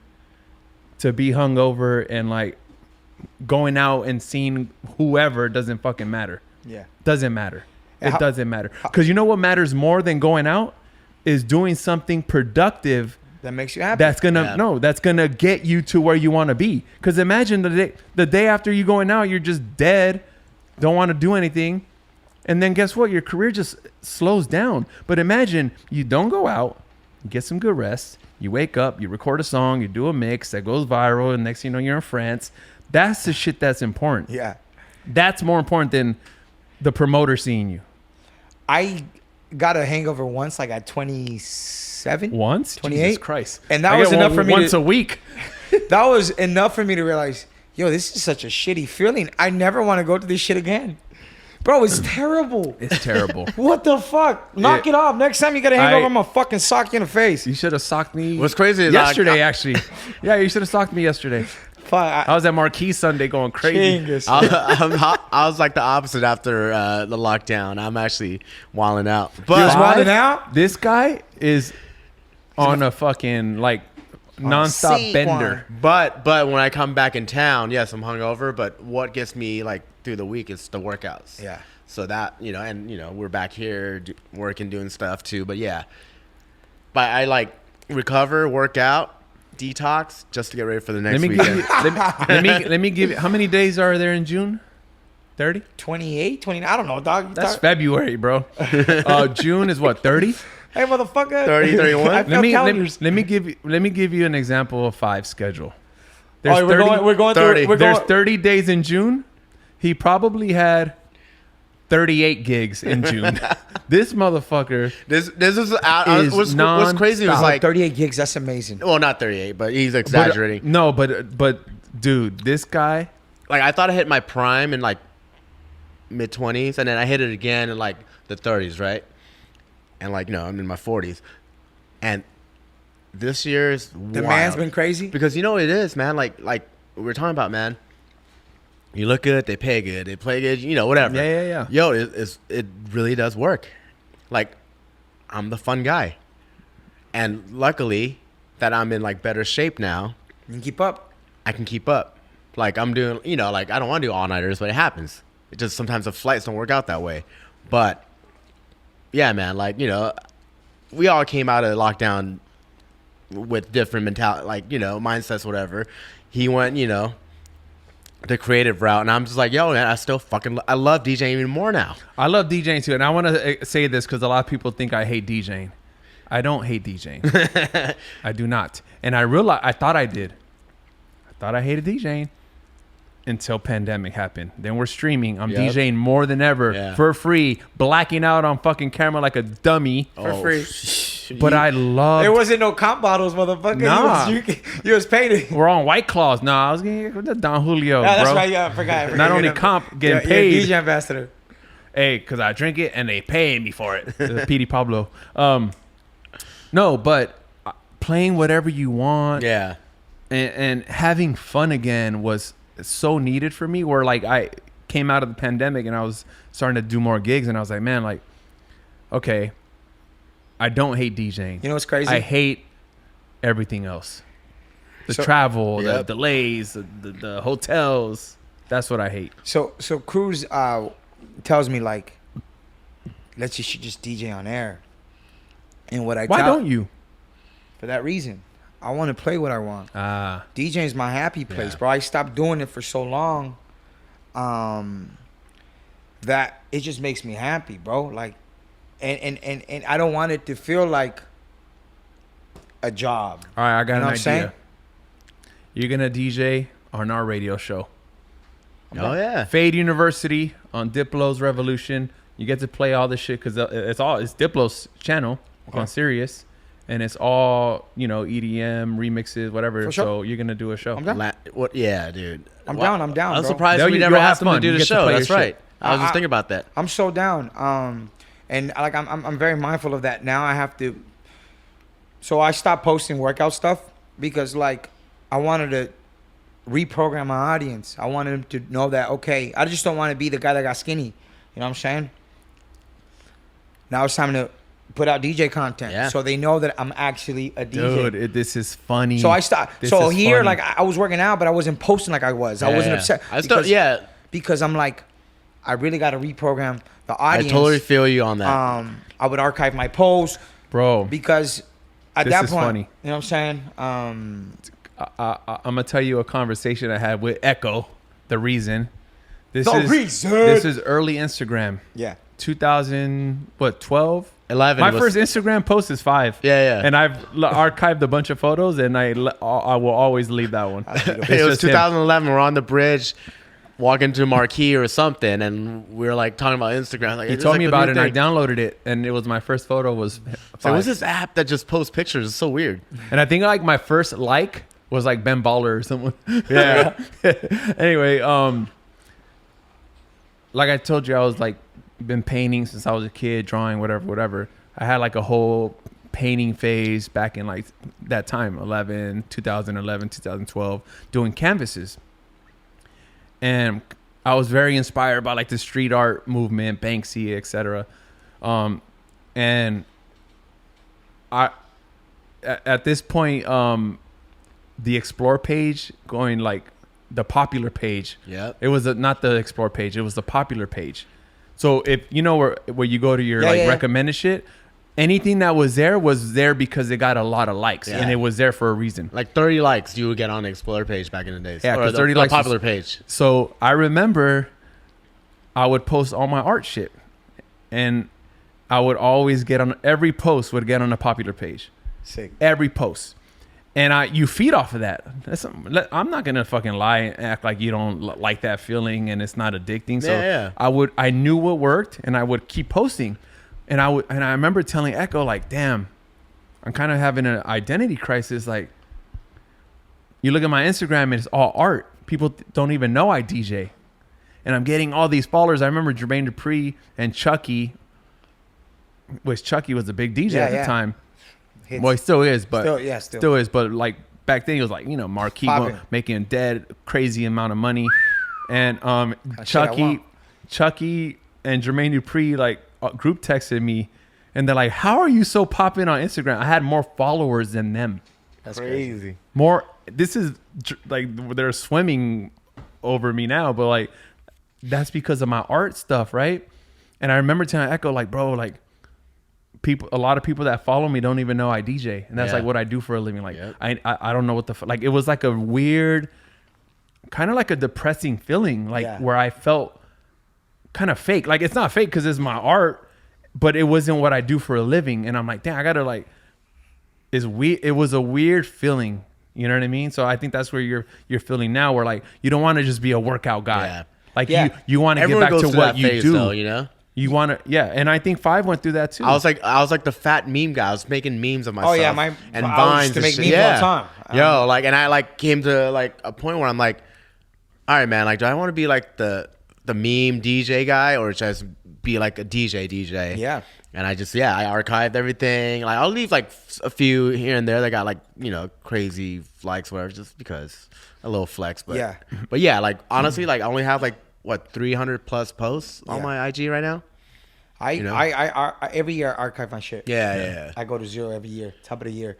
to be hungover and like going out and seeing whoever doesn't fucking matter. Yeah. Doesn't matter. And It doesn't matter. Because you know what matters more than going out is doing something productive That makes you happy. that's gonna get you to where you want to be. Because imagine the day after you going out, you're just dead, don't want to do anything, and then guess what? Your career just slows down. But imagine you don't go out, you get some good rest, you wake up, you record a song, you do a mix that goes viral, and next thing you know, you're in France. That's the shit that's important. Yeah. That's more important than the promoter seeing you. I got a hangover once, like at 27. Once? 28? Jesus Christ. And that I was get enough one for me once to- a week. That was enough for me to realize, yo, this is such a shitty feeling. I never want to go to this shit again. Bro, it's terrible. It's terrible. What the fuck? Knock it off. Next time you get a hangover, I'm going to fucking sock you in the face. You should have socked me. What's crazy is yesterday, actually. Yeah, you should have socked me yesterday. Fuck. I was at Marquee Sunday going crazy. Chingus. I was like the opposite after the lockdown. I'm actually wilding out. You was But wilding out? This guy is on a fucking like nonstop sequence. bender. but when I come back in town, yes, I'm hungover. But what gets me like through the week is the workouts. Yeah. So that we're back here working, doing stuff too. But yeah, but I like recover, work out, detox just to get ready for the next Let me weekend. give you, let me give you, how many days are there in June? 30? 28, 29. I don't know, dog. That's February, bro. June is what, 30? Hey, motherfucker. 30, 31? I Let feel me calendars. let me give you an example of 5 schedule. Oh, we're going 30. through. We're There's going. 30 days in June. He probably had 38 gigs in June. This motherfucker. This is what's crazy was nonstop. like 38 gigs. That's amazing. well, not 38, but he's exaggerating. But dude, this guy. Like I thought I hit my prime in like mid 20s, and then I hit it again in like the 30s, right? And like I'm in my 40s, and this year's The man's been crazy. because you know what it is, man. Like we were talking about, man. You look good, they pay good, they play good, whatever. Yeah. Yo, it really does work. Like I'm the fun guy, and luckily that I'm in like better shape now. You can keep up. I can keep up. Like I'm doing, like I don't want to do all-nighters, but it happens. It just sometimes the flights don't work out that way. But yeah, man, like, we all came out of lockdown with different mentality, like, mindsets, whatever. He went, the creative route, and I'm just like, yo, man, I love DJing even more now. I love DJing too, and I want to say this because a lot of people think I hate DJing. I don't hate DJing. I do not. And I thought I did. I thought I hated DJing until pandemic happened. Then we're streaming. I'm Yep. DJing more than ever for free, blacking out on fucking camera like a dummy. For free. But I love. There wasn't no comp bottles, motherfucker. Nah. You was paid. We're on White Claws. Nah, I was getting the Don Julio, Yeah, that's bro. right. Yeah, I forgot. Not only comp, getting You're paid. DJ ambassador. Hey, because I drink it and they pay me for it. PD Pablo. No, but playing whatever you want. Yeah. And having fun again was so needed for me, where like I came out of the pandemic and I was starting to do more gigs, and I was like, man, like, okay, I don't hate DJing. You know what's crazy? I hate everything else. The So- travel, the Yep. delays, the hotels. That's what I hate. So Cruz tells me like, you should just DJ on air. And what I Why tell, don't you? For that reason, I want to play what I want. DJing is my happy place, Yeah. bro. I stopped doing it for so long, that it just makes me happy, bro. Like, and I don't want it to feel like a job. All right, I got You know an what I'm saying? idea. You're gonna DJ on our radio show, Oh yeah. Fade University on Diplo's Revolution. You get to play all this shit because it's Diplo's channel on Sirius, and it's all EDM remixes, whatever. For sure. So you're gonna do a show. I'm down. What? Yeah, dude. I'm down. I'm down. I'm bro. surprised No, we you- never you'll have asked him to fun. do You the get to show. play your That's shit. right. I was I- just thinking about that. I'm so down. And like I'm very mindful of that. Now I have to. So I stopped posting workout stuff because like I wanted to reprogram my audience. I wanted them to know that okay, I just don't want to be the guy that got skinny. You know what I'm saying? Now it's time to put out DJ content, Yeah. so they know that I'm actually a DJ. Dude, this is funny. So I stopped. This So is here, funny. like I was working out, but I wasn't posting like I was. I wasn't Yeah. upset. I still, because- because I'm like, I really got to reprogram the I audience. totally feel you on that. I would archive my posts bro, because at This that is point, funny. you know what I'm saying? I'm gonna tell you a conversation I had with Echo. The reason. This The is reason. This is early Instagram. Yeah. 2012. 11 My was- first Instagram post is 5. Yeah, yeah. And I've archived a bunch of photos, and I will always leave that one. It's it was just him. 2011. We're on the bridge, walking to Marquee or something, and we were like talking about Instagram. Like, He it's told like me the about new it, and I thing. downloaded it, and it was my first photo was 5. So what's this app that just posts pictures? It's so weird. And I think like my first like was like Ben Baller or someone. Yeah. Anyway, like I told you, I was like been painting since I was a kid, drawing, whatever. I had like a whole painting phase back in like that time, 2011, 2012, doing canvases. And I was very inspired by like the street art movement, Banksy, etc. And I, at this point, the explore page going like the popular page. Yep. It was not the explore page. It was the popular page. So if you know where you go to your Yeah. recommended shit, anything that was there because it got a lot of likes, Yeah. and it was there for a reason. Like 30 likes you would get on the Explorer page back in the days. Yeah, Or 'cause the, 30 the likes was- popular page. So I remember I would post all my art shit, and I would always get on every post would get on the popular page. Sick. Every post. And you feed off of that. I'm not gonna fucking lie and act like you don't like that feeling and it's not addicting. So Yeah. I knew what worked, and I would keep posting. And I remember telling Echo like, damn, I'm kind of having an identity crisis. Like, you look at my Instagram and it's all art. People don't even know I DJ, and I'm getting all these followers. I remember Jermaine Dupri and Chucky. Chucky was a big DJ Yeah, at the yeah. time. Hits. Well, he still is, but Still is. But like back then, it was like Marquis Popping. making dead crazy amount of money, and shit I Chucky and Jermaine Dupri like group texted me, and they're like, "How are you so popping on Instagram?" I had more followers than them. That's crazy. More. This is like they're swimming over me now, but like that's because of my art stuff, right? And I remember telling Echo like, bro, like a lot of people that follow me don't even know I DJ, and that's Yeah. like what I do for a living. Like Yep. I don't know what like it was like a weird, kind of like a depressing feeling, like Yeah. where I felt kind of fake. Like it's not fake because it's my art, but it wasn't what I do for a living, and I'm like, damn, I gotta like. It was a weird feeling, you know what I mean? So I think that's where you're feeling now, where like you don't want to just be a workout guy. Yeah. Like Yeah. you want to get Everyone back goes to through what that you phase, do. though, you know? You want to, yeah. And I think 5 went through that too. I was like the fat meme guy. I was making memes of myself. yeah, and I vines used to and make shit. memes all the Yeah. time. Yo, like, and I like came to like a point where I'm like, all right, man, like, do I want to be like the meme DJ guy or just be like a DJ. Yeah. And I archived everything. Like I'll leave like a few here and there that got like, crazy likes, whatever, just because a little flex. But yeah, like honestly, like I only have like 300 plus posts on my IG right now. I every year archive my shit. Yeah. I go to 0 every year, top of the year.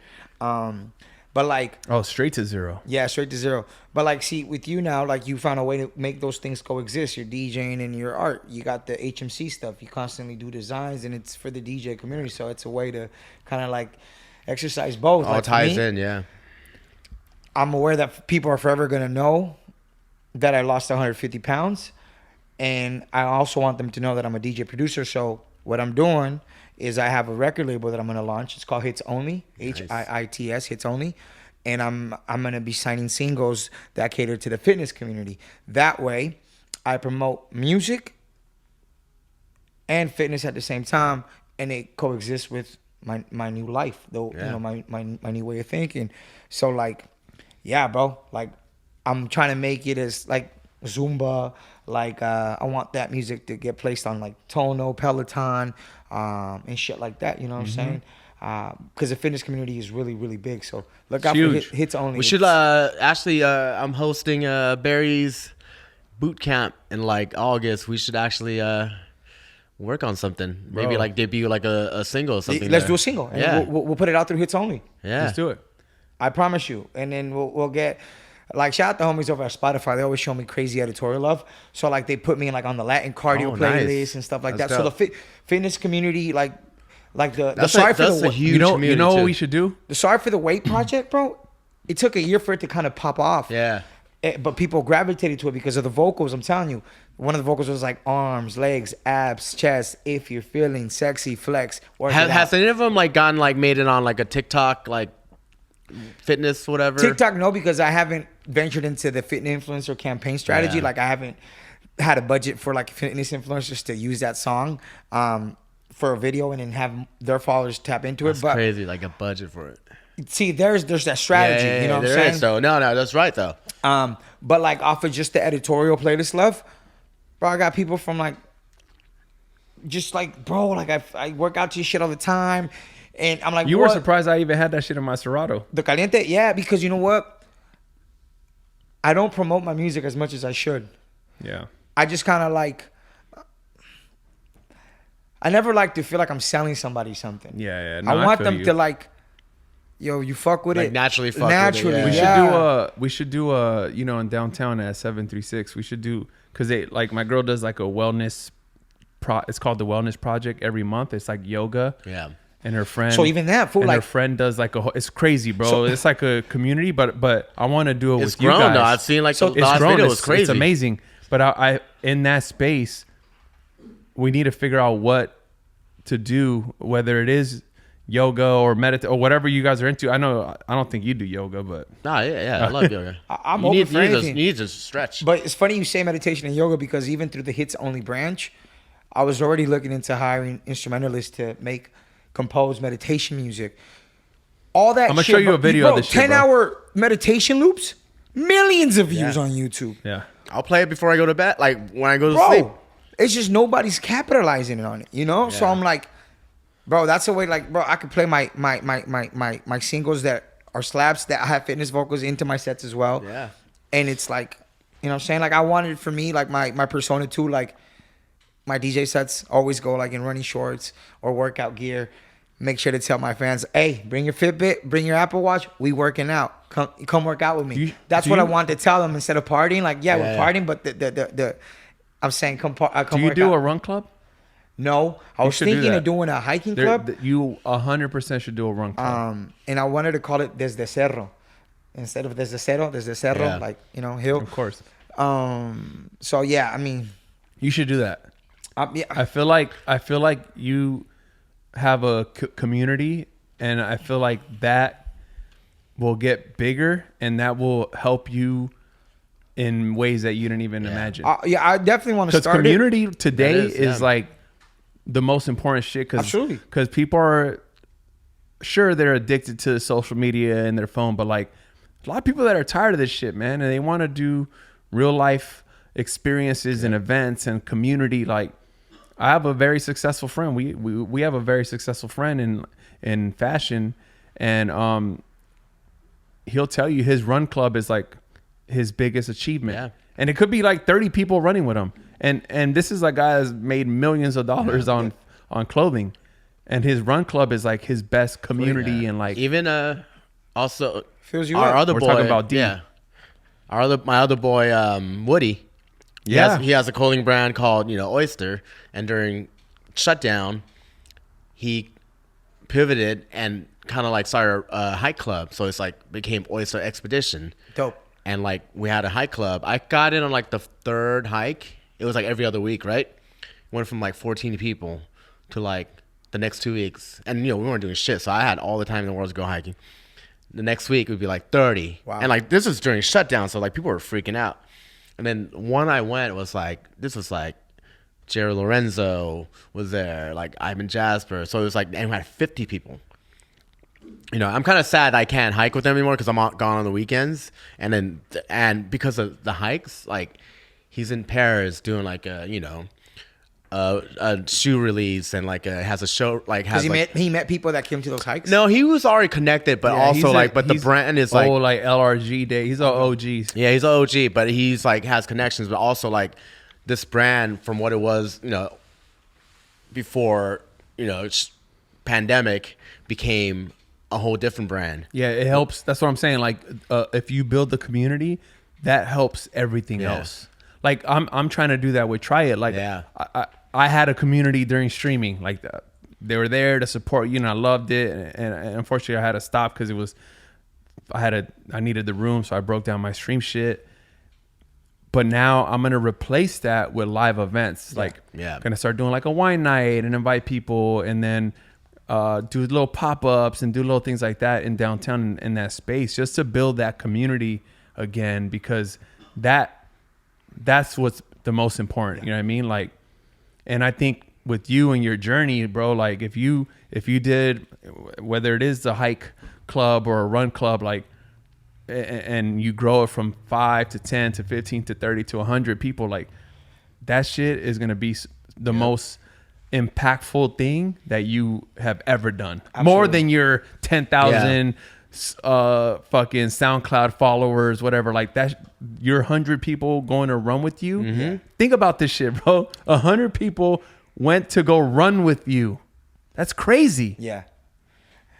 But like, straight to 0. Yeah, straight to 0. But like, see, with you now, like you found a way to make those things coexist. Your DJing and your art. You got the HMC stuff. You constantly do designs, and it's for the DJ community. So it's a way to kind of like exercise both. All like ties in, yeah. I'm aware that people are forever gonna know that I lost 150 pounds, and I also want them to know that I'm a DJ producer. So what I'm doing is I have a record label that I'm gonna launch. It's called Hits Only, HIITS, Hits Only, and I'm gonna be signing singles that cater to the fitness community. That way, I promote music and fitness at the same time, and it coexists with my new life, though. My new way of thinking. So like, yeah, bro, like I'm trying to make it as like Zumba. Like I want that music to get placed on like Tono, Peloton, and shit like that. You know what I'm saying? Because the fitness community is really, really big. So look out for Hits Only. We should actually. I'm hosting Barry's boot camp in like August. We should actually work on something. Maybe like debut like a single or something. Let's do a single. And Yeah, we'll put it out through Hits Only. yeah. Let's do it. I promise you. And then we'll get. Like, shout out the homies over at Spotify. They always show me crazy editorial love. So, like, they put me in, like, on the Latin cardio playlist and stuff like That's that. dope. So, the fitness community, like the That's Sorry a for the huge You know community what too. we should do? The Sorry for the Weight project, bro, it took a year for it to kind of pop off. Yeah. But people gravitated to it because of the vocals. I'm telling you. One of the vocals was like arms, legs, abs, chest. If you're feeling sexy, flex. Has any of them like gotten like made it on like a TikTok like fitness whatever? TikTok, no, because I haven't ventured into the fitness influencer campaign strategy. Yeah. Like I haven't had a budget for like fitness influencers to use that song for a video and then have their followers tap into That's it. But crazy, like a budget for it. see, there's that strategy. Yeah, you know what I'm there saying? is, though. No, that's right though. But like off of just the editorial playlist love, bro, I got people from like just like, bro, like I work out to your shit all the time. And I'm like, You what? were surprised I even had that shit in my Serato. The caliente, yeah, because you know what? I don't promote my music as much as I should. Yeah. I just kind of like, I never like to feel like I'm selling somebody something. Yeah. No, I want feel them you. to like, yo, you fuck with Like it. naturally fuck with it, yeah. We should do a in downtown at 736. We should do, because they like my girl does like a wellness it's called the Wellness Project every month. It's like yoga. Yeah. And her friend. So even that, fool, and like her friend does like it's crazy, bro. So- it's like a community, but I want to do it It's with you grown guys. though. I've seen like So the It's last grown. video was crazy. It's amazing. But I in that space, we need to figure out what to do, whether it is yoga or meditate or whatever you guys are into. I don't think you do yoga, but Nah, yeah. I love yoga. I'm you open need, for anything. You need to stretch. But it's funny you say meditation and yoga because even through the Hits Only branch, I was already looking into hiring instrumentalists to compose meditation music. All that I'm gonna shit, show you bro. a video of this shit, 10-hour meditation loops, millions of views on YouTube. yeah. I'll play it before I go to bed. Like when I go to Bro, sleep. it's just nobody's capitalizing on it, you know? So Yeah. I'm like, bro, that's the way, like, bro, I could play my singles that are slaps that I have fitness vocals into my sets as well. Yeah. And it's like, you know what I'm saying? Like I wanted for me, like my persona too, like my DJ sets always go like in running shorts or workout gear. Make sure to tell my fans, hey, bring your Fitbit, bring your Apple Watch. We working out. Come work out with me. That's what I wanted to tell them instead of partying. Like, yeah, we're partying, but the I'm saying come Do you work do out. a run club? No, I was should do thinking that. of doing a hiking club. You 100% should do a run club. And I wanted to call it Desde Cerro. Instead of Desde Cerro, Yeah. like, you know, hill. Of course. So yeah, I mean, You should do that. yeah. I feel like you have a community, and I feel like that will get bigger, and that will help you in ways that you didn't even imagine. I definitely want to Because start community today It is yeah. like the most important shit. Absolutely. Because people are sure they're addicted to social media and their phone, but like a lot of people that are tired of this shit, man, and they want to do real life experiences and events and community. Like I have a very successful friend. We have a very successful friend in fashion, and he'll tell you his run club is like his biggest achievement. Yeah. And it could be like 30 people running with him. And this is a guy that's made millions of dollars on clothing. And his run club is like his best community and like even also Fills you our up. other We're boy. talking about D. Yeah. My other boy, Woody. Yeah. He has a clothing brand called, Oyster. And during shutdown, he pivoted and kind of like started a hike club. So it's like became Oyster Expedition. Dope. And like we had a hike club. I got in on like the third hike. It was like every other week, right? Went from like 14 people to like the next 2 weeks. And we weren't doing shit. So I had all the time in the world to go hiking. The next week it would be like 30. Wow. And like this was during shutdown. So like people were freaking out. And then one I went was like, this was like Jerry Lorenzo was there, like Ivan Jasper. So it was like, and we had 50 people. I'm kind of sad I can't hike with them anymore because I'm gone on the weekends. And because of the hikes, like he's in Paris doing like a shoe release and like has a show like has Because he met people that came to those hikes. No, he was already connected, but Yeah, also like, but the brand is like, like LRG day. He's an OG. yeah, he's an OG, but he's like has connections, but also like this brand from what it was, before, pandemic became a whole different brand. Yeah, it helps. That's what I'm saying. Like, if you build the community, that helps everything Yeah. else. Like, I'm trying to do that with Try It. Like, Yeah. I had a community during streaming. Like, they were there to support you, and I loved it. And unfortunately, I had to stop because I needed the room, so I broke down my stream shit. But now I'm gonna replace that with live events. Like, gonna start doing like a wine night and invite people, and then do little pop-ups and do little things like that in downtown in that space, just to build that community again, because that's what's the most important. You know what I mean? Like, and I think with you and your journey, bro, like if you did, whether it is the hike club or a run club, like, and you grow it from 5 to 10 to 15 to 30 to 100 people, like that shit is going to be the most impactful thing that you have ever done. Absolutely. More than your 10,000 fucking SoundCloud followers, whatever, like that. Your 100 people going to run with you. Mm-hmm. Think about this shit, bro. 100 people went to go run with you. That's crazy. Yeah.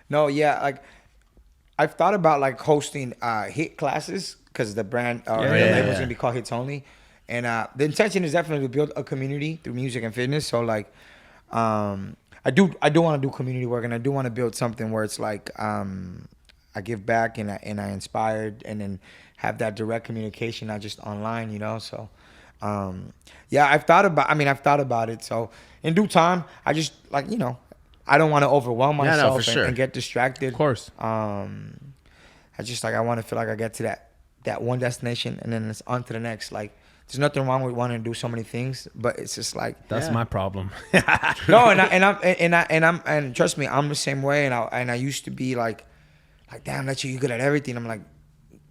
No, yeah, like I've thought about like hosting hit classes because the brand the label's gonna be called Hits Only, and the intention is definitely to build a community through music and fitness. So like, I do want to do community work, and I do want to build something where it's like I give back and I inspired, and then have that direct communication, not just online, So yeah, I've thought about it. So in due time, I just like I don't want to overwhelm myself and get distracted. Of course. I just like I want to feel like I get to that one destination and then it's on to the next. Like there's nothing wrong with wanting to do so many things, but it's just like That's my problem. no, and trust me, I'm the same way. And I used to be like damn, Lechero, you're good at everything. I'm like,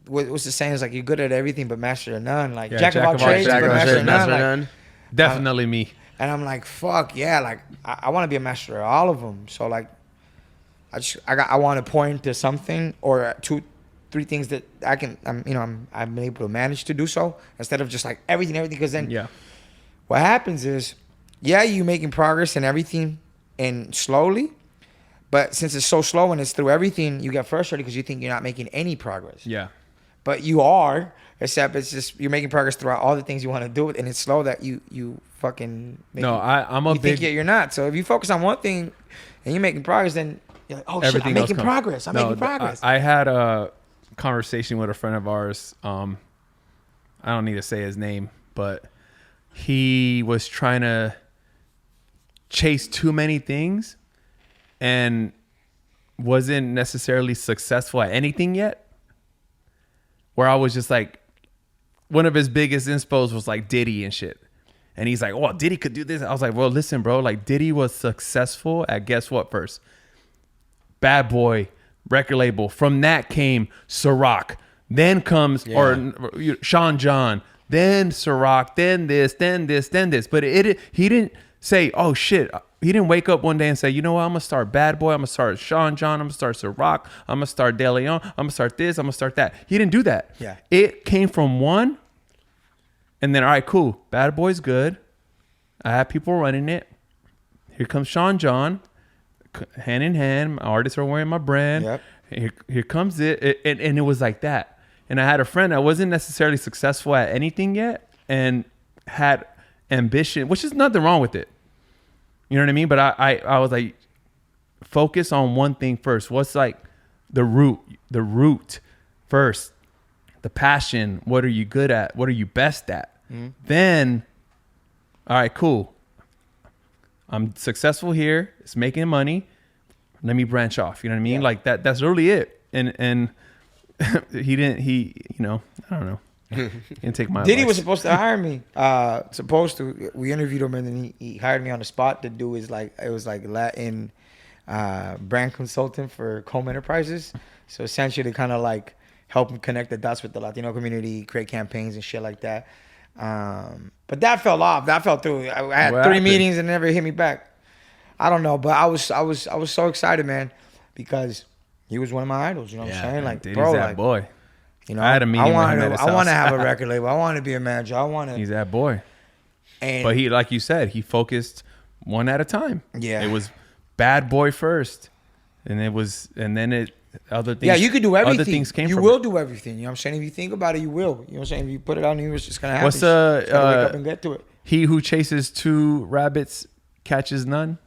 what's the saying? It's like you're good at everything but master of none. Like jack of all trades but master of none. Like, Definitely me. and I'm like, fuck yeah, like I want to be a master of all of them. So like, I want to point to something or 2-3 things that I'm been able to manage to do so instead of just like everything. Because then what happens is, you making progress and everything and slowly, but since it's so slow and it's through everything, you get frustrated because you think you're not making any progress. Yeah. But you are, except it's just you're making progress throughout all the things you want to do, and it's slow that you fucking I'm a you big think you're not. So if you focus on one thing and you're making progress, then you're like, oh shit, I'm making progress. I'm making progress. I had a conversation with a friend of ours. I don't need to say his name, but he was trying to chase too many things and wasn't necessarily successful at anything yet. Where I was just like, one of his biggest inspos was like Diddy and shit. And he's like, oh, Diddy could do this. I was like, well, listen, bro, like Diddy was successful at guess what first? Bad Boy record label. From that came Ciroc. Then comes or Sean John. Then Ciroc. Then this. Then this. Then this. But he didn't say, oh shit. He didn't wake up one day and say, you know what, I'm gonna start Bad Boy, I'm gonna start Sean John, I'm gonna start Ciroc, I'm gonna start De Leon, I'm gonna start this, I'm gonna start that. He didn't do that. Yeah. It came from one, and then all right, cool. Bad Boy's good. I have people running it. Here comes Sean John, hand in hand. My artists are wearing my brand. Yep. Here comes it, and it was like that. And I had a friend that wasn't necessarily successful at anything yet, and had ambition, which is nothing wrong with it. You know what I mean? But I was like, focus on one thing first. What's like the root first, the passion. What are you good at? What are you best at? Mm-hmm. Then, all right, cool. I'm successful here. It's making money. Let me branch off. You know what I mean? Yeah. Like that's really it. And I don't know. He didn't take my Diddy advice. was supposed to hire me. We interviewed him, and then he hired me on the spot to do his Latin brand consultant for Home Enterprises. So essentially, kind of like help him connect the dots with the Latino community, create campaigns and shit like that. But that fell off. That fell through. I had What 3 happened? meetings and it never hit me back. I don't know, but I was so excited, man, because he was one of my idols. You know what I'm saying? Like, Diddy's bro, that like, boy. you know, I had a meeting with him at his I want to house. have a record label. I want to be a manager. He's that boy. And But he, like you said, he focused one at a time. Yeah. It was Bad Boy first, and then other things. yeah, you could do everything. Other things came you from will it. do everything. You know what I'm saying? If you think about it, you will. You know what I'm saying? If you put it out in the universe, it's just gonna happen. What's You just gotta wake up and get to it. He who chases 2 rabbits catches none.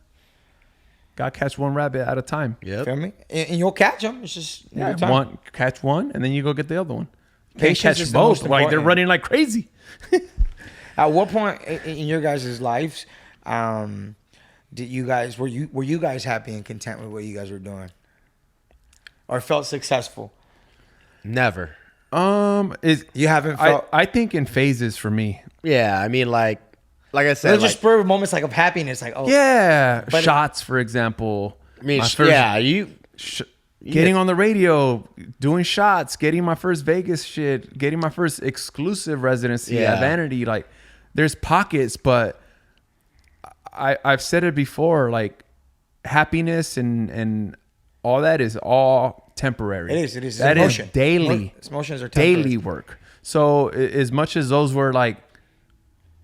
Got catch 1 rabbit at a time. Yep. Feel me? And you'll catch them. It's just Yeah, time. catch one, and then you go get the other one. Can't Patience catch is the both. most Like they're important. running like crazy. At what point in your guys' lives did you guys were you guys happy and content with what you guys were doing, or felt successful? Never. You haven't felt. I think in phases for me. Yeah, I mean, like I said, There's just spur of moments like of happiness, like Yeah, But shots, for example. I mean, My first- getting on the radio, doing shots, getting my first Vegas shit, getting my first exclusive residency at Vanity. Like, there's pockets, but I've said it before. Like, happiness and all that is all temporary. It is. It's That emotion. is daily. Emotions are temporary. Daily work. So as much as those were like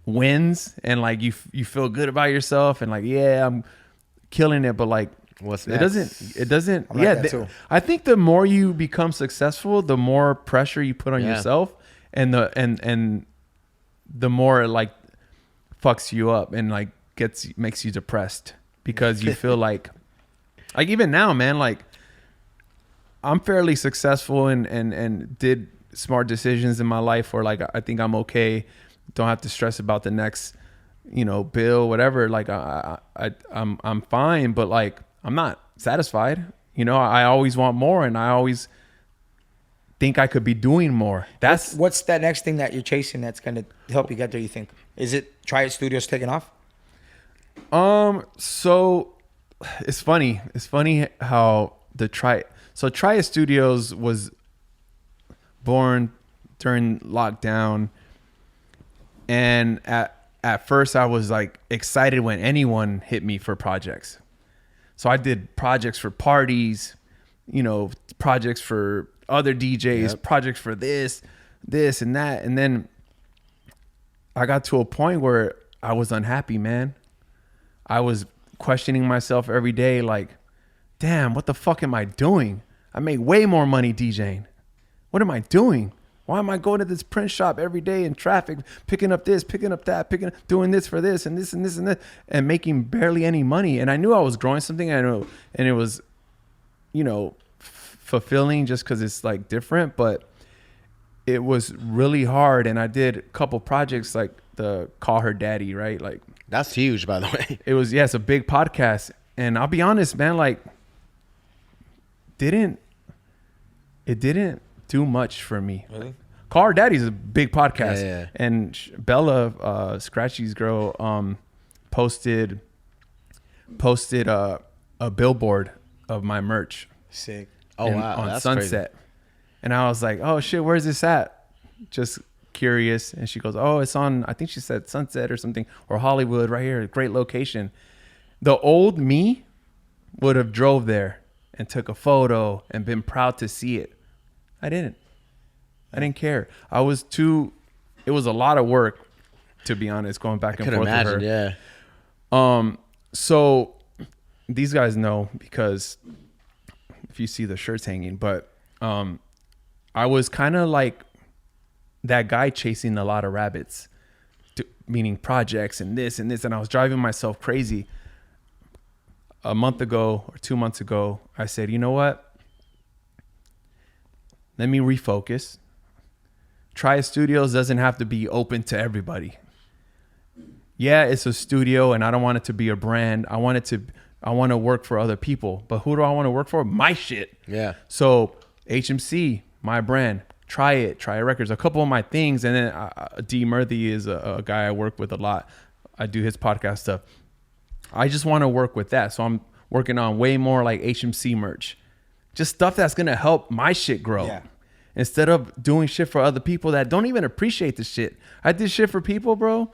wins and like you feel good about yourself and like, yeah, I'm killing it, but like What's it next? doesn't I'm like that too. I think the more you become successful, the more pressure you put on yourself, and the more it like fucks you up and like makes you depressed because you feel like even now, man, like I'm fairly successful and did smart decisions in my life where like I think I'm okay. Don't have to stress about the next, bill, whatever. Like I'm fine, but like I'm not satisfied. I always want more, and I always think I could be doing more. What's that next thing that you're chasing that's gonna help you get there? You think is it Try It Studios taking off? So it's funny. It's funny how Try It Studios was born during lockdown, and at first I was like excited when anyone hit me for projects. So I did projects for parties, projects for other DJs, projects for this and that. And then I got to a point where I was unhappy, man. I was questioning myself every day, like, damn, what the fuck am I doing? I make way more money DJing. What am I doing? Why am I going to this print shop every day in traffic, picking up this, picking up that, doing this for this and this and this and this, and making barely any money? And I knew I was growing something. I know, and it was, fulfilling just because it's like different. But it was really hard. And I did a couple projects like the Call Her Daddy, right? Like That's huge, by the way. it was, it's a big podcast. And I'll be honest, man, like it didn't do much for me. Really? Call Her Daddy is a big podcast. Yeah. And Bella, Scratchy's girl, posted a billboard of my merch. Sick. Oh, wow. On That's Sunset. crazy. And I was like, oh shit, where's this at? Just curious, and she goes, "Oh, it's on." I think she said Sunset or something, or Hollywood, right here, great location. The old me would have drove there and took a photo and been proud to see it. I didn't care. I was too. It was a lot of work, to be honest, going back and forth with her. Yeah. So these guys know, because if you see the shirts hanging, but I was kind of like that guy chasing a lot of rabbits, meaning projects and this, and I was driving myself crazy. A month ago or 2 months ago, I said, you know what? Let me refocus. Try Studios doesn't have to be open to everybody. Yeah, it's a studio and I don't want it to be a brand. I want to work for other people. But who do I want to work for? My shit. Yeah. So HMC, my brand. Try It Records, a couple of my things. And then D Murthy is a guy I work with a lot. I do his podcast stuff. I just want to work with that. So I'm working on way more like HMC merch. Just stuff that's going to help my shit grow. Yeah. Instead of doing shit for other people that don't even appreciate the shit. I did shit for people, bro.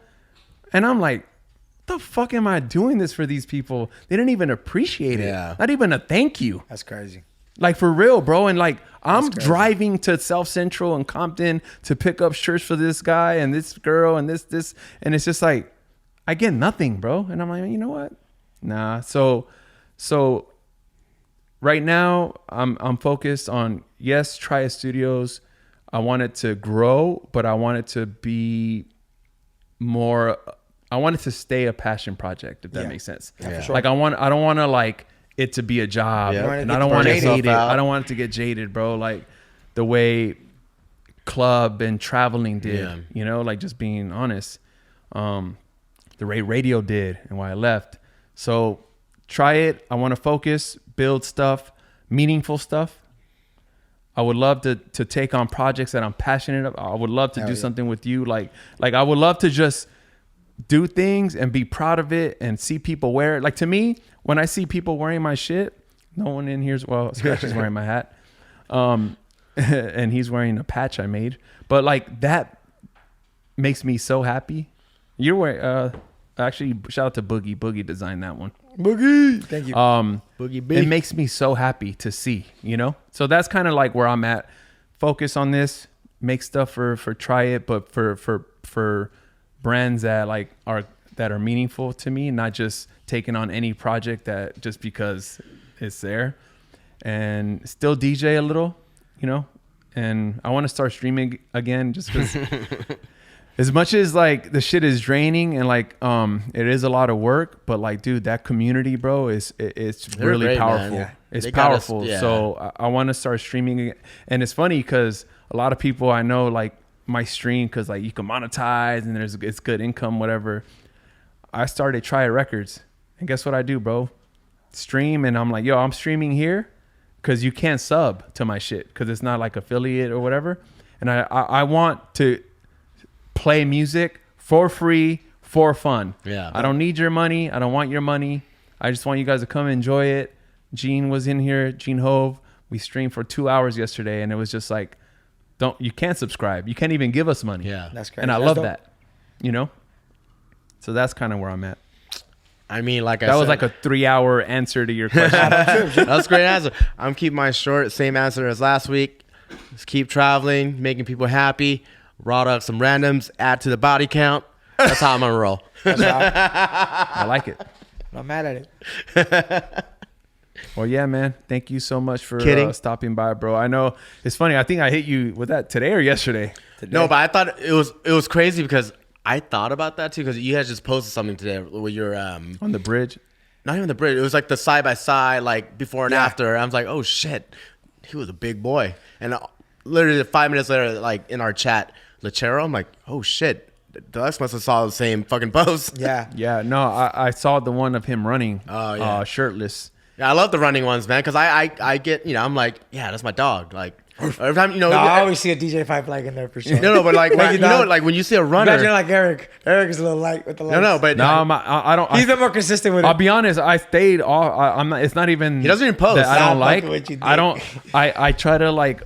And I'm like, what the fuck am I doing this for these people? They didn't even appreciate it. Yeah. Not even a thank you. That's crazy. Like, for real, bro. And like, I'm driving to South Central and Compton to pick up shirts for this guy and this girl and this. And it's just like, I get nothing, bro. And I'm like, you know what? Nah. So right now I'm focused on, yes, Try It Studios. I want it to grow, but I want it to be more, I want it to stay a passion project, if that makes sense. Yeah, for sure. Like I don't want to like it to be a job, and I don't want to hate it. I don't want it to get jaded, bro. Like the way club and traveling did, you know, like just being honest. The way radio did and why I left. So Try It. I want to focus, build stuff, meaningful stuff. I would love to take on projects that I'm passionate about. I would love to do something with you. Like I would love to just do things and be proud of it and see people wear it. Like, to me, when I see people wearing my shit, no one in here's, well, Scratch is wearing my hat. And he's wearing a patch I made. But like, that makes me so happy. You're wearing, actually, shout out to Boogie. Boogie designed that one. Boogie. Thank you. Boogie B. It makes me so happy to see, you know? So that's kind of like where I'm at. Focus on this, make stuff for Try It, but for brands that like are meaningful to me, not just taking on any project that just because it's there. And still DJ a little, you know? And I want to start streaming again, just because as much as like the shit is draining and like it is a lot of work, but like, dude, that community, bro, it's really great, powerful. Yeah. It's They got us, powerful. So I want to start streaming again. And it's funny because a lot of people I know like my stream because like you can monetize and it's good income, whatever. I started Try It Records, and guess what I do, bro? Stream, and I'm like, yo, I'm streaming here because you can't sub to my shit because it's not like affiliate or whatever. And I want to play music for free, for fun. Yeah. I don't need your money. I don't want your money. I just want you guys to come enjoy it. Gene was in here, Gene Hove. We streamed for 2 hours yesterday, and it was just like, you can't subscribe. You can't even give us money. Yeah. That's crazy. And I love that, you know? So that's kind of where I'm at. I mean, like That was like a 3-hour answer to your question. That's a great answer. I'm keeping mine short. Same answer as last week. Just keep traveling, making people happy. Raw up some randoms, add to the body count. That's how I'm gonna roll. I like it. I'm not mad at it. Well, yeah, man. Thank you so much for stopping by, bro. I know it's funny. I think I hit you with that today or yesterday. No, but I thought it was crazy because I thought about that too because you guys just posted something today with your on the bridge. Not even the bridge. It was like the side by side, like before and after. I was like, oh shit, he was a big boy. And literally 5 minutes later, like in our chat, Lechero, I'm like, oh shit. Deluxe must have saw the same fucking post. Yeah. Yeah. No, I saw the one of him running shirtless. Yeah, I love the running ones, man, because I get, you know, I'm like, yeah, that's my dog. Like, every time, you know. No, I always see a DJ 5 flag in there for sure. No, but like, when, you know, like when you see a runner. Imagine like Eric. Eric is a little light with the lights. No, but. No, I don't. He's been more consistent with it. I'll be honest. I stayed off. I'm not. It's not even. He doesn't even post. That I don't like. What you did. I don't. I try to like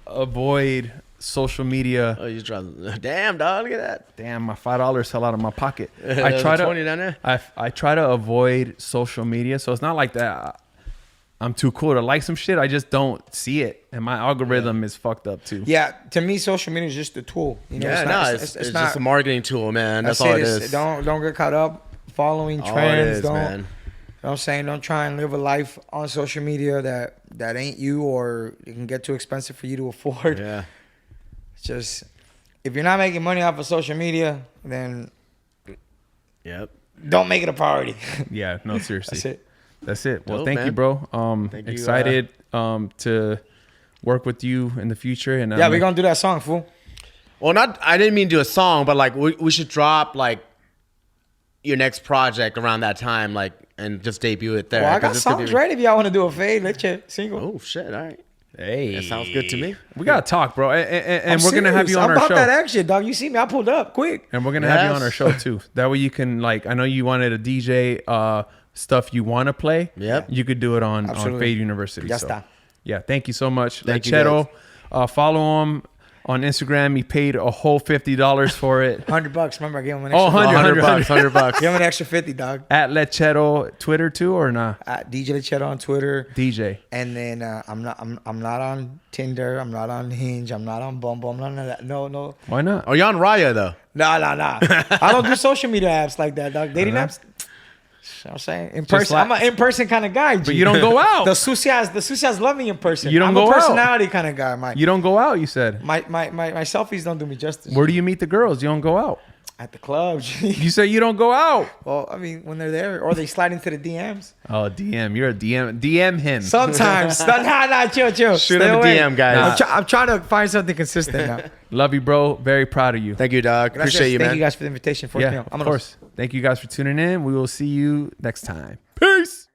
avoid social media. Oh, you trying? Damn, dog, look at that. Damn, my $5 fell out of my pocket. I try to 20 down there. I try to avoid social media, so it's not like that. I'm too cool to like some shit. I just don't see it, and my algorithm is fucked up too. Yeah, to me, social media is just a tool. You know, It's just a marketing tool, man. That's all it is. Don't get caught up following All trends. it is, don't. man. You know what I'm saying? Don't try and live a life on social media that ain't you, or it can get too expensive for you to afford. Yeah. It's just, if you're not making money off of social media, then Yep. don't make it a priority. Yeah, no, seriously. That's it. That's it. Well, Dope, thank you, man. bro. Thank you, Excited to work with you in the future. And Yeah, we're going to do that song, fool. Well, I didn't mean to do a song, but like we should drop like your next project around that time, like, and just debut it there. Well, I got 'cause this could songs be- ready if y'all want to do a fade. Let's check single. Oh shit! All right. Hey, That sounds good to me. We gotta talk, bro, and I'm we're gonna have serious. you on I'm our about show. that action, dog. You see me? I pulled up quick. And we're gonna have you on our Yes. show too. That way you can, like, I know you wanted a DJ stuff you want to play. Yep. You could do it on Absolutely. Fade University. Ya so, está. yeah, thank you so much. Thank you, Lechero, follow him on Instagram. He paid a whole $50 for it. $100. Remember, I gave him an Oh, extra. 100. $100. $100. Give him an extra 50, dog. At Lechero, Twitter too, or nah? At DJ Lechero on Twitter. DJ. And then I'm not on Tinder. I'm not on Hinge. I'm not on Bumble. I'm not on that. No. Why not? Oh, you're on Raya though. Nah. I don't do social media apps like that, dog. Dating apps. You know what I'm saying? In person. like- I'm an in-person kind of guy, G. But you don't go out. The sucias love me in person. You don't I'm go a out. personality kind of guy, Mike. You don't go out. You said. My selfies don't do me justice. Where do you meet the girls? You don't go out. At the club, G. You say you don't go out. Well, I mean, when they're there, or they slide into the DMs. Oh, DM. You're a DM. DM him. Sometimes. nah, chill. Shoot Stay him a away. DM, guys. I'm trying to find something consistent now. Love you, bro. Very proud of you. Thank you, dog. Gracias. Appreciate you, Thank man. you guys for the invitation. Yeah, of course. Thank you guys for tuning in. We will see you next time. Peace.